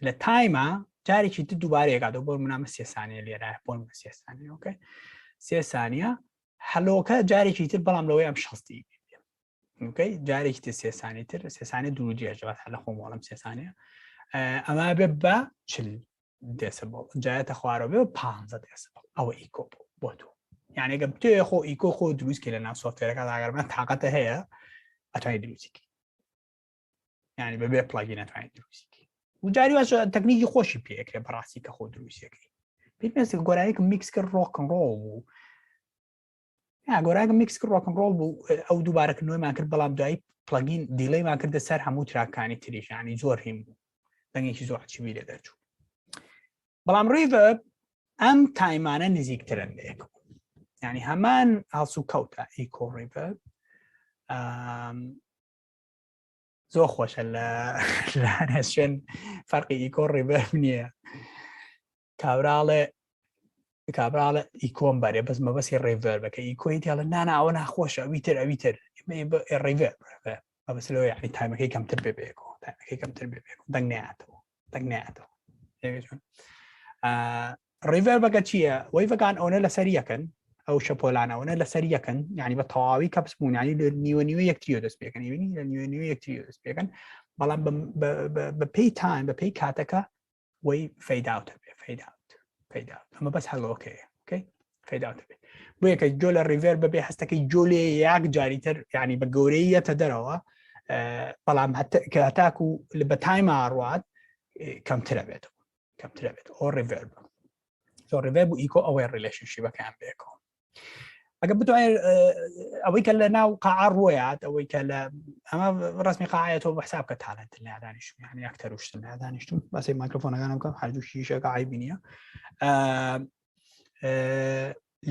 لە تایمە جارێکی تر دووبارەیەکاتەوە بۆ منامە 3 سانیە لێرە بۆ 3 سانیە ئۆکەی 3 سانیە هەلۆکە جارێکی تر بەڵام لەوەی ئەم 60 ئۆکەی جارێکی تر 3 سانی تر 3 سانیە دوو جێژەوە هەلە خۆمەڵم 3 سانیە ئەمە بێ بە 40 دێسەبڵ جایەتە خوارەوە بێ 15 دێسەبڵ ئەوە ئیکۆ بۆ تۆ یعنی ئەگەر تۆ خۆ ئیکۆ خۆ دروستکە لە ناو سۆفتوێرەکە ئەگەرمە تااقەتە هەیە ئەتوانیت دروستیکی یعنی بەبێ پلاگین ئەتوانیت دروستیکی و جاری واشە تەکنیکی خۆشی پێکرێ بەڕاستی کە خۆ دروستیەکەی پێویستە گۆرایەک میکس کرد ڕۆکن ڕۆڵ بوو گۆرایەک میکس کرد ڕۆکن ڕۆڵ بوو ئەو دووبارەکردنەوەیمان کرد بەڵام دوایی پلاگین دیلەیمان کردە سەر هەموو تراکانی تریش ینی زۆر هیم بوو دەنگێکی زۆر عجیبی لێ دەرچوو بەڵام ڕێڤێرب ئەم تایمانە نزیکترن لێکەوە یعنی هەمان هەڵسو کەوتە ئیکۆ ڕێڤێرب زۆر خۆشە لە شوێن فەرقی ئیکۆ ڕێڤێرب نییە کابراڵە ئیکۆم بەرێ بەس مەبەسی ڕێڤێربەکە ئیکۆی تێڵە نانە ئەوە ناخۆشە ئەویتر ڕێڤێرب مەبەس لەوە یعنی تایمەکەی کەمتر بێ بێکەوە تایمەکەی کەمتر بێ بێکەوە دەنگ نایەتەوە ڕێڤێربەکە چییە وەیڤەکان ئەوە لەسەر یەکەن ئەو شەپۆلانەوەنە لەسەر یەکەن ینی بە تەواوی کەپس بوون ینی لە نیوە یەکتریۆ دەست پێکەن بینی لە نیوە یەکتریۆ دەست پێکەن بەڵام بە پێی تایم بە پێی کاتەکە وەی فەیداوتە بێ فەیداوت ئەمە بەس هەڵۆکەیە ئۆکەی فەیداوتە بێ بۆ یەکە جۆ لە ڕێڤێرب بەبێ هەستەکەی جۆ لێ یەک جاریتر ینی بە گەورەی یەتە دەرەوە بەڵام کە هەتاکو بە تایم ئاڕوات کەمترە بێتەوە ئەو ڕێڤێرب زۆر ڕێڤێرب و ئیکۆ ئەوەی ڕیلەشنشیبەکەیان بێکەوە ئەگە بتوانێت ئەوەی کە لە ناو قاع ڕۆیات ئەوەی کە لە ئەمە ڕستمی قاعەتەوە بە حساب کە تاالنت لە دانیشتم یعنی یەکتەر وشتن لە دانیشتم باسی مایکرۆفۆنەکانم بکەم هەردوو شیشەکە عیبی نییە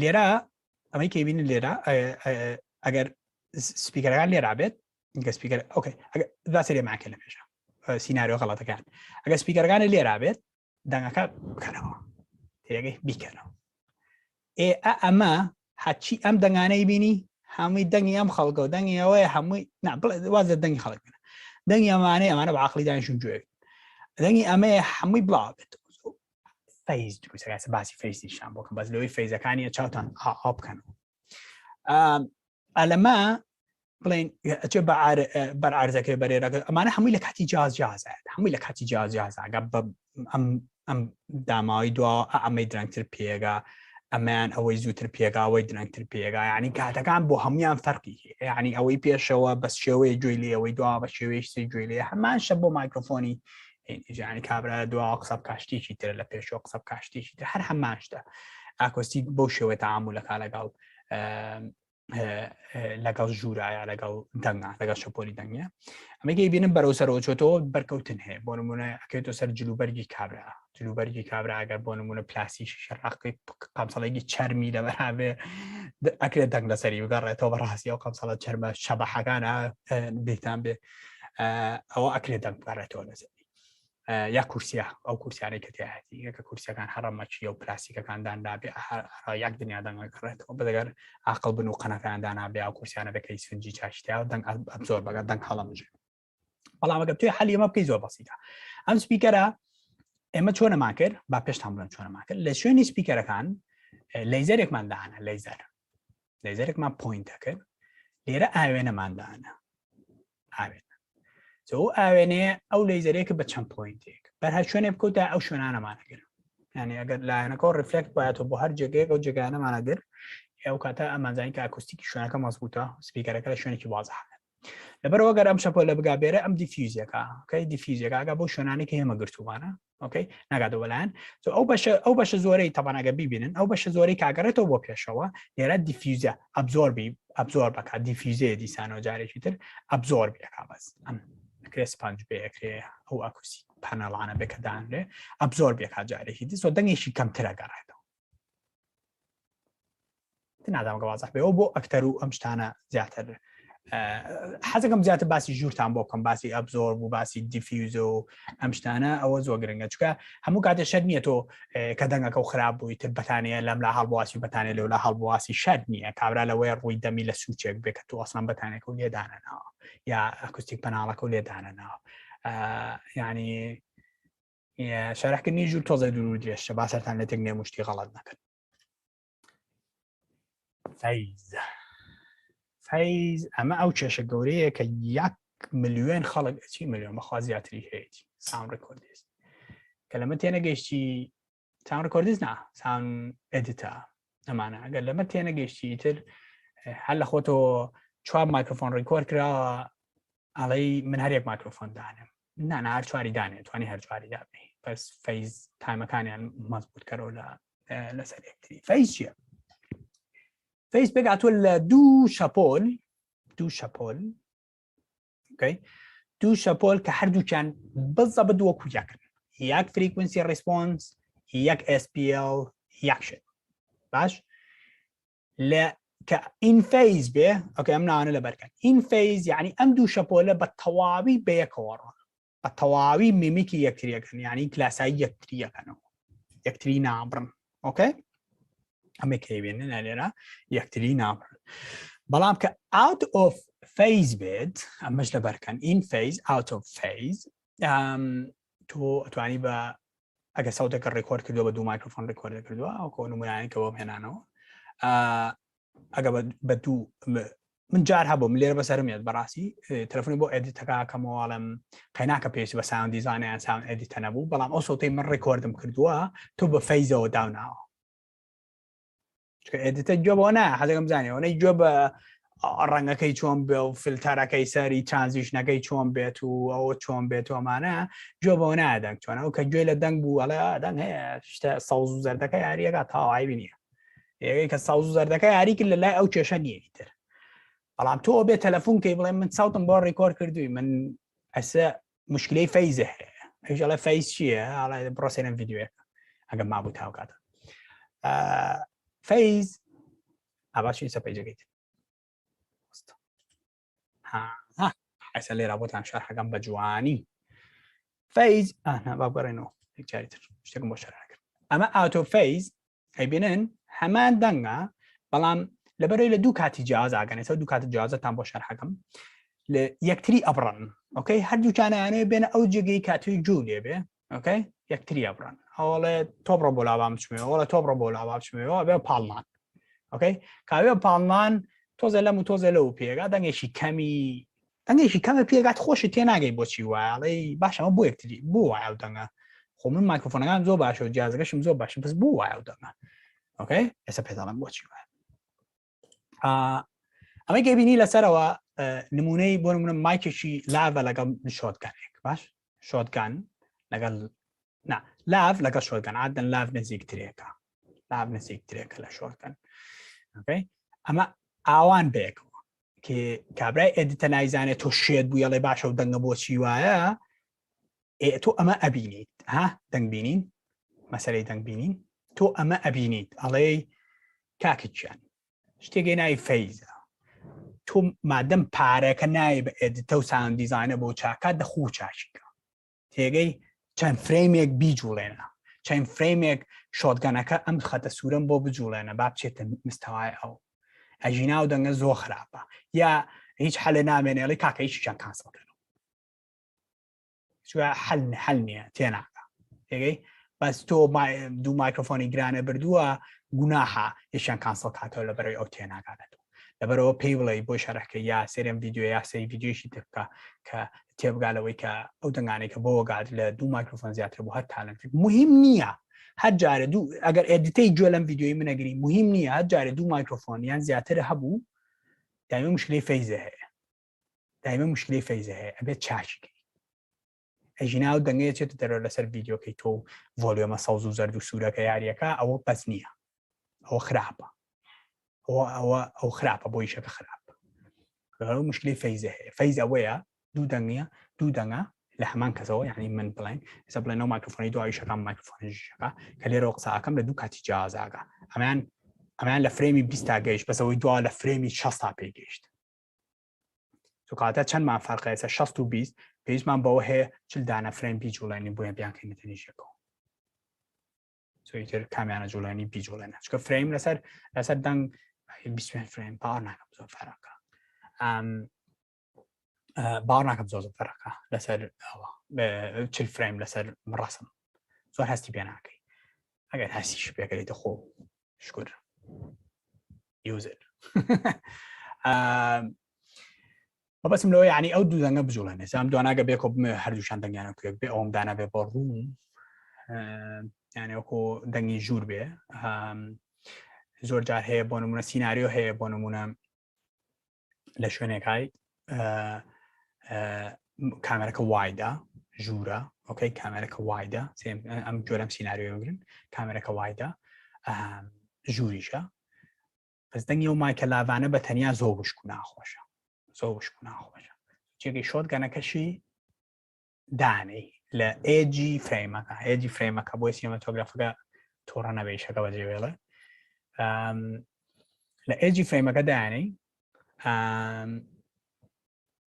لێرە ئەمەی کە بینن لێرە ئەگەر سپیکەرەکان لێرا بێت سپیکەر ئۆکەی داسەرێ ماکە لە پێشە سیناریۆ غەڵەتەکان ئەگەر سپیکەرەکانی لێرا بێت دەنگەکە بکەنەوە تێگەی بیکەنەوە ئەمە هەچی ئەم دەنگانەی بینی هەمووی دەنگی ئەم خەڵکە و دەنگی ئەوەیە هەمووی وازە دەنگی خەڵک بنە دەنگی ئەمانە بە عەقڵی دانیشتون گوێ دەنگی ئەمەیە هەمووی بڵاو بێت فەیز دروستەکە باسی فەیزیشان بۆکەم بەس لەوەی فەیزەکانیە چاوتان ئا بکەنەوە ئەلەمە بڵین ئەچێ بەرعرزەکەی بەرێرەکە ئەمانە هەمووی لە کاتی جیاز هەمووی لە کاتی جیاز ئەگە ئەم داماوی دوا ئەمەی درەنگتر پێگا ئەمان ئەوەی زووتر پێگاوەی درەنگتر پێگا ینی کاتەکان بۆ هەمویان فەرقی ینی ئەوەی پێشەوە بەس شێوەیە گوێ لێ ئەوەی دوا بە شێوەیەشتی گوێ لێ هەمان شە بۆ مایکرۆفۆنی ینی کابرا دوا قسە کاشتێکی تر لە پێشەوە قسە کاشتێکی تر هەر هەماشتە ئاکۆستیک بۆ شێوەیە تەعامولەکە لەگەڵ ژوورایە لەگەڵ دەنگا لەگەڵ شەپۆلی دەنگە ئەمەگەی بینم بەرەو سەرەوە چۆتەوە بەرکەوتن هەیە بۆ نمونە ئەکەێتۆ سەر جلوبەرگی کابرا ئەگەر بۆ نمونە پلاسی شەڕقی قامسەڵێکی چەرمی لە بەرابێ ئەکرێت دەنگ لەسەری بگەڕێتەوە بەڕاستی ئەو قامسەڵە چەرمە شەبەحەکانە بێتان بێ ئەوە ئەکرێت دەنگ بگەڕێتەوە لەسەری یا کورسیا ئەو کورسیانەی کە تیاهەتی یەکە کورسەکان هەڕەمەچی و پلاستیکەکان دابێ یەک دنیا دەنگەکەڕێتەوە بەدەگەر عاقڵ بن و قەنەفیان نابێ ئەو کورسیانە بەکەی سفنجی چاشتیا و دەنگ زۆر بەگە دەنگ هەڵەمژێ بەڵام ئەگەر توی حەلی ئەمە بکەی زۆر بەسیتە ئەم سپیکەرە ئێمە چۆنەمان کرد با پێشتان بڵێم چۆنەمان کرد لە شوێنی سپیکەرەکان لەیزەرێکمان داهەنە لەیزەرێکمان پۆینتە کرد لێرە ئاوێنەمان داهەنە ئەو ئاوێنەیە ئەو لەیزەرێکە بە چەند پۆینتێک بەرهە شوێنێ بکەوتە ئەو شوێنانەمانەگر ینی ئەگەر لایەنەکە ڕفلکت بایەتەوە بۆ هەر جێگەیەک ئەو جێگانەمانەگر ئەو کاتە ئەمانزانی کە ئاکوستیکی شوێنەکە مەزبوطە سپیکەرەکە لە شوێنێکی وازەحە لەبەرەوە گەر ئەم شەپۆ لە بگابێرە ئەم دیفیوزیەکە کەی دیفیوزیەکە ئەگە بۆ شوێنانی کە هێمە گرتووانە ئۆکەی ناگاتەوە لایەن ئەو بەشە زۆرەی تەبانەگە بیبینن ئەو بەشە زۆرەی کاگەڕێتەوە بۆ پێشەوە لێرە دیفیوزە ئەبزۆر بکات دیفیوزەیە دیسانەوە جارێکی تر ئەبزۆر بێکا بەس ئەکرێ سپانج بێکرێ ئەو ئاکوسی پەنەڵانە بێکە دانرێ ئەبزۆر بێکا جارێکی دی سۆ دەنگێکی کەمترە گەڕێتەوە نادامگە وازەح بێەوە بۆ ئەکتەر و ئەم شتانە زیاتر حەزەکەم زیاتر باسی ژوورتان بۆ بکەم باسی ئەبزۆر بوو باسی دیفیوزە و ئەم شتانە ئەوە زۆر گرنگە چکە هەموو کاتێ شەر نییە تۆ کە دەنگەکە و خراپ بووی تر بەتانەیە لەم لا هەڵبواسی بەتانێ لەو لا هەڵبواسی شەر نییە کابرا لەوەی ڕووی دەمی لە سوچێک بێ کە تۆ ئەسڵان بەتانێک و لێدانەنەوە یا ئەکوستیک پەناڵەکە و لێدانەنەوە ینی شەرحکردنی ژوور تۆزە دوور درێژە با سەرتان لە تێک نێموشتی غەڵەت نەکرد فەیز ئەمە ئەو کێشە گەورەیە کە 1 ملیۆن خەڵک چی ملیۆن بەخوا زیاتری هەیەی ساوند ڕێکۆردیز کە لەمە تێنەگەیشتی ساوند ڕێکۆردیز نا ساوند ئێدیتە ئەمانە ئەگەر لەمە تێنەگەیشتی تر هەر لە خۆتۆ 4 مایکرۆفۆن ڕێکۆرد کراوە ئەڵەی من هەر یەک مایکرۆفۆن دانم نانە هەر چواری دانێت توانی هەر چواری دابێ بەس فەیز تایمەکانیان مەزبوط کەرەوە لەسەر یەکتری فەیز چییە؟ فەیز بێگاتوە لە دوو شەپۆل کە هەردووکیان بزە بە دووەکو یەکن یەک فریکونسی ڕیسپۆنس یەک SPL یەک شت باش لە کە ئین فەیز بێ ئۆکێ ئەم ناوانە لەبەرکەن ئین فەیز یعنی ئەم دوو شەپۆلە بە تەواوی بەیەکەوە ڕۆن بە تەواوی میمیکی یەکتریەکەن یعنی کلاسایی یەکتریەکەنەوە یەکتری نابڕن ئۆکێ ئەمە کەیبێنن لێرە یەکتری نابڕن بەڵام کە out of phase بێت ئەمەش لەبەرکەن in phase out of phase تۆ ئەتوانی بە ئەگە ساوتەکە ڕێکۆرد کردووە بە دوو مایکرۆفۆن ڕێکۆرد کردووە ئەو کۆ نمونانێکەوە هێنانەوە ئەگە بە دوو من جار هەبوو من لێرە بەسەرمێت بەڕاستی تەلەفۆنی بۆ ئێدیتەکە کەمەوەڵم قەیناکە پێویستی بە ساوند دیزاینیان ساوند ئێدیتە نەبوو بەڵام ئەو سەوتەی من ڕێکۆردم کردووە تۆ بە فەیزەوە داوناوە ئێدیتە گوێ بۆ نایە حەزەکەم بزانێەوەی گوێ بە ڕەنگەکەی چۆن بێ و فیلتەرەکەی سەری ترانزیشنەکەی چۆن بێت و ئەوە چۆن بێت ومانە گوێ بۆ نایە دەنگ چۆنە ئەو کە گوێ لە دەنگ بوو ئەڵێ دەنگ هەیە شتە سەوز و زەردەکە یاریەکە تاوای بینیە یەکەی کە سەوز و زەردەکە یاری کرد لە لای ئەو کێشە نییە تر بەڵام تۆ بێت تەلەفۆن کەی بڵێ من ساوتم بۆ ڕێکۆرد کردووی من ئەسە مشکلەی فەیزە هەیە هیچڵێ فەیز چییە ئاڵێ بڕۆسێنم ڤیدیۆیەکە ئەگەر مابوو تاوکاتە فەیز ئاباشین سەپەیجەکەیت حیسە لێرە بۆتان شەرحەکەم بە جوانی فەیز باگەڕێنەوە یەکجاری تر شتێکم بۆ شەرحەکرد ئەمە ئاوتۆ فەیز ئەیبینن هەمان دەنگە بەڵام لەبەرەوەی لە دوو کاتی جیاز ئاگەنێتەوە دوو کاتی جیازەتان بۆ شەرحەکەم لە یەکتری ئەبڕن ئۆکەی هەردووکانیانەیە بێنە ئەو جێگەی کاتوی جوو لێ بێ ئۆکەی یەکتری ئەبڕن ئەوڵێ تۆ بڕۆ بۆ لاوام بچمێەوە وڵە تۆ بڕۆ بۆ لاوا بچمێەوە بێ پاڵمان ئۆکەی کاوێ پاڵمان تۆزە لەم و تۆزە لەو پێگا دەنگێکی کەمە پێگات خۆشی تێ ناگەی بۆچی وایڵی باشەمە بۆ یەکتری بۆ وایە و دەنگە خۆ من مایکرۆفۆنەکان زۆر باشە و جیازەکەشم زۆر باشم بەس بۆ وایە و دەنگە ئۆکەی ئێستا پێداڵم بۆچی وایە ئەمەی گەبینی لەسەرەوە نمونەی بۆ نمونە مایکێکی لاڤە لەگەڵ شۆتگانێک باش شۆتگان لەگەڵ لاڤ لەگەڵ شۆتگان عادەن لاڤ نزیکترێکە لە شۆتگان ئۆکەی ئەمە ئاوان بەیەکەوە کە کابرای ئێدیتە نایزانێت تۆ شێت بوو یەڵێ باشە و دەنگە بۆچی وایە تۆ ئەمە ئەبینیت دەنگبینین مەسەلەی دەنگبینین تۆ ئەمە ئەبینیت ئەڵێ کاکچیان شتێکی ناوی فەیزە تۆ مادەم پارەکە نایە بە ئێدیتە و ساوند دیزاینە بۆ چاکات دەخوو چاچیکە تێگەی چەند فرێمێک بیجوڵێنە چەند فرێمێک شۆتگانەکە ئەم خەتە سوورم بۆ بجوڵێنە با بچێتە مستەوای ئەو ئەژینا و دەنگە زۆر خراپە یا هیچ حەلە نامێنێڵی کاکە هیچیان کانسڵکەنەوە حەل نییە تێناکە تێگەی بەس تۆ دوو مایکرۆفۆنی گرانە بردووە گوناحە یەکیان کانسڵ کاتەوە لەبەرەوەی ئەو تێناگاتەوە لەبەرەوە پێی بڵێ بۆ شەرەکە یا سێرم ڤیددیۆ یا سەری ڤیددیۆشی تبکە کە تێبگالەوەی کە ئەو دەنگانێکە بۆگات لە دوو مایکرۆفۆن زیاتر بۆ هەر تالنت مهم نییە هەر جارە دوو ئەگەر ئێدیتەی گوێ لەم ڤیددیۆی منەگری مهم نییە هەر جارە دوو مایکرۆفۆن یان زیاتر هەبوو دایمە مشکلەی فەیزە هەیە ئەبێت چاچیکەی ئەژینا و دەنگەیە چێتە دەرەوە لەسەر ڤیددیۆکەی تۆ ڤۆلیۆمە سەوز و زەرد و سوورەکە یاریەکە ئەوە بەس نییە ئەوە خراپە ئەو خراپە بۆ یشەکە خراپە مشکلی فەیزە هەیە فەیز ئەوەیە دوو دەنگە لە هەمان کەسەوە یعنی من بڵێن ئێستا بڵێنەوە مایکرۆفۆنی دوایشەکان مایکرۆفۆنیشەکە کە لێرەوە قسەکەم لە دوو کاتی جیازاگە ئەمان لە فرێمی 20 تا گەیشت بەسەوەی دوا لە فرێمی 60 تا پێگەیشت تو کاتە چەندمان فەرقە ئێستا 60 و 20 پێویستمان بەوە هەیە چل دانە فرێم بیجوڵێنی بۆیە بیانکەینەتە نیشەکەەوە سویتر کامیانە جوڵێنی بیجوڵێنە چکە فرێم لەسەر دەنگ 20 فرێم باوەڕ ناکەم زۆر فەرقە باوەڕ ناکەم زۆر فەرقە لەسەر چل فرێم لەسەر ڕاستم زۆر هەستی پێ ناکەی ئەگەر هەستیش پێکەیتە خۆ شکر یوزر بەسم لەوە یعنی ئەو دوو دەنگە بجوڵێنێ سام دواناگە بێکۆ بمێ هەردووشان دەنگیانە کوێک بێ ئەوم دانا بێ بۆ ڕوو یعنی وەکو دەنگی ژوور بێ زۆر جار هەیە بۆ نمونە سیناریۆ هەیە بۆ نمونە لە شوێنێکای کامێرەکە وایدا ژوورە ئۆکەی کامێرەکە وایدا ئەم جۆرەم سیناریۆ بگرن کامێرەکە وایدا ژووریشە بەس دەنگی ئەو مایکە لاوانە بە تەنیا زۆر وشک و ناخۆشە جێگەی شۆتگانەکەشی دانەی لە ئێجی فرێمەکە بۆی سینەماتۆگرافەکە تۆڕە نەبێشەکە بەجێ وێڵێ لە ئێجی فرێمەکە دانەی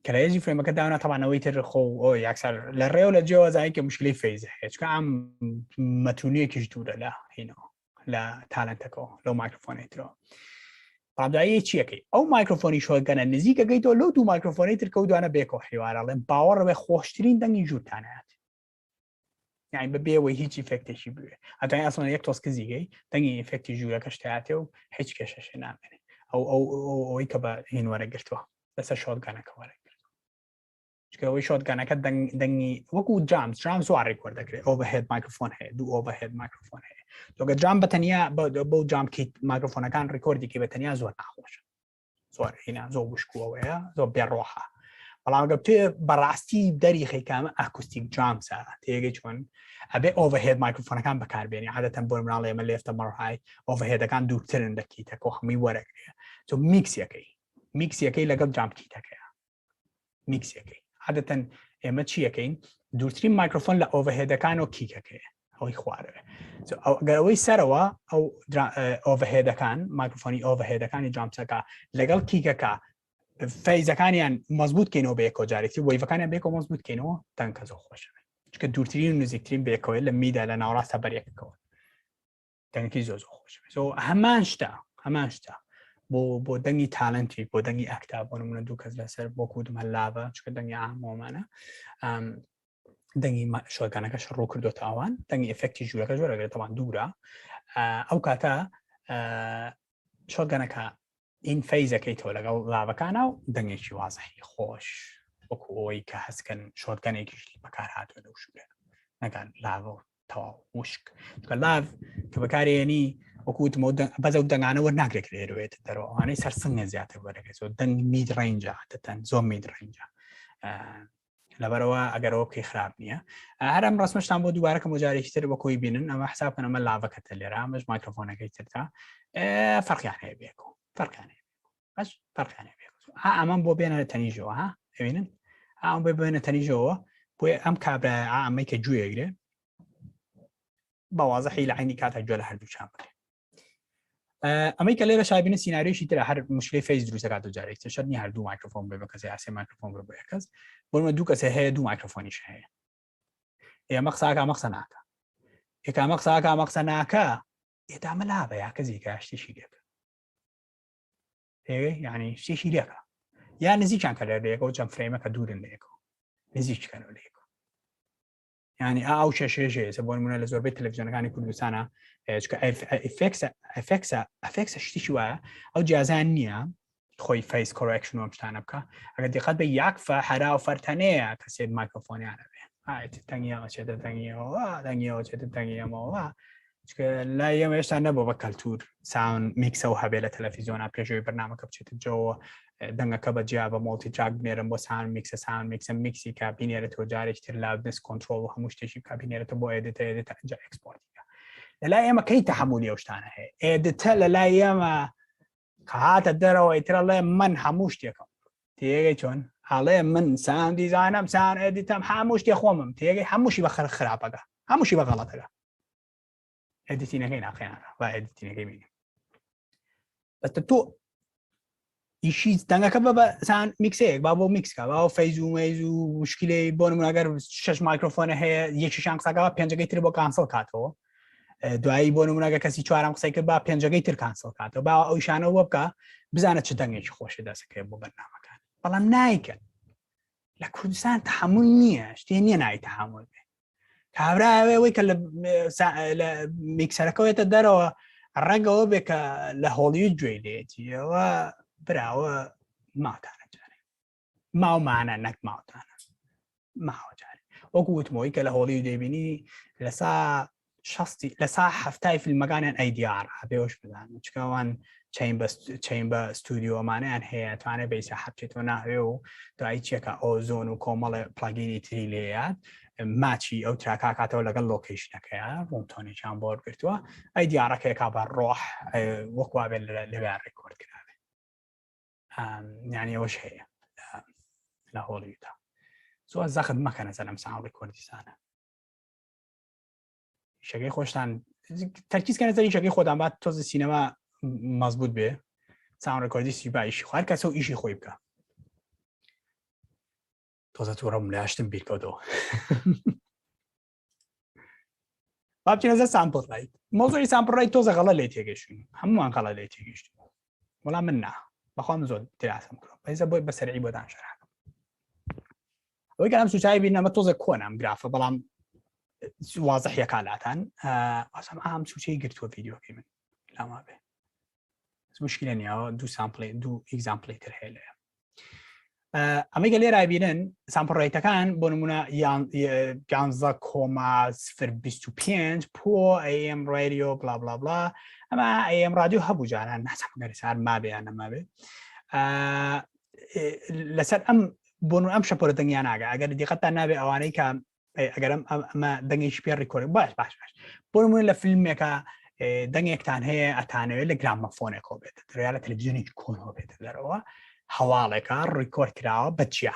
کە لە ئێجی فرێمەکە داوانە تەوانەوەی تر خۆ یاکسەر لە ڕێو لە جێوە زایکە مشکلی فەیزە هەیە چکە ئەم مەتونیەکیش دوورە لە هینەوە لە تالنتەکەەوە لەو مایکرۆفۆنێترەوە پادایی چیەکەی ئەو مایکرۆفۆنی شۆگەنە نزیکەگەیتەوە لەو دوو مایکرۆفۆنی تر کەوتوانە بێکۆ حیوارەڵێن باوەڕ بێ خۆشترین دەنگی ژوورتانات یعنی بە بێەوەی هیچی فێکتێکی بوێ ئەتوانین ئەسڵەن یەک تۆسکە زیگەی دەنگی ئفێکتی ژوورەکە شتاتێ و هیچ کێشەشێ نامێنێ ئەوەی کە بە هین وەرەگرتووە لەسەر شۆتگانەکە وەرەگرتووە چکەوەی شۆتگانەکە دەنگی وەکو جام سوار ڕێکوەر دەکرێت ئۆڤەهێد مایکرۆفۆن هەیە دوو ئۆڤەهێد مایکرۆفۆن هەیە تۆگە جام بەتەنیا بۆ جامکیت مایکرۆفۆنەکان ڕێکۆردێکی بەتەنیا زۆر ناخۆشە زۆر هینا زۆر وشکوەوەیە زۆر بێڕۆحە بەڵام گە توێ بەڕاستی دەری خەیکامە ئاکوستیک جامسە تێگەی چۆن ئەبێ ئۆڤەهێد مایکرۆفۆنەکان بەکاربێنی عادەتەن بۆ مناڵ ئێمە لێفتە مەڕهای ئۆڤەهێدەکان دوورترن دەکیتەکە هەمووی وەرەگرێ تۆ میکسیەکەی لەگەڵ جامکیتەکەیە میکسیەکەی عادەتەن ئێمە چیەکەین دوورترین مایکرۆفۆن لە ئۆڤەهێدەکان و کیکەکەیە ئەوەی خوارەوێ گەرەوەی سەرەوە ئەو ئۆڤەهێدەکان مایکرۆفۆنی ئۆڤەهێدەکانی جامسەکە لەگەڵ کیکەکە فەیزەکانیان مەزبوط کەینەوە بە یەکۆ جارێکی وەیڤەکانیان بێکۆ مەزبوط کەینەوە دەنگکە زۆر خۆشەوێ چکە دوورترین و نزیکترین بێکەوەی لە میدا لە ناوەڕاستە بەریەکەوە دەنگی زۆر خۆشەوێ هەمان شتە بۆ دەنگی تالنتی بۆ دەنگی ئەکتا بۆ نمونە دوو کەس لەسەر بۆ کودم هەلاوە چکە دەنگی ئامۆمانە دەنگی شۆگانەکەش ڕوو کردوتە ئەوان دەنگی ئفێکتی ژوورەکە زۆر ئەگرێتەوان دوورە ئەو کاتە شۆگانەکە این فەیزەکەی تۆ لەگەڵ لاڤەکانە و دەنگێکی وازەحی خۆش وەکو ئەوەی کە هەستکەن شۆتگەنێکیشتی بەکار هاتووە لەو شوێنە نەکەن لاڤە تەواو وشک کە لاڤ کە بەکارێنی وەکووتمەوە بەزە و دەنگانە وەرناگرێت لێروێت دەرەوەوانەی سەرسنگە زیاتر وەرەگەێت دەنگ مید ڕەنجە دەتەن زۆر مید ڕەنجە لەبەرەوە ئەگەرەوە بکەی خراپ نییە هەرم ڕستمەشتان بۆ دووبارە کە مجارێکی تر بەکۆی بینن ئەمە حسابکەن ئەمە لاڤەکەتە لێرە ئەمەش مایکرۆفۆنەکەی ترتا فەرقیان هەیە بێکەوە فەرقیان هەیە بەس فەرقیان هەیە ئەمەم بۆ بێنە تەنیژەوە ها ئەبینن ئەم بێنە تەنیژەوە بۆی ئەم کابرا ئەمەی کە گوێگرێ بەوازەحی لە عینی کاتە گوێ لە هەردوو چان بکرێ ئەمەی کە لێرە شابینە سیناریۆشی ترە هەر مشکلی فەیس دروستەکات و جارێک شەر نیە هەردوو مایکرۆفۆن بێ بە کەسێ یاسێ مایکرۆفۆن بێ بۆ یەکەس بۆمە دوو کەسێ هەیە دوو مایکرۆفۆنیش هەیە ئێمە قساکە مەقسە ناکە ئێکامە قساکە مەقسە ناکە ئێتامە لابە یا کەسی کە شتێکی لێکە یعنی شتێکی لێکە یا نزیکیان کە لێرەیەکەوە چەند فرێمەکە دوورن لێکەوە نزیککەنەوە لێکەوە ینی ئاو شێژێ بۆ نمونە لە زۆربەی تەلەڤیزیۆنەکانی کوردستانە ئەفێکسە شتیشی وایە ئەو جیازان نییە خۆی فەیس کۆڕێکشن وەم شتانە بکە ئەگەر دیقەت بە یاکفە هەرا و فەرتەنەیە کەسێت مایکرۆفۆنیانە بێ تەنگیەوە چێتە تەنگیەوە دەنگیەوە چێتە تەنگیەمەوە لا ئێمە هێشتا نەبوو بە کەلتور ساون میکسە و هەبێ لە تەلەڤیزیۆنە پێشەوەی بەرنامەکە بچێتە جەوە دەنگەکە بە جیا بە مۆڵتی تراک بنێرم بۆ ساون میکسە میکسی کا بینێرێتەوە جارێکی تر لاودنس کۆنترۆڵ و هەموو شتێکی کا بینێرێتەوە بۆ ئێدیتە ئەنجا ئەکسپۆرتیکە لەلای ئێمە کەی تەحمولی ئەو شتانە هەیە ئێدیتە لەلای ئێمە کە هاتە دەرەوە ئیترەڵێ من هەموو شتێکم تێگەی چۆن هەڵێ من ساون دیزاینەم ساون ئێدیتەم هەموو شتێ خۆمم تێگەی هەمووشی بە خراپەکە هەمووشی بە غەڵەتەکە ئەدیتینەکەی ناقییانە با ئەدیتینەکەی بینیم بەتە تۆ ئیشی دەنگەکە بە سان میکسەیەک با بۆ میکسکە با فەیز و مەیز و مشکلەی بۆ نمونەگەر 6 مایکرۆفۆنە هەیە یەکیشان قسەکە پێنجەکەی تر بۆ کانسڵ کاتەوە دوایی بۆ نمونەگە کەسی چوارم قسەی کرد با پێنجەکەی تر کانسڵ کاتەوە با ئەو شانەوە بکە بزانە چ دەنگێکی خۆشی دەسەکەی بۆ بەرنامەکان بەڵام نایکەن لە کوردستان تەحمل نییە شتێ نییە نای تەحمل بێ کابراوەی کە لە میکسەرەکەوێتە دەرەوە ڕەنگەوە بێ کە لە هۆڵیوود گوێی لێتیەوە براوە ماوتانە جارێ ماومانە نەک ماوتانە ماوە جارێ وەکو وتمەوەی کە لە هۆڵیوود دەبینی لە سا هەفتای فیلمەکانیان ئەیدیار هەبێوەش بدان چکەوان چین بە ستودیۆمانیان هەیە توانێت بەیسە هەبچێتەوە ناوێ و دوایی چێکە ئۆزۆن و کۆمەڵە پلاگینی تری لێیات ماچی ئەو تراکا کاتەوە لەگەڵ لۆکیشنەکەیە ڕۆمتۆنێکیان بۆ گرتووە ئەی دیارەکەیەکا بە ڕۆح وەکوا بێت لەوێ ڕێکۆرد کراوێ یانی ئەوەش هەیە لە هۆڵیوودا زۆر زەخت مەکەنە سەر ئەم ساوندی کوردستانە شەکەی خۆشتان تەرکیزکەنە سەری شەکەی خۆتان بات تۆزە سینەما مەزبوط بێ ساوند ڕێکۆردی سیبا ئیشی خۆ هەر کەسە و ئیشی خۆی بکە تۆزە تووڕەم لاشتم بیرکەوتەوە با بچینە زە سامپڵ ڕایت مۆزۆی سامپڵ ڕای تۆزە غەڵە لێ تێگەشتین هەمووان غەڵە لێ تێگەشتین وەڵام من نا بەخوام زۆر تراسم کرۆ بەیزە بۆی بەسەرعی بۆدان شەراکەم ئەوەی کە ئەم سوچای بینەمە تۆزە کۆنم گرافە بەڵام وازەحیە کالاتان ئاسم ئام سوچەی گرتووە ڤیدیۆکەی من لاما بێ مشکلە نییەوە دوو سامپڵی دوو ئیگزامپڵی تر هەیە لێە ئەمەی گە لێرە بینن سامپڕێتەکان بۆ نمونە 11.025 پۆ ئەم ڕێریۆ بلا بلا بلا ئەمە ئەم رادیۆ هەبوو جاران ناسەمگەری سار مابێیان نەمابێ لەسەر ئەم بۆ ئەم شەپۆرە دەنگیان ناگە ئەگەر دیقەتان نابێ ئەوانەی کە ئەگەرم ئەمە دەنگێکی پێ ڕیکۆرد باش بۆ نمونە لە فیلمێکە دەنگێکتان هەیە ئەتانەوێت لە گرامەفۆنێکەوە بێت دەریا لە تەلەڤیزیۆنێکی کۆنەوە بێتە دەرەوە هەواڵێکە ڕیکۆرد کراوە بەجیا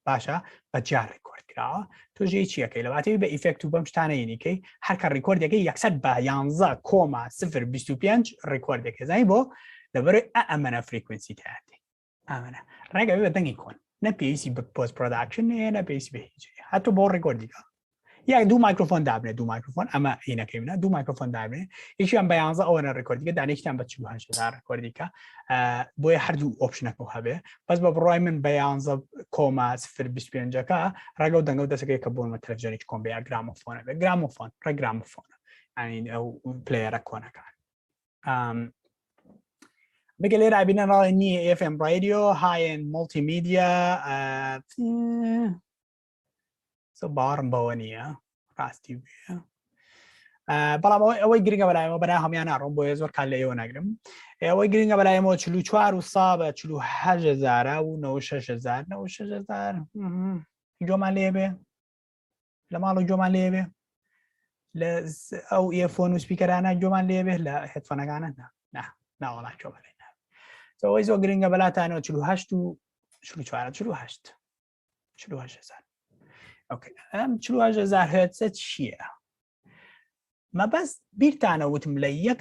باشە بەجیا ڕیکۆرد کراوە تۆژەی چیەکەی لەواتەوی بە ئیفێکت و بەم شتانەیەنیکەی هەرکە ڕیکۆردەکەی یەکسەر بە 11.025 ڕیکۆردێکی زای بۆ لەبەرەوەی ئەمەنە فریکوێنسی تایاتی ئەمەنە ڕێگە بە دەنگی کۆن نە پێویستی بە پۆست پرۆداکشن نە پێویستی بە هیچ هەتۆ بۆ ڕیکۆردیکە یاک دوو مایکرۆفۆن دابنێ دوو مایکرۆفۆن ئەمە عینەکەی منە دوو مایکرۆفۆن دابنێ یەکیان بە 11 ئەوەنە ڕیکۆردیکە دانێکیان بە 40 ڕیکۆردیکە بۆیە هەردوو ئۆپشنەکە هەبێ بەس بە بڕای من بە 11.025ەکە ڕێگە و دەنگە و دەسەکەی کە بۆنمە تەلەڤیزیۆنێکی کۆن بە گرامۆفۆنە بێ گرامۆفۆن ڕێگرامۆفۆنە ئەو پلەیەرە کۆنەکان بقى لي رابين راني اف ام راديو هاي ان مولتي ميديا صبار بوانيا راستي بيا بەڵام ئەوەی گرنگە بەلایەوە بەنا هەمیان ناڕۆم بۆ زۆر کال لە ئێوە ناگرم ئەوەی گرنگە بەلایەوە 44 و سابە 48000 و 96000 96000 جۆمان لێبێ لە ماڵ و جۆمان لێبێ لە ئەو ئیفۆن و سپیکەرانە جۆمان لێبێ لە هێدفۆنەکانە ناوەڵات جۆمان لێ ئەوەی زۆر گرنگە بەلاتانەوە 48 و 48 48000 ئۆکێ ئەم 48000 هێدسەت چییە؟ مەبەست بیرتانە وتم لە یەک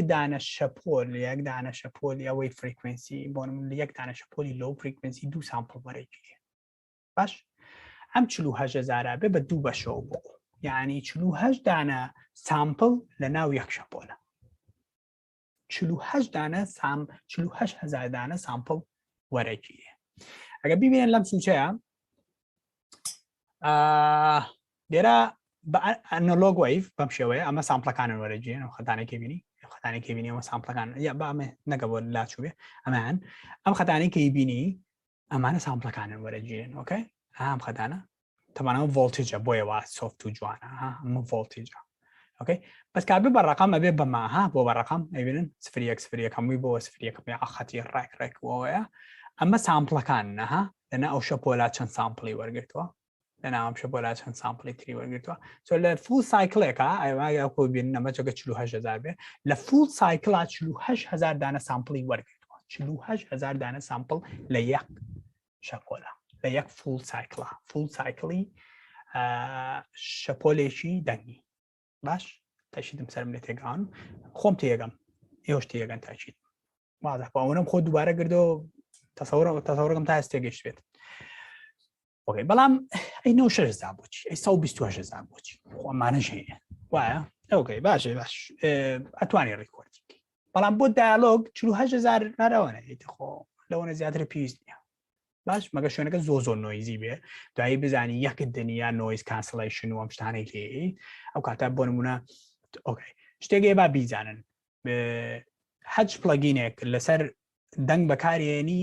دانە شەپۆل لە یەک دانە شەپۆلی ئەوەی فریکوێنسی بۆ لە یەک دانە شەپۆلی لۆ فریکوێنسی 2 سامپڵ وەرەگیرێ باش ئەم 48000 بێ بە 2 بەشەوە بۆ یعنی 48 دانە سامپڵ لە ناو یەک شەپۆلە 48000 دانە سامپڵ وەرەگیرێ ئەگە ببینن لەم سوچەیە لێرە بە ئەنالۆگ وەیڤ بەم شێوەیە ئەمە سامپڵەکانن وەرەگیرێن ئەو خەتانێکی بینی ئەمە سامپڵەکان یا بامێ نەگە بۆ لاچوو بێ ئەمان ئەم خەتانەی کە بینی ئەمانە سامپڵەکانن وەرەگیرێن ئۆکەی ئەم خەتانە تەمانەوە ڤۆڵتیجە بۆیەوە سۆفت و جوانە ئەمە ڤۆڵتیجە ئۆکەی بەس کابێ بە ڕەقەم ئەبێ بەما بۆ بە ڕەقەم ئەبینن 0.1 هەمووی بۆ 0.1 خەتی ڕێکەوەیە ئەمە سامپڵەکان نەها لەنا ئەو شەپۆلا چەند سامپڵی وەرگرتووە لەنا ئەم شەپۆلا چەند سامپڵی تری وەرگرتووە لە فول سایکلێکە ئەوە خۆی بینن ئەمە چۆکە 48000 بێ لە فول سایکلا 48000 دانە سامپڵی وەرگرتووە 48000 دانە سامپڵ لە یەک شەپۆلا لە یەک فول سایکلی شەپۆلێکی دەنگی باش تاشیدم سەرم لێ تێگەان خۆم تێگەم ئێوەش تێگەن تاچیت واضح بەوەنم خۆ دووبارە گردەوە تەسەوڕەکەم تا هەست تێگەشت بێت ئۆکەی بەڵام ئەی 96000 بۆچی ئەی 128000 بۆچی خۆمانەش هەیە وایە ئۆکەی باشێ باش ئەتوانی ڕێکۆردی بەڵام بۆ دایالۆگ 48000 نارەوانە خۆ لەوەنە زیاتر پێویست نییە باش مەگە شوێنەکە زۆر نۆیزی بێ دوایی بزانی یەکت دنیا نۆیز کانسڵیشن و ئەم شتانەی لێ ئەو کاتە بۆ نمونە ئۆکەی شتێکی با بیزانن حەج پڵەگینێک لەسەر دەنگ بەکارێنی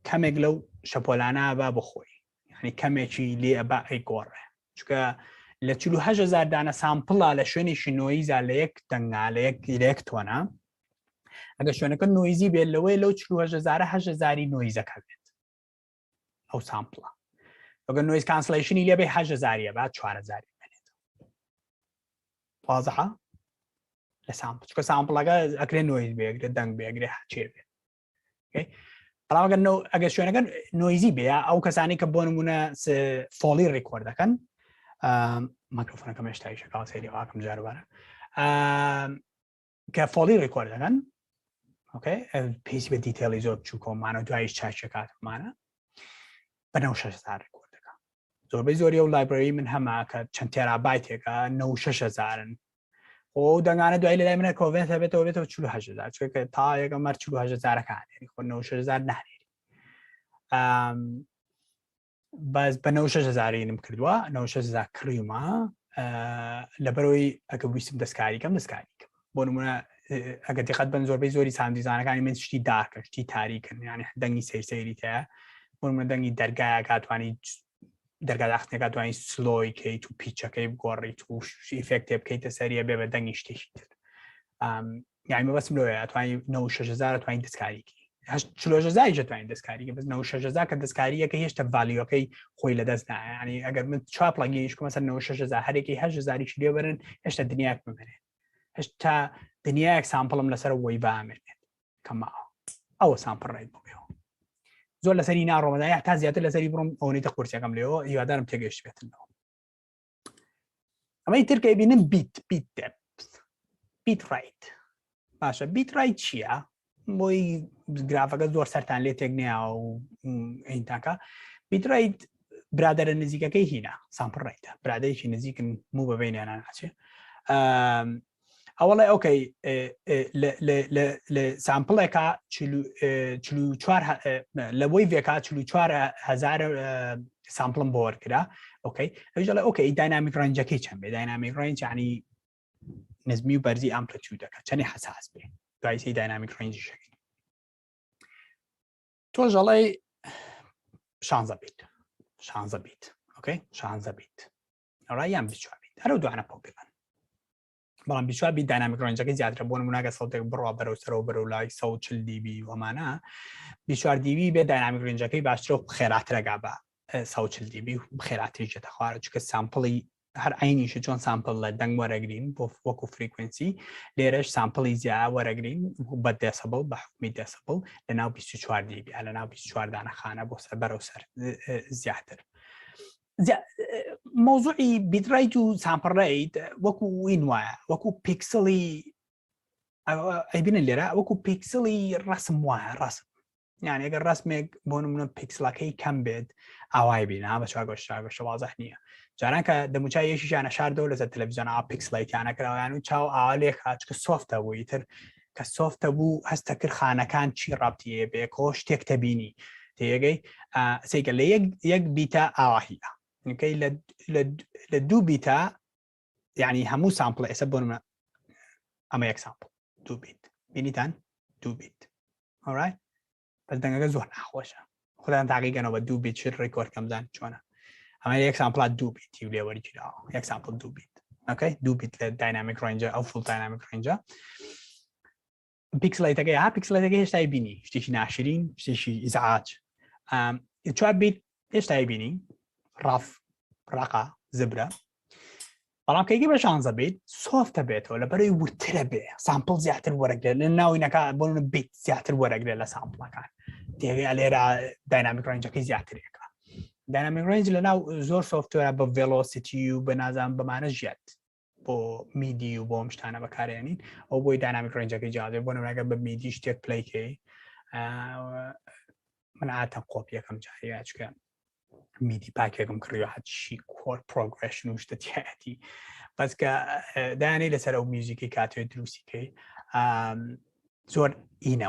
کەمێک لەو شەپۆلانە با بخۆی یعنی کەمێکی لێ ئەبا ئەی گۆڕێ چکە لە 48000 دانە سامپڵا لە شوێنێکی نۆیزا لە یەک دەنگا لە یەک تۆنە ئەگە شوێنەکە نۆیزی بێت لەوەی لەو 48000 نۆیزەکە بێت ئەو سامپڵە ئەگەر نۆیز کانسڵیشنی لێ بێ 8000 با 4000 بێنێت واضحە لە سامپڵ چکە سامپڵەکە ئەکرێ نۆیز بێگرێت دەنگ بێگرێ چێ بێت بەڵام ئەگەر شوێنەکە نۆیزی بێ ئەو کەسانی کە بۆ نمونە فۆڵی ڕێکۆرد دەکەن مایکرۆفۆنەکەم هێشتا شەکاو سەیری واکەم جاربارە کە فۆڵی ڕێکۆرد دەکەن ئۆکەی پێویستی بە دیتێڵی زۆر بچوو کۆمانە دوایش چاچەکاتمانە بە 96000 ڕێکۆرد دەکەن زۆربەی زۆری ئەو لایبرەری من هەما کە چەند تێرابایتێکە 96000 خۆ دەنگانە دوای لە لای منە کۆڤێت هەبێتەوە بێتەوە 48000 چکە تا یەکە مەر 48000 خۆ 96000 نانێری بەس بە 96000 کردووە 96000 کڕیمە لەبەرەوەی ئەگە ویستم دەستکاریکەم بۆ نمونە ئەگە دقت بن زۆربەی زۆری ساندیزانەکانی من شتی داکە شتی تاریکن یعنی دەنگی سەیری تەیە بۆ نمونە دەنگی دەرگایە کاتوانی دەرگا داخستنەکە توانانی سلۆی کەیت و پیچەکەی بگۆڕیت و ئیفێکتێ بکەیتە سەریە بێ بە دەنگی شتێکی تر یعنی مەبەستم لەوەیە توانی 96000 توانی دەستکاریکی 48000 توانی دەستکاریکە بەس 96000 کە دەستکاریەکە هێشتا ڤالیۆکەی خۆی لەدەست نایە ینی ئەگەر من چوار پڵەگینیش کۆمە سەر 96000 هەرێکی 8000 لێ بەرن هێشتا دنیاک ببێنێت هێشتا دنیایەک سامپڵم لەسەر وەی بامێنێت کەماوە ئەوە سامپڵ ڕێت بۆیەوە زۆر لەسەری ناڕۆمەدای تا زیاتر لەسەری بڕۆم ئەوەی تە قورسەکەم لێەوە هیوادارم تێگەشت بێتنەوە ئەمەی ترکە بینن بیت ڕایت باشە بیت ڕایت چییە بۆی گرافەکە زۆر سەران لێ تێک نییە و ئینتاکە بیت ڕایت برادەرە نزیکەکەی هینە سامپڵ ڕایتە برادەیەکی نزیکن مو بەبینیانە ناچێ ئەوڵێ ئۆکەی لە سامپڵێکە 44 لە بۆی vێکا 44000 سامپڵم بۆ وەرکرا ئۆکەی ئەوژەڵێ ئۆکەی داینامیک ڕەنجەکەی چەند بێ داینامیک ڕەنج ینی نزمی و بەرزی ئەمپلیتیودەکە چەندی حساس بێ دوای سی داینامیک ڕێنجی شەکەی تۆ ژەڵێ 16 بیت ئۆکەی 16 بیت ئەوڕای یان 24 بیت هەرو دوانە پۆپیڵن بەڵام 24 بیت داینامیک ڕێنجەکەی زیاترە بۆ نمونەگە سەڵتێک بڕوا بەرەو سەرەوە بەرەو لای 140 دیبی وەمانە 24 دیبی بێ داینامیک ڕێنجەکەی باشترە و خێراترەگا بە 140 دیبی و خێراتری جێتە خوارە چکە سامپڵی هەر عینیشە چۆن سامپڵ لە دەنگ وەرەگرین بۆ وەکو فریکوێنسی لێرەش سامپڵی زیاد وەرەگرین بە دەسەبڵ بە حکمی دەسەبڵ لە ناو 24 دیبی لە ناو 24 دانەخانە بۆ سەر بەرەو سەر زیاتر مۆزوعی بیتڕیت و سامپڵ ڕێیت وەکو وین وایە وەکو پیکسڵی ئەیبینن لێرە وەکو پیکسڵی ڕسم وایە ڕسم یعنی ئەگەر ڕسمێک بۆ نمونە پیکسڵەکەی کەم بێت ئاوای بینە بە چاگۆشتاگەشە وازەح نییە جاران کە دەموچای یەشیشانە شاردەوە لەسەر تەلەڤیزیۆن پیکسڵیتیانە کراویان و چاو ئاوا لێ خاچکە سۆفتە بووی تر کە سۆفتە بوو هەستە کرد خانەکان چی ڕابتیە بێ کۆ شتێک تەبینی تێگەی سێکە لە یەک بیتە ئاواهیە نکەی لە دوو بیتە یعنی هەموو سامپڵ ئێستا بۆ نمونە ئەمە یەک سامپڵ دوو بیت بینیتان دوو بیت ئۆڕایت بەس دەنگەکە زۆر ناخۆشە خۆدان تاقیگەنەوە بە دوو بیت چ ڕێکۆردکەم بزان چۆنە ئەمە یەک سامپڵات دوو بیتی و لێوەرگیراوە یەک سامپڵ دوو بیت ئۆکەی دوو بیت لە داینامیک ڕێنجە ئەو فول داینامیک ڕێنجە پیکسڵیتەکەی پیکسڵیتەکەی هێشتا بینی شتێکی ناشرین شتێکی ئیزعاج 4 بیت هێشتا بینی ڕاف ڕقا زبرە بەڵام کەیگە بە 16 بیت سۆفتە بێتەوە لە بەرەوەی ورترە بێ سامپڵ زیاتر وەرەگرێت لە ناوینەکە بۆ بیت زیاتر وەرەگرێت لە سامپڵەکان تێگەی لێرە داینامیک ڕێنجەکەی زیاترێکە داینامیک ڕێنج لە ناو زۆر سۆفتوێرە بە ڤێلۆسیتی و بە نازان بەمانە ژێت بۆ میدی و بۆ ئەم شتانە بەکارێنین ئەو بۆی داینامیک ڕێنجەکەی جادێ بۆ نمونەگە بە میدی شتێک پلەیکەی من عادەتەن قۆپیەکەم جاریە چکە میدی پاکێکم کڕیوە هەچی کۆر پرۆگرێشن و شتە تایەتی بەس کە دایانەی لەسەر ئەو میوزیکی کاتوێ دروستیکەی زۆر ئینە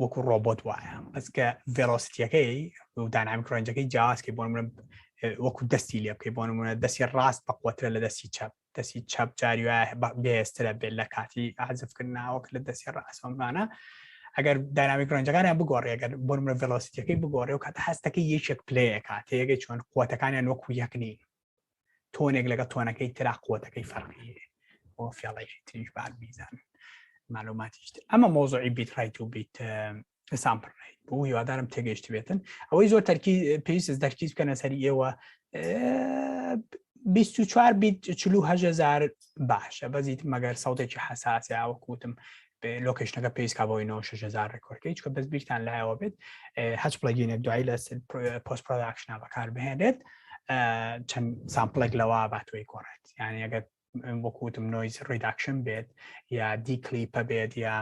وەکو ڕۆبۆت وایە بەس کە ڤێلۆسیتیەکەی و داینامیک ڕێنجەکەی جیاوازکەی بۆ نمونە وەکو دەستی لێ بکەی بۆ نمونە دەستی ڕاست بەقوەترە لە دەستی چەپ جاری وایە بێسترە بێت لە کاتی حەزفکردناوەک لە دەستی ڕاستەمانە ئەگەر داینامیک ڕێنجەکانیان بگۆڕێ ئەگەر بۆ نمونە ڤێلۆسیتیەکەی بگۆڕێ و کاتە هەستەکەی یەکێک پلەیەکە تێگەی چۆن قووەتەکانیان وەکو یەک نین تۆنێک لەگە تۆنەکەی ترا قووەتەکەی فەرقی بۆ فێڵەیشی تریش بار میزان معلوماتیشتر ئەمە مۆزوعی بیتڕیت و بیت سامپڵ ڕێیت بۆ هیوادارم تێگەیشت بێتن ئەوەی زۆر پێویستە دەرکیز بکەنە سەری ئێوە 24 بیت 40000 باشە بەزیت مەگەر سەوتێکی حەساسە وەکوتم لۆکیشنەکە پێیسکابەوەینەوە 6000 ڕێکۆردکەی چکە بەس بیرتان لایەوە بێت هەچ پلەگینێک دوایی لە پۆست پرۆداکشنا بەکار بهێنێت چەند سامپڵێک لەوە باتوی کۆڕێت یعنی ئەگەر وەکوتم نۆیز ڕیداکشن بێت یا دیکلیپە بێت یا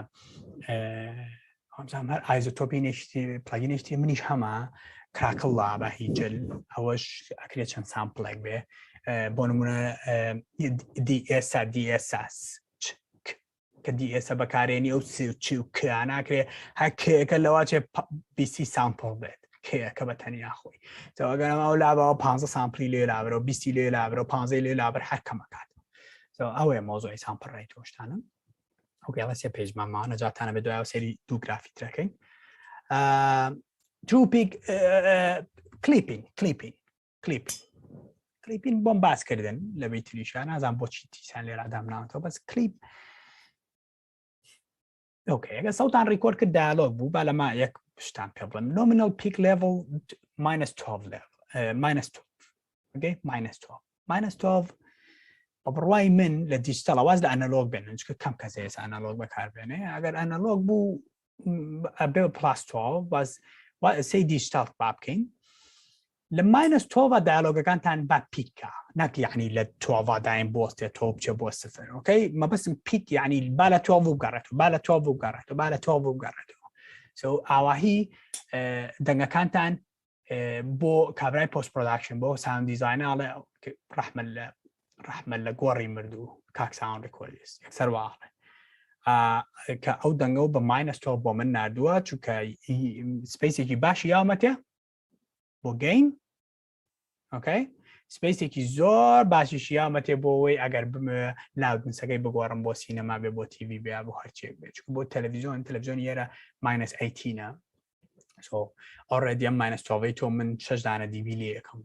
هەر ئایزۆتۆپی پلەگینێشتی منیش هەمە کراکڵا بە هیجل ئەوەش ئەکرێت چەند سامپڵێک بێ بۆ نمونە DSS کە دیئسە بەکارێنی ئەو چی و کیاناکرێ هەکێکە لەوە چێ بیسی سامپڵ بێت کێکە بە تەنیا خۆی ئەگەرم ئەو لابەوە 15 سامپلی لێ لابرەوە 20 لێ لابرەوە 15 لێ لابەر هەر کەمەکات ئەوەیە مۆزۆی سامپڵ ڕێی تۆشتانە ئەو گەڵە سێ پێیجمانماوە نەجاتانە بە دوایەوە سەری دوو گرافی ترەکەین توپیک کلیپین بۆم باسکردن لە بیتریشان نازان بۆچی تیسان لێ ڕادام ناوەوە بەس کلیپ اوكي اگه صوتان ریکورد کرد دیالوگ بو بالا ما یک شتان پێ بڵێم nominal peak level -12 level -12 اوكي -12 بە بڕوای من لە دیجیتال ئەواز لە ئەنالۆگ بێنن چکە کەم کەس هەیە ئەنالۆگ بەکاربێنێ ئەگەر ئەنالۆگ بوو بێ +12 باز سەی دیجیتال با بکەین لە -12 دیالۆگەکانتان با پیکە نەک یعنی لە 12 دایم بۆستێ تۆ بچێ بۆ 0 اوكي مەبەستم پیک یعنی با لە 12 بگەڕێتەوە با لە 12 بگەڕێتەوە با لە 12 بگەڕێتەوە ئاواهی دەنگەکانتان بۆ کابرای پۆست پرۆداکشن بۆ ساوند دیزاینەڵێ ڕەحمە لە گۆڕی مردوو کاک ساوند ڕێکۆردیست یەکسەر واڵێ کە ئەو دەنگە و بە -12 بۆ من نردووە چونکە سپیسێکی باشی یاومەتێ بۆ گەین اوكي سپیسێکی زۆر باشیشی یامەتێ بۆەوەی ئەگەر بمە لاودنسەکەی بگۆڕم بۆ سینەما بێ بۆ تیوی بێ بۆ هەرچێک بێت بۆ تەلەڤیزیۆن ئێرە -18 ئۆڕێدی ئەم -12 تۆ من 6 دانە دیوی لێ یەکەم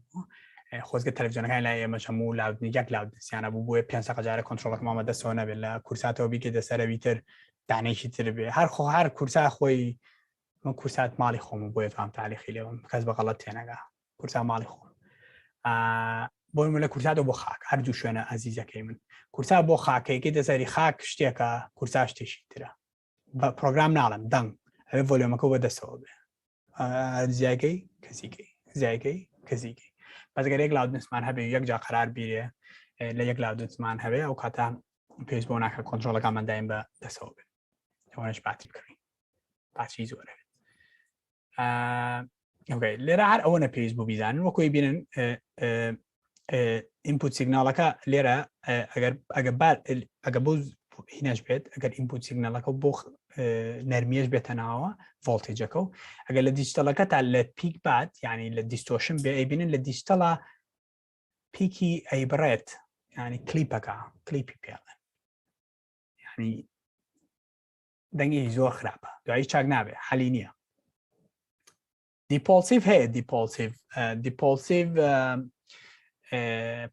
خۆزگە تەلەڤیزیۆنەکان لای ئێمە هەموو لاودنی یەک لاودنسیانە بوو بۆیە 500 جارە کۆنتڕۆڵەکە مامە دەستەوە نەبێت لە کورساتەوە بیکە دەسەرەوی تر دانێکی تر بێ هەر کورسا خۆی من کورسات ماڵی خۆم بۆیە توام تاریخی لێوم کەس بەغەڵەت تێنەگا کورسا ماڵی خۆم بۆ من لە کورساتەوە بۆ خاک هەردوو شوێنە ئازیزەکەی من کورسا بۆ خاکەیەکی دەسەری خاک شتێکە کورسا شتێکی ترە بە پرۆگرام ناڵم دەنگ ئەوێ ڤۆلیۆمەکە بە دەستەوە بێ زیایکەی کەزیکەی بەزگەرێک لاودنسمان هەبێ یەک جا قەرار بیرێ لە یەک لاودنسمان هەبێ ئەو کاتە پێویست بۆ ناکە کۆنتڕۆڵەکانمان دایم بە دەستەوە بێت ئەوانش باتری کڕی پاچی زۆرە لێرە هەر ئەوە نەپێویست بوو بیزانن وەکوی بینن ئینپوت سیگناڵەکە لێرە ئەگە بۆ هینەش بێت ئەگەر ئینپوت سیگناڵەکە بۆ نەرمیەش بێتە ناوە ڤۆڵتێجەکە و ئەگەر لە دیجیتەڵەکە تا لە پیک بات یعنی لە دیستۆشن بێ ئەیبینن لە دیجیتەڵە پیکی ئەیبڕێت ینی کلیپەکە کلیپی پێڵێن ینی دەنگی زۆر خراپە دوایی چاک نابێ حەلی نییە دیپۆلسیڤ هەیە دیپۆلسیڤ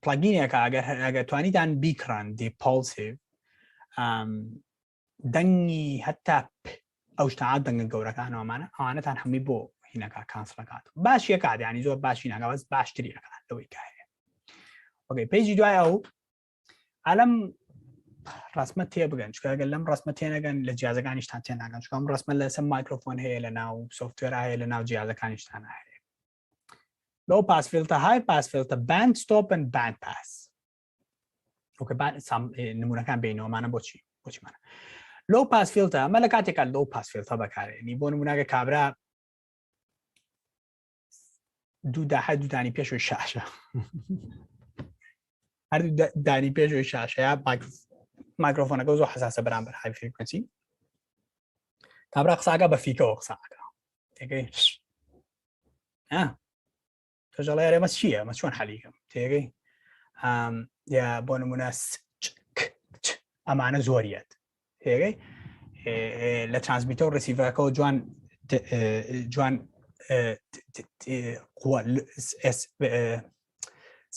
پلاگینێکە ئەگەر توانیتان بیکڕان دیپۆلسیڤ دەنگی هەتا ئەو شتعات دەنگە گەورەکان ئەوانەتان هەمووی بۆ هینەکە کانسڵەکات باشیە کات ینی زۆر باشی ناگەوەست باشتریەکات لەوەی کا هەیە وەگەی پێیجی دوای ئەو ئەلەم ڕسممە تێبگەن چکەگەن لەم ڕسممە تێنەگەن لە جیازەکانیشتان تێناگەن چکەم ڕسممە لەسەر مایکرۆفۆن هەیە لە ناو سوفتوێر هەیە لە ناو جیازەکانیشتان هەیە لۆ پاس فیلتە های پاس فیلتە باند ستۆپن باند پاس نمونونەکان بینەوەمانە بۆچیمانە لۆ پاس فیلتە ئەمە لە کاتێکە لۆ پاس فیلتە بەکارێنی بۆ نمونوناگە کابرا دوو دانی پێشوی شاشە هەردوو دانی پێشوی شاشەیە مایکرۆفۆنەکە زۆر حساسە بەرامبەر های فریکوێنسی کابرا قساکە بە فیکەوە قساکە تێگەی تۆژەڵی ئەرێمە چییە مە چۆن حەلیکەم تێگەی یا بۆ نمونە ئەمانە زۆریەت تێگەی لە ترانسمیتە و ڕسیڤەکەەوە جوان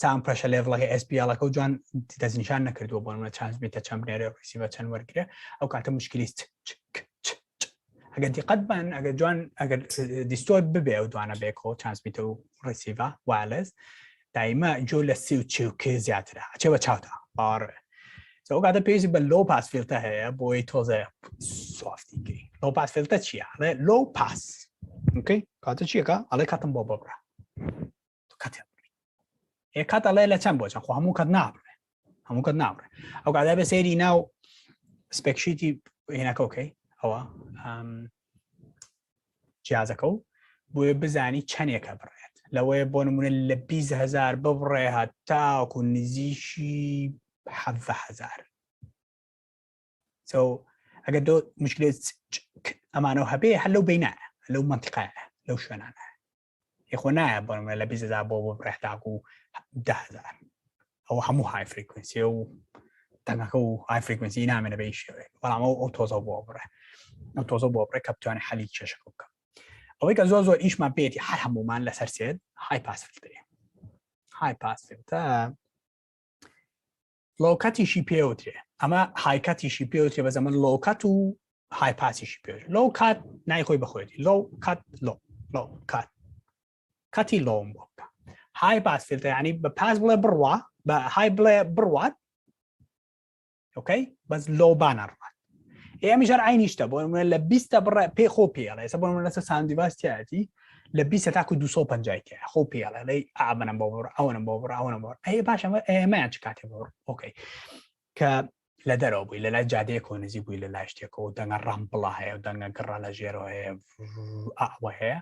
سام پرەشە لێڤڵەکە SPL-ەکە و جوان دەستنیشان نەکردووە بۆ منە ترانسمیتە چەند بنێرە ڕسیڤە چەند وەرگرێ ئەو کاتە مشکلیست ئەگەر دیقەت بن ئەگەر جوان ئەگەر دیستۆر ببێ ئەو دوانە بێکەوە ترانسمیتە و ڕسیڤە وایرلس دایمە جۆ لە 30 زیاترە ئەچێ بە چاوتە باڕێ ئەو کاتە پێویستی بە لۆ پاس فیلتە هەیە بۆی تۆزە سوافتیکەی لۆ پاس فیلتە چییە ئەڵێ لۆ پاس کاتە چیەکە ئەڵێ کاتم بۆ ببڕە کات ئەڵێ لە چەند بۆچەند خۆ هەموو کات نابڕێ ئەو کادا بە سەیری ناو سپێکشیتی هێنەکەوکەی ئەوە جیازەکە و بۆیە بزانی چەندێکە بڕێت لەوەیە بۆ نمونە لە 20,000 ببڕێ هەتاکو نزیشی 17,000 ئەگەر دۆ مشکلێت ئەمانەوە هەبێ هەر لەو بینایە لەو منتیقایە لەو شوێنانە یخۆ نایە بۆ نمونە لە 20,000 بۆ بڕێ هەتاکو 10,000 ئەوە هەموو های فریکوێنسی و دەنگەکە و های فریکوێنسی نامێنە بە شێوەیە بەڵام ئەو تۆزە بۆ بڕێ ئەو تۆزە بۆ بڕێ کە بتوانێت حەلی کێشەکە بکە ئەوەی کە زۆر ئیشمان پێێتی هەر هەمومان لەسەر سێت های پاس فیلتەیە های پاس فیلتە لۆکەتیشی پێوترێ ئەمە هایکەتیشی پێوترێ بە زەمن لۆکەت و های پاسیشی پێ لۆ کات نایخۆی بخۆێتی لۆ کات لۆ کات کاتی لۆم بۆ بکە های پاس فیلتە ینی بە پاس بڵێ بڕوا بە های بڵێ بڕوات ئۆکەی بەس لۆ بانەڕوات ئێمەژار عینیشتە بۆ لە 20 بڕێ پێ خۆ پێڵێ ئێستا بۆ لەسەر ساندیڤاستیاتی لە 20 تاکو 250 خۆ پێڵێ لەی ئابنم بۆ بڕ ئەوەنم بۆ بڕ ئەوەنم بۆ ئەی باشە ئێمەیان چ کاتێ بۆ ئۆکەی کە لە دەرەوە بووی لە لای جادەیەک و نزیک بووی لە لای شتێکەوە و دەنگە ڕامبڵا هەیە و دەنگە گڕە لە ژێرەوە هەیە ئەوە هەیە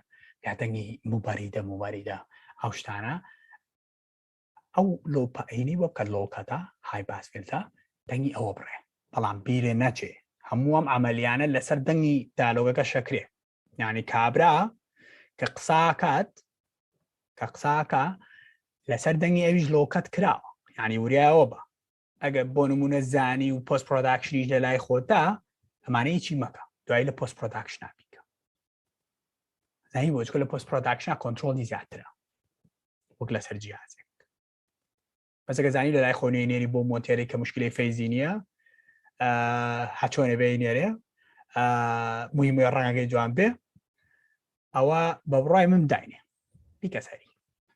یا دەنگی موباریدە ئەو شتانە ئەو لۆپەینی بۆ بکە لۆکەتە های پاس فیلتە دەنگی ئەوە بڕێ بەڵام بیرێ نەچێ هەموو ئەم ئەمەلیانە لەسەر دەنگی دالۆگەکە شەکرێ یعنی کابرا کە قساکات کە قساکە لەسەر دەنگی ئەویش لۆکەت کراوە یعنی وریاوە بە ئەگە بۆ نمونە زانی و پۆست پرۆداکشنیش لە لای خۆتا ئەمانەی چی مەکە دوای لە پۆست پرۆداکشنا بیکە زانی بۆ چکە لە پۆست پرۆداکشنا کۆنترۆڵی زیاترە وەک لەسەر جیهازێک بەس ئەگە زانی لە لای خۆ نوێنێری بۆ مۆتێرێک کە مشکلەی فەیزی نییە هەچۆنێ بێ نێرێ مویمە ڕەنگەکەی جوان بێ ئەوە بە بڕای من داینێ بیکە سەری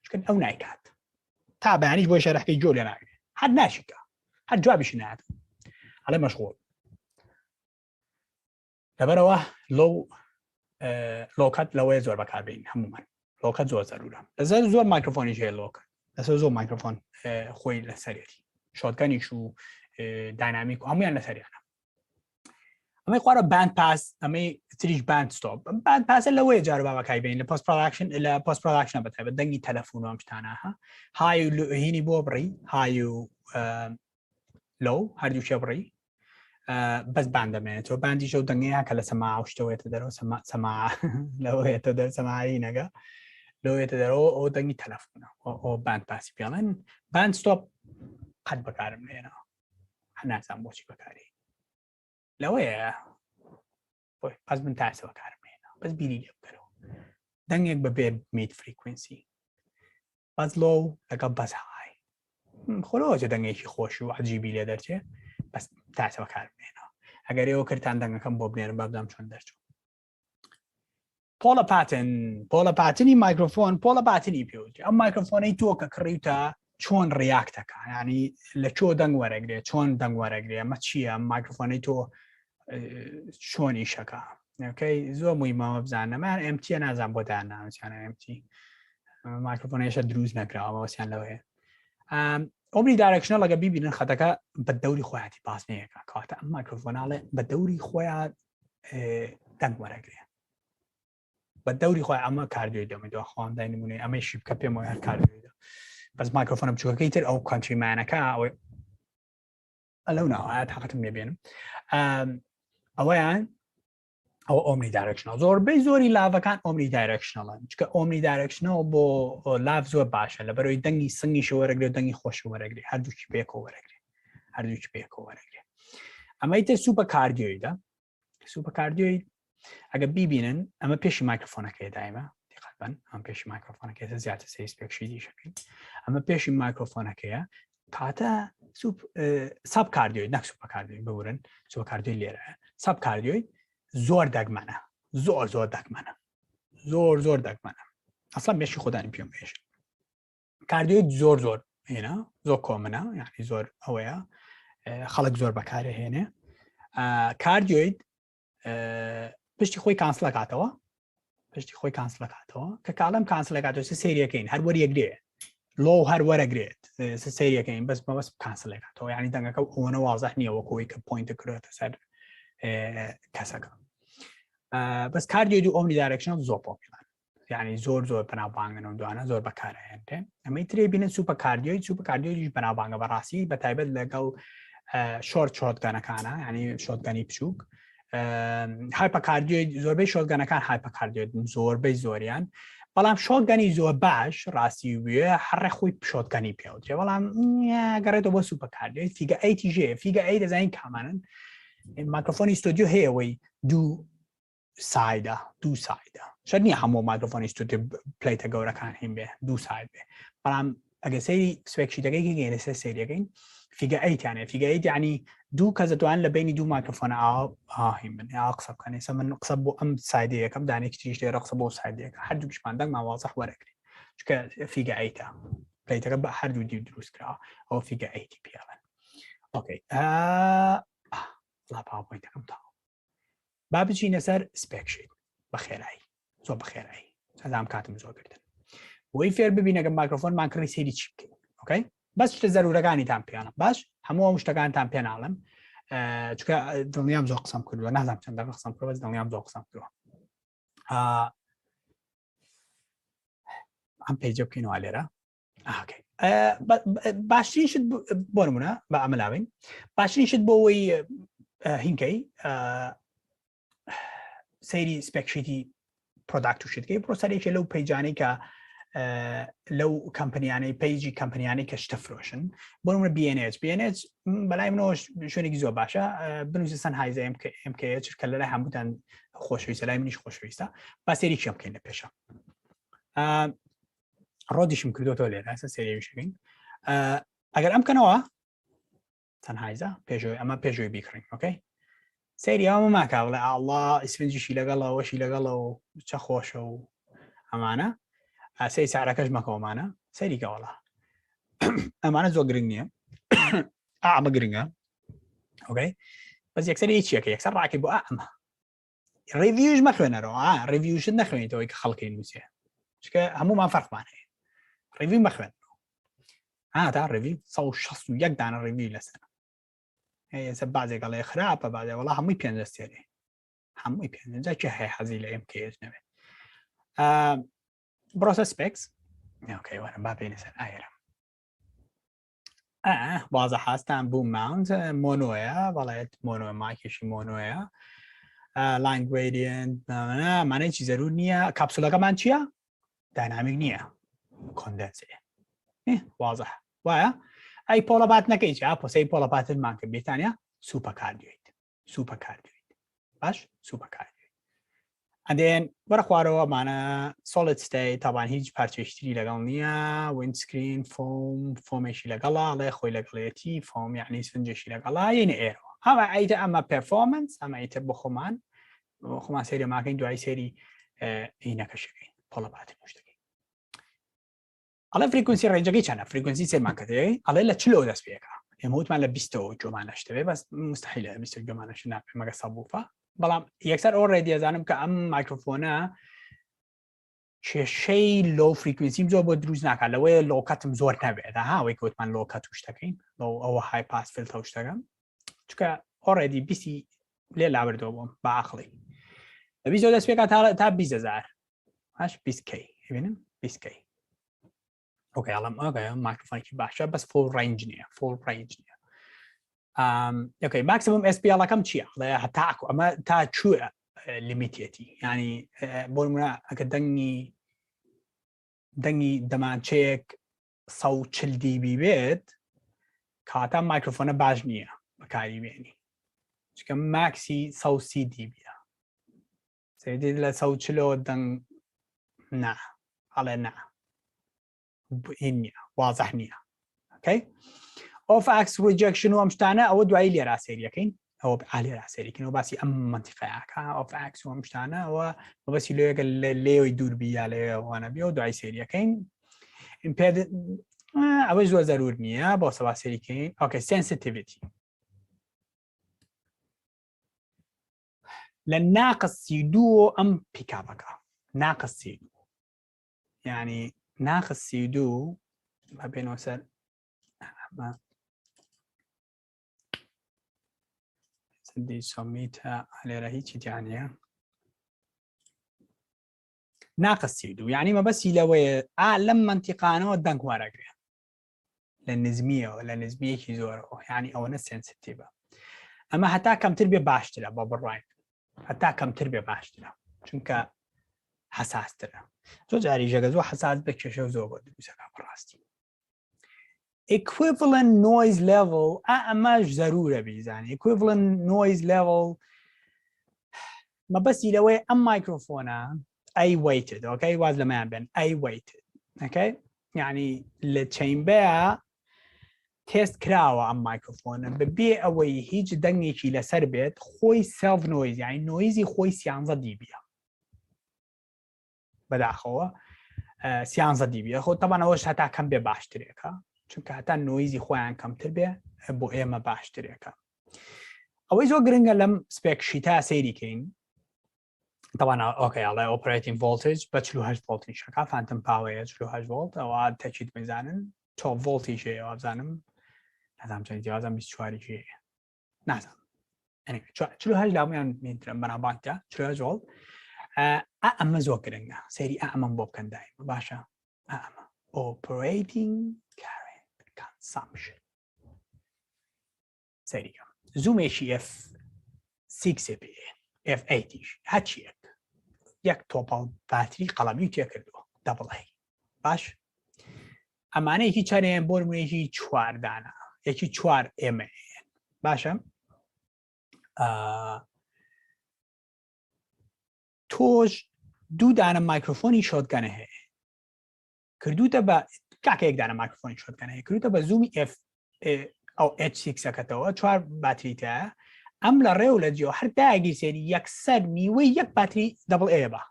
چکن ئەو نایکات تا بەیانیش بۆی شەرحکەی جۆ لێ ناگرێ هەر ناشیکە هەر جوابیش نات ئەڵێ مەشغوڵ لەبەرەوە لۆکەت لەوەیە زۆر بەکاربێن هەمومان لۆکەت زۆر زەرورە لەزەر زۆر مایکرۆفۆنیش هەیە لۆکەت لەسەر زۆر مایکرۆفۆن خۆی لەسەرێتی شۆتگەنیش و داینامیک و هەمویان لەسەریانە ئەمەی خوارە باند پاس ئەمەی تریش باند ستۆپ باند پاسە لەوەیە جار باوەکای بین لە پۆست پرۆداکشن لە پۆست پرۆداکشن بەتایبەت دەنگی تەلەفۆن و ئەم شتانە های و هینی بۆ بڕی های و لەو هەردووشە بڕی بەس باند دەمێنێتەوە باندی شەو دەنگەیە کە لە سەما شتەوەێتە دەرەوە سەما لەوەیەتە دەر سەمایی نەگە لەوێتە دەرەوە ئەو دەنگی تەلەفۆنە ئەو باند پاسی پێڵێن باند ستۆپ قەت بەکارم لێنەوە هەر نازانم بۆچی بەکاری لەوەیە پس من تاسەوە کارم لێنەوە بەس بیری لێ بکەرەوە دەنگێک بەبێ میت فریکوێنسی بەس لۆ لەگەڵ بەس های خۆرەوەجە دەنگێکی خۆش و عەجیبی لێ دەرچێ بەس تاسەوە کارم لێنەوە ئەگەر ئێوە کردتان دەنگەکەم بۆ بنێرم با بدەم چۆن دەرچوو پۆڵە پاتنی مایکرۆفۆن پۆڵە پاتنی پێوتری ئەم مایکرۆفۆنەی تۆ کە کڕیتە چۆن ڕیاکتەکە ینی لە چۆ دەنگ وەرەگرێت چۆن دەنگ وەرەگرێ ئەمە چییە مایکرۆفۆنەی تۆ چۆن ئیشەکە ئۆکەی زۆر مویمەوە بزانەمان ئەمتیە نازان بۆ داناوسیانە ئەمتی مایکرۆفۆنێشە دروست نەکراوە وەسییان لەوەیە ئۆمری دایرەکشنە لەگە بیبینن خەتەکە بە دەوری خۆیاتی پاسنەیەەکە کاتە ئەم مایکرۆفۆناڵێ بە دەوری خۆیان دەنگ وەرەگرێ بە دەوری خۆی ئەمە کاردوی دەمەدەوە خواندای نمونێ ئەمەی شی بکە پێم هەر کاردوێدە بەس مایکرۆفۆنە بچووکەکەی تر ئەو کانتریمانەکە ئەوەی لەو ناوایە تاقەتم لێبێنم ئەوەیان ئەو ئۆمری دایرەکشنەوە زۆربەی زۆری لاڤەکان ئۆمری دایرەکشنەڵن چکە ئۆمری دایرەکشنەوە بۆ لاڤ زۆر باشە لەبەرەوەی دەنگی سنگیش وەرەگرێت دەنگی خۆش وەرەگرێ هەردووکی پێکەوە وەرەگرێ هەردووکی پێکەوە وەرەگرێ ئەمەی تر سوپە کاردیۆیدا سوپە کاردیۆی ئەگە بیبینن ئەمە پێشی مایکرۆفۆنەکەی دایمە دیقەتبن ئەم پێشی مایکرۆفۆنەکەی زیاتر سەیسپێکشی دیشەکەی ئەمە پێشی مایکرۆفۆنەکەیە کاتە ساب کاردیۆی نەک سوپە کاردیۆی بورن سوپە کاردیۆی لێرە ساب کاردیۆی زۆر دەگمەنە زۆر دەگمەنە زۆر دەگمەنە ئەسڵا مێشی خۆدانی پێم پێش کاردیۆی زۆر هێنا زۆر کۆمنە یعنی زۆر ئەوەیە خەڵک زۆر بەکارە هێنێ کاردیۆید پشتی خۆی کانسلەکاتەوە پشتی خۆی کانسلەکاتەوە کە کاڵم کانسلەکاتەوە سەیریەکەین هەر وەریەکرێ لۆ هەر وەرەگرێت سەیریەکەین بەس بەس کانسلەکاتەوە یعنی دەنگەکە ئەوەنە وازەح نییە وەکۆی کە پوینتە کرێتە سەر کەسەکە بەس کاردیۆی دوو ئۆمری دایرەکشنە زۆر پۆپیلان یعنی زۆر بەناوبانگن و دوانە زۆر بەکارهێنرێن ئەمەی ترێ بینن سوپە کاردیۆی سوپە کاردیۆیش بەناوبانگە بەڕاستی بەتایبەت لەگەڵ شۆتگانەکانە ینی شۆتگانی بچووک هایپەکاردیۆی زۆربەی شۆتگانەکان هایپەکاردیۆ زۆربەی زۆریان بەڵام شۆتگانی زۆر باش ڕاستی وێ هەڕێ خۆی شۆتگانی پێوترێ بەڵام گەڕێتەوە بۆ سوپە کاردیۆی فیگە ئەیتی ژێ فیگە ئەی دەزانین کامانن مایکرۆفۆنی ستۆدیۆ هەیەەوەی دوو سایدە شەر نییە هەموو مایکرۆفۆنی ستۆدیۆ پلیتە گەورەکان هین بێ دوو ساید بێ بەڵام ئەگە سەیری سوێکشیتەکەی گەێنە سەر سەیریەکەی فیگە ئەیتیانێ فیگە ئەیت یعنی دوو کەس دەتوانن لە بینی دوو مایکرۆفۆنە هین بن یا قسە بکەن ئێستا من قسە بۆ ئەم سایدە یەکەم دانێکی تریش لێرە قسە بۆ سایدەیەەکە هەردووکیشمان دەنگمان وازەح وەرەگرێت چکە فیگە ئەیتە پلیتەکە بە هەردوو دی دروست کراوە ئەو فیگە ئەیتی پێڵێن ئۆکەی پاوەپۆینتەکەم تاوە با بچینە سەر سپێکشیت بە خێرایی زۆر بە خێرایی سەدام کاتم زۆر گرتن بۆی فێر ببینەکە مایکرۆفۆنمان کڕی سەیری چی بکەین ئۆکەی بەس شتە زەرورەکانیتان پێیانە باش هەموو ئەو شتەکانتان پێ ناڵم چکە دڵنیام زۆر قسەم کردووە نازانم چەند دەقیقە قسەم کردووە بەس دڵنیام زۆر قسەم کردووە ئەم پێیجە بکەینەوە لێرە باشترین شت بۆ نمونە بە ئەمەلاوین باشترین شت بۆ ئەوەی هینکەی سەیری سپێکشیتی پرۆداکت و شتکەی بڕۆ سەرێکێ لەو پەیجانەی کە لەو کەمپنیانەی پیجی کەمپنیانی کە شتە فرۆشن بۆ نمونە BNH بەلای منەوە شوێنێکی زۆر باشە بنووسە سەنهایزە MKH کە لەلای هەمووتان خۆشەویستە لای منیش خۆشەویستە با سێریشم بکەین لە پێشە ڕۆدیشم کردوتەوە لێرە ئەستا سێریویشەکەین ئەگەر ئەم بکەنەوە سەنهایزە پێشەوەی ئەمە پێشەوەی بیکڕین ئۆکەی سەیری ئەومە ماکە بڵێ ئاڵڵا ئیسفنجیشی لەگەڵەوەشی لەگەڵە و چە خۆشە و ئەمانە ئاسەی سارەکەش مەکەوەمانە سەیری کەوەڵە ئەمانە زۆر گرنگ نییە ئەمە گرنگە ئۆکەی بەس یەکسەر هیچیەکە یەکسەر ڕاکی بۆ ئەمە ڕێڤیوش مەخوێنەرەوە ڕێڤیوشت نەخوێنیتەوەی کە خەڵکی نووسێ چکە هەمومان فەرقمان هەیە ڕێڤیو مەخوێن تا ڕێڤی 161 دانە ڕێڤی لەسەر هەیە بازێک گەڵێ خراپە بازێ وەڵا هەمووی پێنج دەستێنێ هەمووی پێنجا چه هەیە حەزی لە MKH نەبێت بڕۆسە سپێکس ئۆکەی وەرە با بینە سەر ئایرە بازە حاستان بوو ماونت مۆنۆیە بەڵێت مۆنۆ ماکێشی مۆنۆیە لاین گرێدیەنت مانەیەکی زەرور نییە کاپسولەکەمان چییە؟ داینامیک نییە کۆندەنسەیە وازە وایە ئەی پۆڵەبات نەکەی چ پۆسەی پۆڵەپاتمان کرد بێتانیا سوپە کاردویت باش سوپە کاردویت ئەدێن وەرە خوارەوەمانە سۆڵت ستەی تاوان هیچ پارچەشتری لەگەڵ نییە وینسکرین فۆمێکی لەگەڵا ئەڵێ خۆی لەگەڵێتی فۆم یعنی سنجێکی لەگەڵا یعنی ئێرەوە ئەمە ئەیتە ئەمە پەرفۆرمنس ئەمە ئیتر بۆ خۆمان سێری ماکەین دوای سێری ئینەکەشەکەین پۆڵەپاتی شتەکەی ئەڵێ فریکونسی ڕێنجەکەی چەندە فریکونسی سێمان کردەوەی ئەڵێ لە چلۆ دەست پێەکە ئێمە وتمان لە 20 جۆمانەشتەوێ بەس مستحیلە 20 جۆمانەش ناپێ مەگە سەبووفە بەڵام یەکسەر ئۆڕێدی ئەزانم کە ئەم مایکرۆفۆنە کێشەی لۆ فریکونسیم زۆر بۆ دروست ناکات لەوەیە لۆکەتم زۆر نەبێت هاوەی کەوتمان لۆکەت شتەکەین ئەوە های پاس فیلتە شتەکەم چکە ئۆڕێدی بیسی لێ لابردەوە بۆم بە عەقڵی لە 20 دەست پێکات تا 20000 20K ببینم 20K ئۆکەی ئەڵێم ئۆکەی مایکرۆفۆنێکی باشە بەس فۆڵ ڕێنج نییە ئۆکەی ماکسیمم SPL-ەکەم چییە؟ هەتاکو ئەمە تا چووە لیمیتێتی ینی بۆ نمونە ئەگە دەنگی دەمانچەیەک 140 dB بێت کاتە مایکرۆفۆنە باش نییە بەکاری بێنی چکە ماکسی 130 dBە سێدی لە 140 دەنگ نا هەڵێ نا نییە وازەح نییە ئۆکەی ئۆف ئاکس ریجەکشن و ئەم شتانە ئەوە دوایی لێرا سێریەکەین ئەوە لێرا سێریکەینەوە باسی ئەم منتیقەیەکە ئۆف ئاکس و ئەم شتانە ئەوە بەسی لێگە لێوەی دووربی یا لێوانە بێ و دوای سێریەکەین ئەوە زۆر زەرور نییە بۆ سەوا سێریکەین ئۆکەی سنسیتیڤیتی لە ناقص 32 ئەم پیکاپەکە ناقص 32 یعنی ناقص 32 بەبێنەوە سەر سندی سۆمیتە لێرە هیچی دیانە ناقص 32 یعنی مەبەسی لەوەیە لەم منتیقانەوە دەنگ وەرەگرێ لە نزمیەوە لە نزمیەکی زۆرەوە یعنی ئەوەنە سنسیتیڤە ئەمە هەتا کەمتر بێ باشترە بە بڕای هەتا کەمتر بێ باشترە چونکە حساسترە زۆر جاری ژەگە زۆر حساس بە کێشە و زۆر بۆ دروستەکە بەڕاستی equivalent noise level ئەمەش زەرورە بیزانێ equivalent noise level مەبەستی لەوەی ئەم مایکرۆفۆنە ئەی weighted ئۆکەی واز لەمایان بێن ئەی weighted ئۆکەی یعنی لە چەیمبەیە تێست کراوە ئەم مایکرۆفۆنە بەبێ ئەوەی هیچ دەنگێکی لەسەر بێت خۆی سێلف نۆیز یعنی نۆیزی خۆی 13 dBە بەداخەوە 13 dBە خۆ تەمان ئەوەش هەتا کەم بێ باشترێکە چونکە هەتا نۆیزی خۆیان کەمتر بێ بۆ ئێمە باشترێکە ئەوەی زۆر گرنگە لەم سپێکشیتا سەیریکەین طبعا اوكي على اوبريتنج فولتج ب 48 فولت شكا فانتوم باور 48 فولت او تاكيد ميزانن 12 فولت شيء او زانم نظام جديد لازم 24 شيء نظام يعني شو هالجامعين من بنا بانكا 48 فولت اما زوكرنغا سيري اما بوب كان دايم باشا اما operating current consumption سيري زوم شي اف 6 بي اف 80 هاتشيك يك توبال باتري قلمي تيكردو دبل اي باش ئەمانەیەکی چارێن بۆ نمونەیەکی 4 دانە یەکی 4 ئێمە باشە تۆش 2 دانە مایکرۆفۆنی شۆتگەنە هەیە کردوتە بە کاکە یەک دانە مایکرۆفۆنی شۆتگەنە هەیە کردوتە بە زوومی ئەو H6ەکەتەوە 4 باتریتە ئەم لە ڕێو لە جیۆ هەر داگیر سێری یەکسەر نیوەی یەک باتری دەبڵ ئێ بە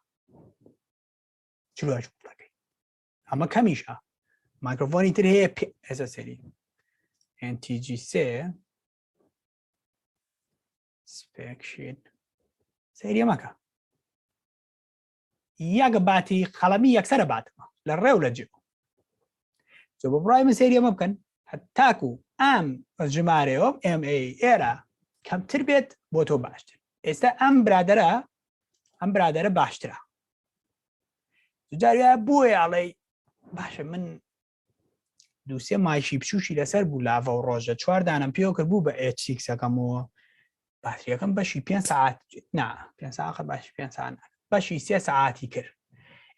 چلوەکەی ئەمە کەمیشە مایکرۆفۆنی تر هەیە ئێستا سێری NTG3 سپێکشین سێریە مەکە یەک باتی قەڵەمی یەکسەرە باتمە لە ڕێو لە جیۆ جۆ بە بڕای من سێریەمە بکەن هەتاکو ئەم ژمارەوە MA ئێرە کەمتر بێت بۆ تۆ باشتر ئێستا ئەم برادەرە باشترە جارە بۆیە ئەڵێ باشە من دووسێ مایشی بچوشی لەسەر بوو لاڤە و ڕۆژە 4 دانم پێوە کرد بوو بە H6ەکەمەوە باتریەکەم بەشی 5 ساعت نا 5 ساعت باشی 5 ساعت بەشی 3 ساعتی کرد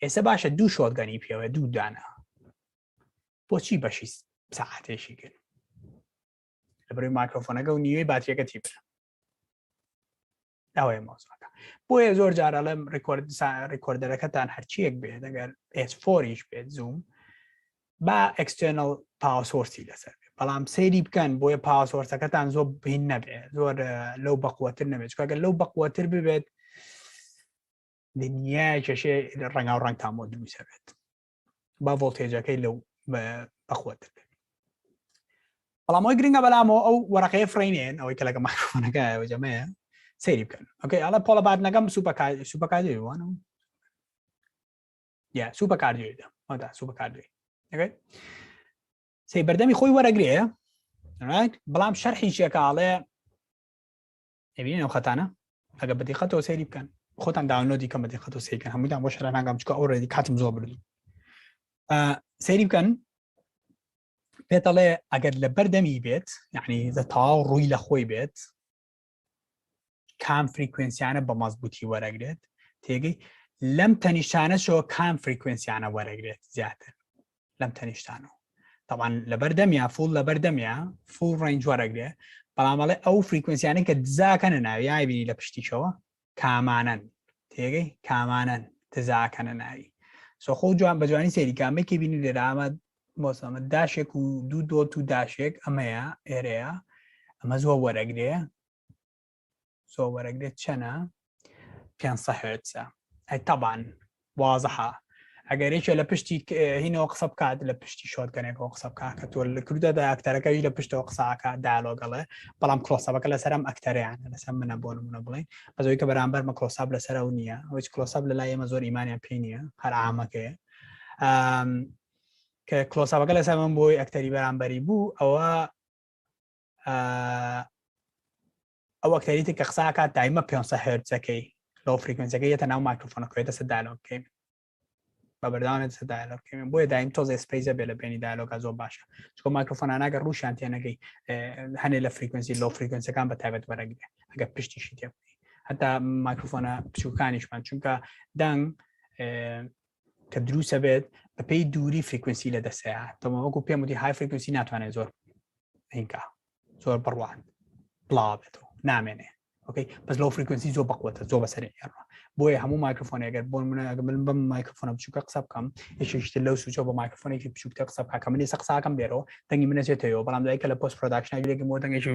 ئێستا باشە 2 شۆتگەنی پێوە 2 دانە بۆچی بەشی ساعتێشی کرد لەبەرەوەی مایکرۆفۆنەکە و نیوەی باتریەکەتی برە ئەوەیە مۆزوعەکە بۆیە زۆر جارە لەم ڕیکۆردەرەکەتان هەرچیەک بێت ئەگەر S4یش بێت زووم با ئەکستێرنەڵ پاوەسۆرسی لەسەر بێت بەڵام سەیری بکەن بۆیە پاوەسۆرسەکەتان زۆر بین نەبێت زۆر لەو بەقوەتر نەبێت چکە لەو بەقوەتر ببێت دنیای کێشێ ڕەنگا و ڕەنگتان بۆ دروستە بێت با ڤۆڵتێجەکەی لەو بەقوەتر بێت بەڵام ئەوی گرنگە بەلامەوە ئەو وەرەقەیە فرینێن ئەوەی کە لەگە مایکرۆفۆنەکە جەمەیە سەیری بکەن ئۆکەی ئەڵە پۆڵە باتنەکەم سوپەکاردێوانە یا سوپەکاردێدا ئەودا سوپەکاردێ ئۆکەی سەی بەردەمی خۆی وەرەگرێ بەڵام شەرحیشێکاڵێ ئەبینین ئەو خەتانە ئەگە بەدیقەتەوە سەیری بکەن خۆتان داونلۆدی کەم بەدیقەتەوە سەیرکەن هەموویان بۆ شەرح ناگەم چکە ئەوڕێدی کاتم زۆر بردو سەیری بکەن پێتەڵێ ئەگەر لە بەردەمی بێت یعنی تەواو ڕووی لە خۆی بێت کام فریکوێنسیانە بە مەزبوطی وەرەگرێت تێگەی لەم تەنیشتانەشەوە کام فریکوێنسیانە وەرەگرێت زیاتر لەم تەنیشتانەوە طبعاً لە بەردەمیا فول لە بەردەمیا فول ڕێنج وەرەگرێ بەڵامەڵێ ئەو فریکوێنسیانە کە دزاکەنە ناوی یابینی لە پشتیشەوە کامانن تێگەی کامانن دزاکەنە ناوی سۆخۆ جوان بە جوانی سێری کامێکی بینی لێرە ئەمە بۆسەمە داشێک و 2 دۆت و داشێک ئەمەیە ئێرەیە ئەمە زۆر وەرەگرێ زۆر وەرەگرێت چەنە 500 هرتزە ئەی تەبان وازەحە ئەگەرێکە لە پشتی هینەوە قسە بکات لە پشتی شۆتگەنێکەوە قسە بکات کە تۆ لە کردەدا ئەکتەرەکەوی لە پشتەوە قساکە دالۆگەڵێ بەڵام کلۆسەبەکە لەسەرم ئەکتەریان لەسەر منە بۆ نمونە بڵین بەزەوەی کە بەرامبەر مە کلۆساب لەسەرەوە نییە ئەوەی کلۆساب لە لای ئێمە زۆر ئیمانیان پێی نییە هەر عامەکەیە کە کلۆسابەکە لەسەر من بۆی ئەکتەری بەرامبەری بوو ئەو ئەکتەریتی کە قساکات دایمە 500 هرتزەکەی لەو فریکوێنسیەکەی یەتە ناو مایکرۆفۆنەکەوێت دەسە دالۆگەکەی بە بەردەوامێت دەسە دالۆگەکەی بۆیە دایم تۆزە سپەیزە بێ لە بینی دالۆگا زۆر باشە چکۆ مایکرۆفۆناناگە ڕووشیان تێنەگەی هەنێ لە فریکوێنسی لەو فریکوێنسیەکان بە تایبەت وەرەگرێ ئەگە پشتیشی تێبی هەتا مایکرۆفۆنە بچووکانیشمان چونکە دەنگ کە دروستە بێت بە پێی دووری فریکوێنسی لە دەسەیە تۆمەوەکو پێم وتی های فریکوێنسی ناتوانێت زۆر هینکە زۆر بڕوان بڵاو بێتەوە نامێنێ ئۆکەی بەس لەو فریکوێنسی زۆر بەقوەتە زۆر بەسەری ئێڕە بۆیە هەموو مایکرۆفۆن ئەگەر بۆ من بەم مایکرۆفۆنە بچووکە قسە بکەم یەکێکتر لەو سوچە بە مایکرۆفۆنێکی بچووکتە قسە بکە کە من ێستا قساکەم بێرەوە دەنگی منەچێتەوە بەڵام دوای کە لە پۆست پرۆداکشنای لێکم بۆ دەنگێکی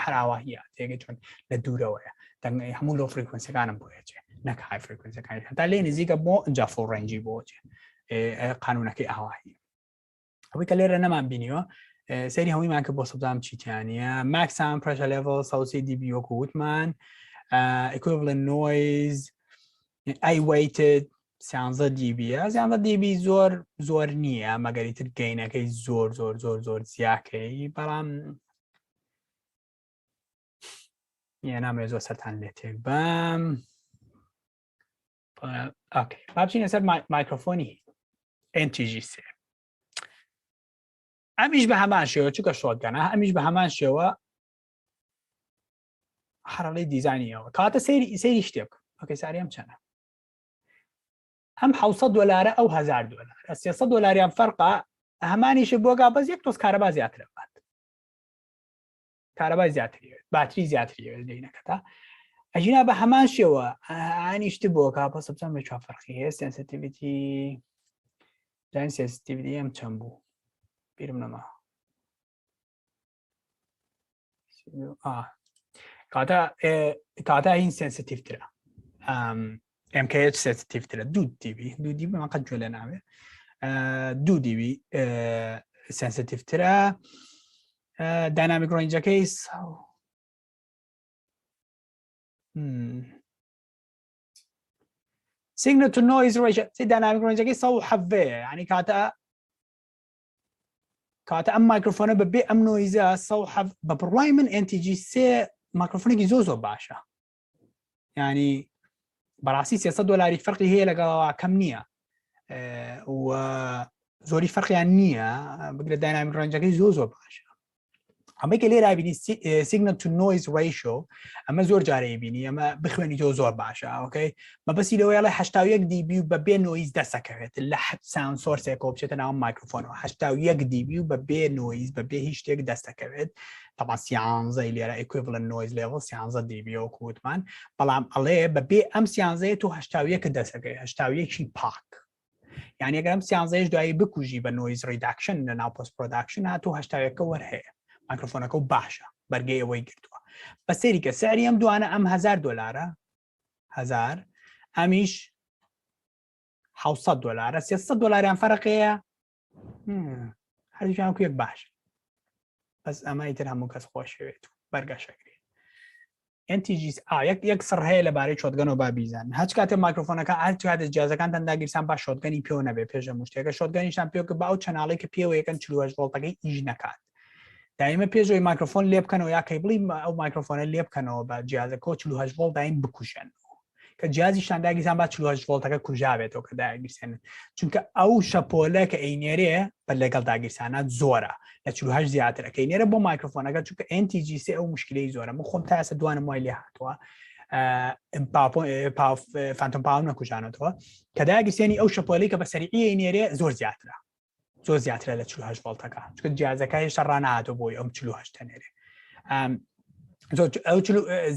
هەراوەهیە تێگەی چۆن لە دوورەوەیە دەنگی هەموو لەو فریکوێنسیەکانم بۆیەچێ نەک های فریکوێنسیەکانی هەتا لێ نزیکە بۆ ئەنجا فڵ ڕێنجی بۆچێ قانونەکەی ئاواهی ئەوەی کە لێرە نەمان بینیوە سەیری هەموویمان کە بۆ سەبدام چیتیانە ماکسام پرەشە لێڤڵ سەوسی دیبی وەکو وتمان equivalent noise I weighted 13 dB 13 dB زۆر نییە مەگەریتر گەینەکەی زۆر زیاکەی بەڵام نامێ زۆر سەرتان لێ تێک بەم با بچینە سەر مایکرۆفۆنی NTG3 ئەمیش بە هەمان شێوە چووکە شۆتگەنە ئەمیش بە هەمان شێوە هەرڵی دیزانیەوە کاتە سەیری شتێک ئۆکەی ساریەم چەنە ئەم $700 ئەو $1000 $300 فەرقە هەمانیش بۆگا بەس یەک تۆز کارەبا زیاترە بات کارەبای زیاتری باتری زیاتری دێنەکەتا ئەژینا بە هەمان شێوە ئانیشت بۆکە پس بچەم بە چوار فەرقی هەیە سنسیتیڤیتی داین سنسیتیڤیتی ئەم چەند بوو بیرم نەما کاتە هین سنسیتیڤترە MKH سنسیتیڤترە 2 دیبی من قەت گوێ لێ ناوێ 2 دیبی سنسیتیڤترە داینامیک ڕێنجەکەی signal to noise ratio داینامیک ڕێنجەکەی 170 یعنی کاتە ئەم مایکرۆفۆنە بەبێ ئەم نۆیزە 170 بە بڕوای من NTG3 مایکرۆفۆنێکی زۆر باشە یعنی بەڕاستی $300 فەرقی هەیە لەگەڵەوە کەم نییە و زۆری فەرقیان نییە بگرە داینامیک ڕێنجەکەی زۆر باشە ئەمەی کە لێرا بینی signal to noise ratio ئەمە زۆر جارەیە بینی ئەمە بخوێنی تۆ زۆر باشە ئۆکەی مەبەستی لەوەی 81 دیبی و بەبێ نۆیز دەسەکەوێت لە ساوند سۆرسێکەوە بچێتە ناو مایکرۆفۆنەوە 81 دیبی و بەبێ نۆیز بەبێ هیچ شتێک دەستەکەوێت طبعا 11 لێرە equivalent noise level 11 دیبی و کوتمان بەڵام ئەڵێ بەبێ ئەم 11 تو 81 دەسەکەی 81 پاک یعنی ئەگەر ئەم 11 دوایی بکوژی بە نۆیز ریداکشن لە ناو پۆست پرۆداکشن هاتوو 81 وەرهەیە مایکرۆفۆنەکە و باشە بەرگەی ئەوەی گرتووە بە سەری کە سەری ئەم دوانە ئەم $1000 1000 ئەمیش $700 $300 فەرقەیە هەردووکیان یەک باش بەس ئەمە ئیتر هەموو کەس خۆشەوێت بەرگەشەگری NTG یەک سڕ هەیە لەبارەی شۆتگەنەوە با بیزان هەچ کاتێ مایکرۆفۆنەکە هەر کاتێ جیازەکانتان داگیرسان با شۆتگەنی پێوە نەبێ پێش هەموو شتێکە شۆتگەنیشان پێوە کە با ئەو چەناڵی کە پێوە یەکەن 48 ڤۆڵتەکەی ئیژ نەکات دائما پێشەوەی مایکرۆفۆن لێ بکەنەوە یا کەیبڵی ئەو مایکرۆفۆنە لێ بکەنەوە بە جیازەکە 48 ڤۆڵت دایم بکوژن کە جیازیشان داگیرسان با 48 ڤۆڵتەکە کوژاوێتەوە کە داگیرسێنن چونکە ئەو شەپۆلە کە ئەینێرێ بە لەگەڵ داگیرسانات زۆرە لە 48 زیاترە کە ئەینێرە بۆ مایکرۆفۆنەکە چونکە NTG3 ئەو مشکلەی زۆرە من خۆم تا ئێستا دوانم وای لێ هاتووە فانتۆم پاو نەکوژانەوە کە داگیرسێنی ئەو شەپۆلەی کە بە سەریعی ئەینێرێ زۆر زیاترە زۆر زیاترە لە 48 ڤۆڵتەکە چونکە جیازەکە هێشتا ڕانەهاتوە بۆی ئەم 48 تەنێرێ ئەو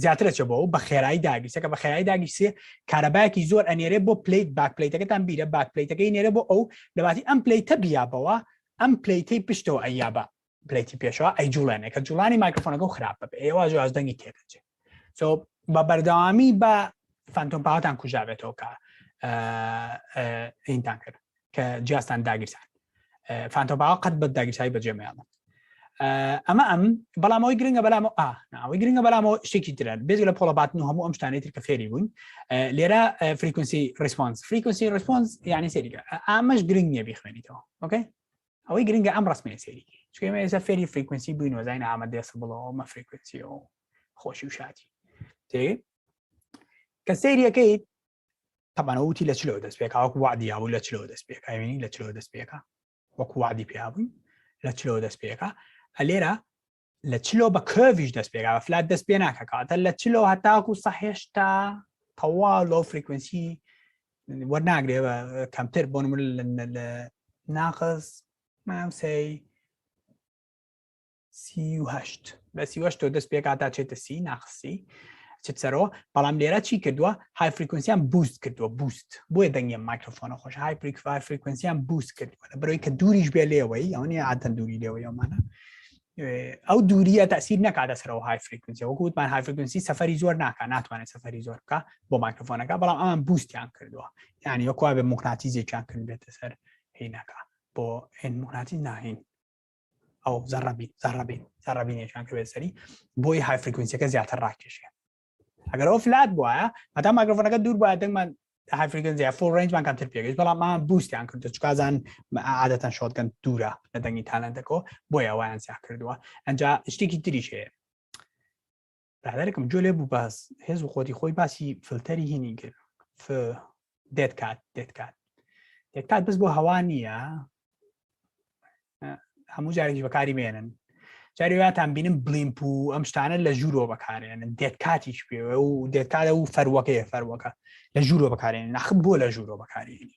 زیاترە چ بۆ بە خێرایی داگیرسە کە بە خێرایی داگیرسێ کارەبایەکی زۆر ئەنێرێ بۆ پلیت باک پلیتەکەتان بیرە باک پلیتەکەی نێرە بۆ ئەو لەباتی ئەم پلیتە بیابەوە ئەم پلیتەی پشتەوە ئەیابە پلیتی پێشەوە ئەی جوڵێنێ کە جوڵانی مایکرۆفۆنەکە و خراپ بێ ئێوە جیازدەنگی تێکەچێ بە بەردەوامی بە فانتۆم پاوەتان کوژاوێتەوە کە هینتان کرد کە جیازتان داگیرسان فانتۆم پاوە قەت بە داگیرسایی بەجێمەیاڵە ئەمە بەڵامەوەی گرنگە بەلامەوەی گرنگە بەلامەوە شتێکی ترە بێت لە پۆڵەباتن و هەموو ئەم شتانەی تر کە فێری بوون لێرە فریکونسی ڕسپۆنس یعنی سێریکە ئامەش گرنگ نییە بیخوێنیتەوە ئۆکەی ئەوەی گرنگە ئەم ڕسمێ سێری چکە ئێمە ئێستا فێری فریکونسی بووین وەزای ئامە دێسە بڵەوە مە فریکونسی و خۆشی و شاتی تێ کە سێریەکەیت طبعا وتی لە چلەوە دەست پێکا وەکو وعدی هەبوو لە چلەوە دەست پێکا بینی لە چلەوە دەست پێکا وەکو وعدی پێبووین لە چلەوە دەست پێکا لێرە لە چلۆ بە کۆڤیش دەست پێکا فلات دەست پێ ناکەکاتە لە چلۆ هەتاکو سەهێشتا تەواو لەو فریکونسی وەرناگرێ کەمتر بۆ نمونە لە ناقص مامسەی 38 بە 38 تۆ دەست پێکا تا چێتە سی ناقسی چێت سەرەوە بەڵام لێرە چی کردووە های فریکونسیان بوست کردووە بوست بۆیە دەنگە مایکرۆفۆنە خۆش های فریکونسیان بوست کردووە لە بەرەوەی کە دووریش بێ لێوەی ئەوە نیە عادەتەن دووری لێوەی ئەومانە ئەو دووریە تەسیر نەکاتە سەرەوە های فریکونسی وەکو وتمان های فریکونسی سەفەری زۆر ناکات ناتوانێت سەفەری زۆر بکە بۆ مایکرۆفۆنەکە بەڵام ئەمان بوستیان کردووە یعنی وەکوا بێ موقناتیزێکیان کرد بێتە سەر هینەکە بۆ هێن موقناتی ناهین ئەو زەڕەبینێکیان کرد سەری بۆی های فریکونسیەکە زیاتر ڕاکێشێ ئەگەر ئەو فلات بووە هەتا مایکرۆفۆنەکە دوور بووە دەنگمان های فریکونسی فول رێنجمان کەمتر پێگەیشت بەڵام ئەمان بوستیان کردو چکازان عادەتەن شۆتگەن دوورە لە دەنگی تالەنتەکەەوە بۆیە ئەویان زیاد کردووە ئەنجا شتێکی تریش هەیە برادەرێکم جۆ لێ بوو باس هێز و خۆتی خۆی باسی فلتەری هینی کرد دێتکات بەس بۆ هەوا نییە هەموو جارێکی بەکاری بێنن جاریواتان بینم بلیمپ و ئەم شتانە لە ژوورۆ بەکارێنن دێتکاتیش پێوە و دێتکاتە و فەروەکە لە ژوورۆ بەکارێنن ناخ بۆ لە ژوورۆ بەکارێنی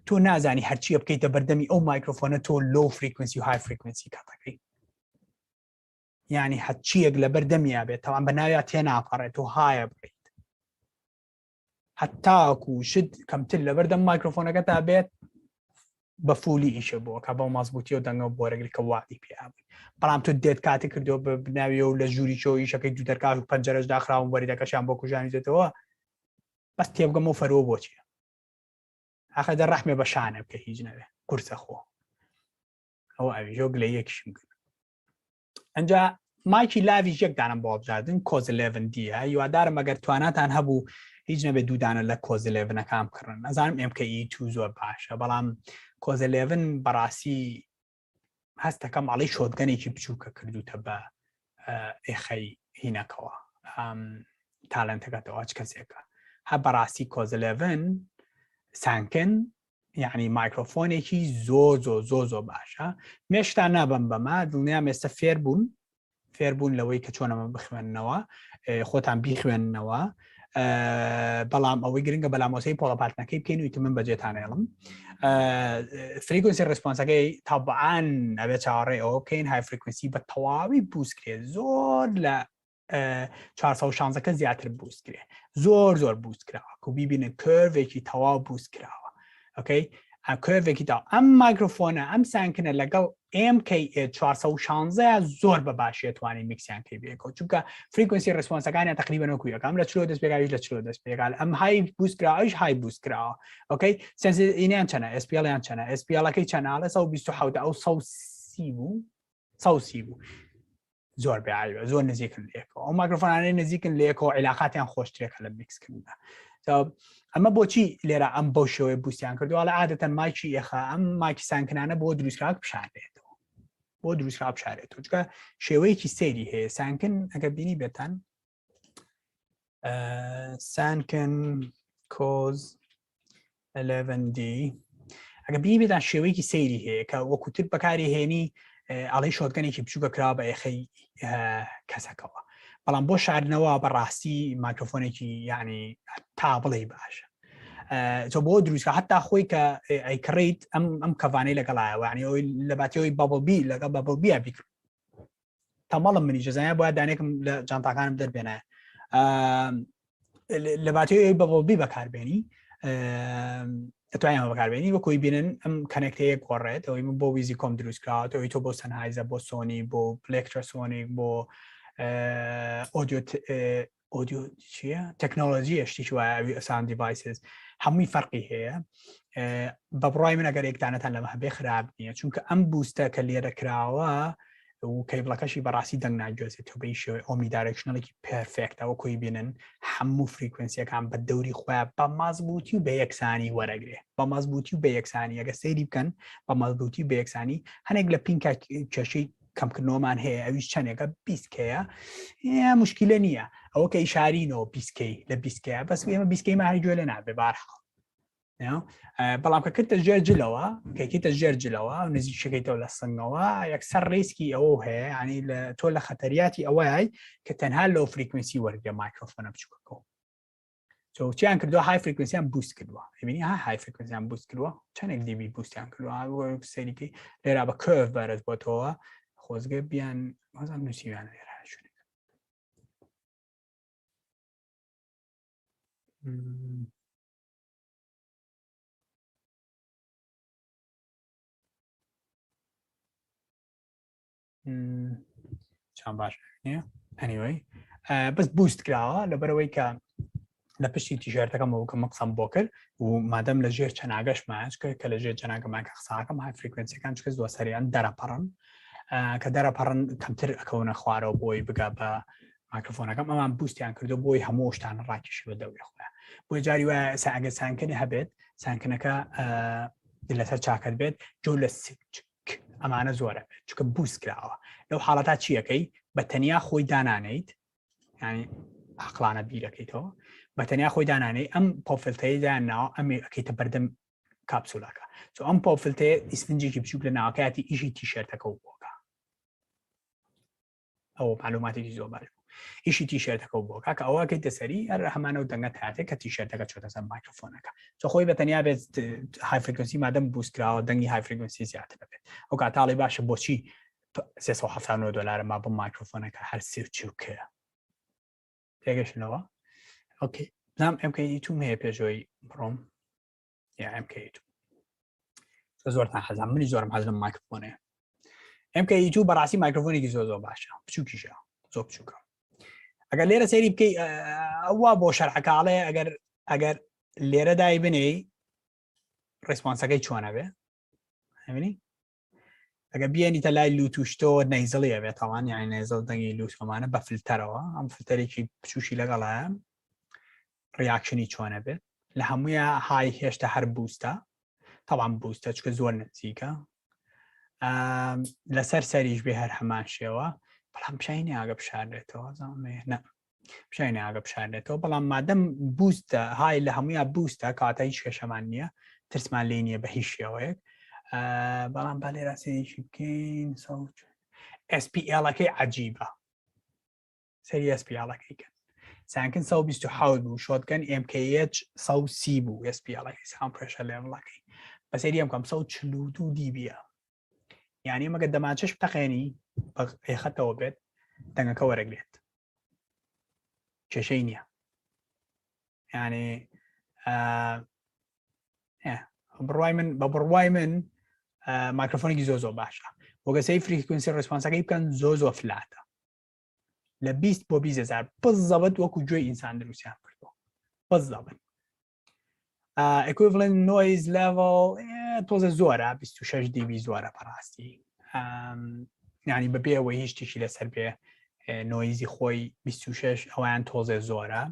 تۆ نازانی هەرچیە بکەیتە بەردەمی ئەو مایکرۆفۆنە تۆ لۆ فریکونسی و های فریکونسی کاتەکەی یعنی هەرچیەک لە بەردەمیا بێت تەوان بە ناویان تێناپەڕێت و هایە بڕیت هەتاکو شت کەمتر لە بەردەم مایکرۆفۆنەکە تا بێت بە فولی ئیشە بووە کە بەو مەزبوطی و دەنگە بۆرەگری کە واتی پێبووی بەڵام تۆ دێت کاتی کردو بە بناوی و لە ژووری چۆ ئیشەکەی دوو دەرکات و پەنجەرەش داخراون وەریدەکەشیان بۆ کوژانی دێتەوە بەس تێبگەم و فەرۆ بۆچیە ئاخە دە ڕەحمێ بە شانە بکە هیچ نەوێ قورسە خۆ ئەوە ئەویژۆ گلە یەکیشم کرد ئەنجا مایکی لاوی یەکدانم بۆ بژاردن کۆز 11 دیە هیوادارم ئەگەر تواناتان هەبوو هیچ نەبێت دوودانە لە کۆز 11ەکان بکڕن ئەزانم MKE2 زۆر باشە بەڵام کۆز 11 بەڕاستی هەستەکەم ئەڵی شۆتگەنێکی بچووکە کردوتە بە ئێخەی هینەکەوە تالنتەکەتەوە چ کەسێکە هە بەڕاستی کۆز 11 سانکن یعنی مایکرۆفۆنێکی زۆر باشە مێشتا نابم بەمە دڵنیام ئێستا فێربوون لەوەی کە چۆنەمە بخوێننەوە خۆتان بیخوێننەوە بەڵام ئەوەی گرنگە بەلامۆسەی پۆڵەپارتنەکەی بکەین ویت من بەجێتانێڵم فریکونسی ڕسپۆنسەکەی تابعاان ئەبێ چاوەڕێ ئەوە بکەین های فریکونسی بە تەواوی بووسکرێت زۆر لە 416 زیاتر بووسکرێ زۆر بووسکراوە و بیبینن کۆڤێکی تەواو بووسکراوە ئۆکەی کۆڤێکی تا ئەم مایکرۆفۆنە ئەم سانکنە لەگەڵ MKE 416 زۆر بە باشێتوانی میکسیانکەی بێکەوە چونکە فریکونسی ڕسپۆنسەکانی تقریبا وەکویەکەم لە 40 دەست پێکاویش لە 40 دەست پێکال ئەم های بووسکراویش های بووسکراوە ئۆکەی سنسینیان چەنە SPL-یان چەنە SPL-ەکەی چەناڵە 127 ئەو 130 بوو زۆر بەعیبە زۆر نزیکن لێکەوە ئەو مایکرۆفۆنانەی نزیکن لێکەوە عیلاقاتیان خۆشترێکە لە میکسکردندا ئەمە بۆچی لێرە ئەم بەو شێوەیە بووسیان کردووە لە عادەتەن مایکی ئێخە ئەم مایکی سانکنانە بۆ دروستکراک بشارێتەوە بۆ دروستکرا بشارێتەوە چونکە شێوەیەکی سەیری هەیە سانکن ئەگە بینی بێتان سانکن کۆز 11D ئەگە بینی بێتان شێوەیەکی سەیری هەیە کە وەکوتر بەکاری هێنی ئاڵی شۆتگەنێکی بچووکە کرا بە ئێخەی کەسەکەەوە بەڵام بۆ شاردنەوە بەڕاستی مایکرۆفۆنێکی یعنی تا بڵێ باشە تۆ بۆ دروستکە هەتا خۆی کە ئەیکڕیت ئەم کەوانەی لەگەڵایەوە ینی ئەوی لە باتیەوەی بەبڵبی لەگەڵ بەبڵبیە بیکرد تەمەڵم منی جەزانیا بۆە دانێکم لە جانتاکانم دەربێنە لە باتیەوەی بەبڵبی بەکاربێنی ئەتوانیان بەکاربێنی وەکوی بینن ئەم کەنێکتەیە گۆڕێت ئەوی من بۆ ویزی کۆم دروستکات ئەوی تۆ بۆ سەنهایزە بۆ سۆنی بۆ پلێکترۆسۆنیک بۆ ئۆدیۆ چییە؟ تەکنۆلۆژی شتیش وایە ئەسان دیڤایسز هەمووی فەرقی هەیە بە بڕای من ئەگەر یەکدانەتان لەمە هەبێ خراپ نییە چونکە ئەم بوستە کە لێرە کراوە و کەیبڵەکەشی بەڕاستی دەنگ ناگوێزێت تۆ بەی شێوەی ئۆمنیدارێکشنەڵێکی پێرفێکتەوە کۆی بینن هەموو فریکونسیەکان بە دەوری خۆیان بە مەزبووتی و بە یەکسانی وەرەگرێ بە مەزبووتی و بە یەکسانی ئەگە سەیری بکەن بە مەزبووتی بە یەکسانی هەنێک لە پینکە کێشەی کەمکردنەوەمان هەیە ئەویش چەندێکە بیسکەیە مشکلە نییە ئەوە کە ئیشارینەوە بیسکەی لە بیسکەیە بەس ئێمە بیسکەی ماری گوێ لە نابێ بارحاڵ بەڵام کە کردتە ژێرجلەوە کەیکیتە ژێرجلەوە و نزیک شەکەیتەوە لە سنگەوە یەکسەر ڕێسکی ئەوە هەیە ینی تۆ لە خەتەریاتی ئەوەی کە تەنها لەو فریکونسی وەرگە مایکرۆفۆنە بچووکەکەەوە چیان کردووە های فریکونسیان بوست کردووە ببینی های فریکونسیان بوست کردووە چەندێک دیبی بوستیان کردووە سەریکی لێرا بە کۆڤ بەرز بۆتەوە خۆزگە بیان وەزان نووسیویان لێرە شوێنێک چند باش نییە ئەنیوەی بەس بوست کراوە لەبەرەوەی کە لە پشتی تیشێرتەکەمەوە کە مەقسەم بۆ کرد و مادەم لە ژێر چەناگەشمان کە لە ژێر جەناگەمان کە قساکەم های فریکونسیەکان چکە زۆر سەریان دەرەپەڕن کە دەرەپەڕن کەمتر ئەکەونە خوارەوە بۆی بگا بە مایکرۆفۆنەکەم ئەمان بوستیان کردو بۆی هەموو شتان ڕاکێشی بە دەوری خۆیان بۆی جاری وایە ئەگە سانکنی هەبێت سانکنەکە لەسەر چاکت بێت جۆ لە ئەمانە زۆرە چکە بوست کراوە لەو حاڵەتا چیەکەی بە تەنیا خۆی دانانیت ینی عقلانە بیرەکەیتەوە بە تەنیا خۆی دانانەی ئەم پۆفلتەیەدا ناوە ئەمێ ئەەکەیتە بەردەم کاپسولەکە چۆ ئەم پۆفلتەیە ئیسفنجێکی بچووک لە ناوەکەیاتی ئیشی تیشێرتەکە و بۆکە ئەوە معلوماتێکی زۆر باش ئیشی تیشێرتەکە بۆ کاکە ئەوە کەیتە سەری هەر هەمانە و دەنگەت هاتێ کە تیشێرتەکە چۆتە سەر مایکرۆفۆنەکە چۆ خۆی بەتەنیا بێت های فریکونسی مادەم بووستکراوە دەنگی های فریکونسی زیاتر بێت ئەو کاتاڵی باشە بۆچی $379 ما بۆ مایکرۆفۆنەکە هەر 30 تێگەشتنەوە ئۆکێ بزانم MK2 هەیە پێشەوەی بڕۆم یا MK2 زۆرتان حەزم منی زۆرم حەز لەم مایکرۆفۆنەیە MK2 بەڕاستی مایکرۆفۆنێکی زۆر باشە بچووکیشە زۆر بچووکە ئەگەر لێرە سەیری بکەی ئەوە بۆ شەرحەکاڵێ ئەگەر لێرە دای بنێ ڕێسپۆنسەکەی چۆنە بێ هەمینی ئەگە بیێنیتە لای لوتوشتۆ نەیزڵیە بێت تاوان یانی نێزڵ دەنگی لوتۆمانە بە فلتەرەوە ئەم فلتەرێکی بچوشی لەگەڵایە ڕیاکشنی چۆنە بێت لە هەموویە های هێشتا هەر بووستە تاوان بووستە چکە زۆر نزیکە لەسەر سەریش بێ هەر هەمان شێوە بەڵام پیشینی ئاگە بشاردێتەوە پیشینی ئاگە بشاردێتەوە بەڵام مادەم بووستە های لە هەموویە بووستە کاتە هیچ کێشەمان نییە ترسمان لێ نییە بە هیچ شێوەیەک بەڵام با لێرە سێریشی بکەین SPL-ەکەی عەجیبە سەری SPL-ەکەیکەن سانکن 127 بوو شۆتگەن MKH 130 بوو SPL-ئەکەی ساوند پرێشەر لێڤڵەکەی بەسەری ئەم کەم 142 dB یعنی مەگە دەمانچەش بتەقێنی بە ئێخەتەوە بێت دەنگەکە وەرەگرێت کێشەی نییە یعنی بە بڕوای من مایکرۆفۆنێکی زۆر باشە وەگەسەی فریکونسی ڕێسپۆنسەکەی بکەن زۆر فلاتە لە 20 بۆ 20,000 بەزەبەت وەکو گوێی ئینسان دروستیان کردەوە بەزەبەت equivalent noise level تۆزە زۆرە 26 dB زۆرە بەڕاستی یعنی بەبێ ئەوەی هیچ تیشی لەسەر بێ نۆیزی خۆی 26 ئەویان تۆزە زۆرە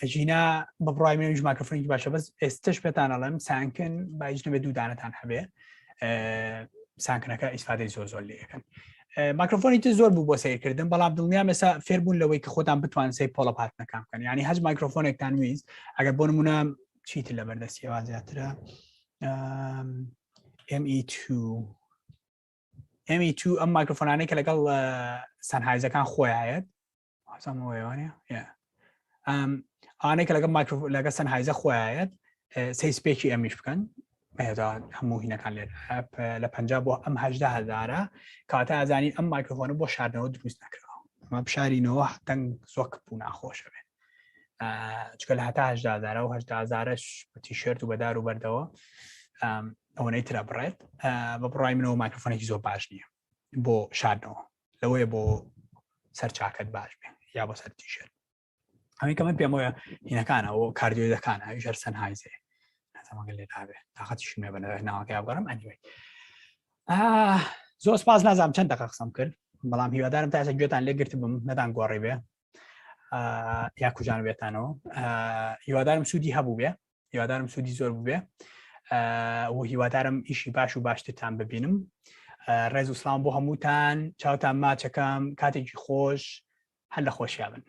ئەژینا بە بڕای منیش مایکرۆفۆنێکی باشە بەس ئێستش پێتان ئەڵێم سانکن با هیچ نەبێت دوو دانەتان هەبێ سانکنەکە ئیسفادەی زۆر لێ یەکەن مایکرۆفۆنی زۆر بوو بۆ سیرکردن بەڵام دڵنیام ئێستا فێربوون لەوەی کە خۆتان بتوان سی پۆڵە پاتنەکان بکەن یعنی هەج مایکرۆفۆنێکتان ویست ئەگەر بۆ نمونە چیتر لە بەردەستیەوە زیاترە ME2 ئەم مایکرۆفۆنانەی کە لەگەڵ سەنهایزەکان خۆیایەت ئەوانەیە ئانەی کە لەگە سەنهایزە خۆیایەت سی سپێکی ئەمیش بکەن هەموو هینەکان لێ لە 50 بۆ ئەم 18,000 کاتە ئازانی ئەم مایکرۆفۆنە بۆ شاردنەوە دروست نەکرەوە ئەمە بشارینەوە دەنگ زۆر بوو ناخۆشە بێت چکە لە هەتا 18,000 و 18,000ش بە تیشێرت و بەدار و بەردەوە ئەوەی ترە بڕێت بە بڕای منەوە مایکرۆفۆنێکی زۆر باش نییە بۆ شاردنەوە لەوەیە بۆ سەر چاکت باش بێ یا بۆ سەر تیشێرت ئەمی کە من پێم وایە هینەکانەوە کاردیۆیدەکانە ژەر سەنهایزێ مەگەل لێ دابێ تاقەتیشم لێ بەنەوە ناوەکەی بگەڕم ئەنیوەی زۆر سپاس نازانم چەند دقیقە قسەم کرد بەڵام هیوادارم تا ئێستا گوێتان لێگرت بم نەدان گۆڕی بێ یا کوژان بێتانەوە هیوادارم سوودی هەبوو بێ هیوادارم سوودی زۆر بوو بێ و هیوادارم ئیشی باش و باشترتان ببینم ڕێز و سڵام بۆ هەمووتان چاوتان ماچەکەم کاتێکی خۆش هەر لە خۆشییا بن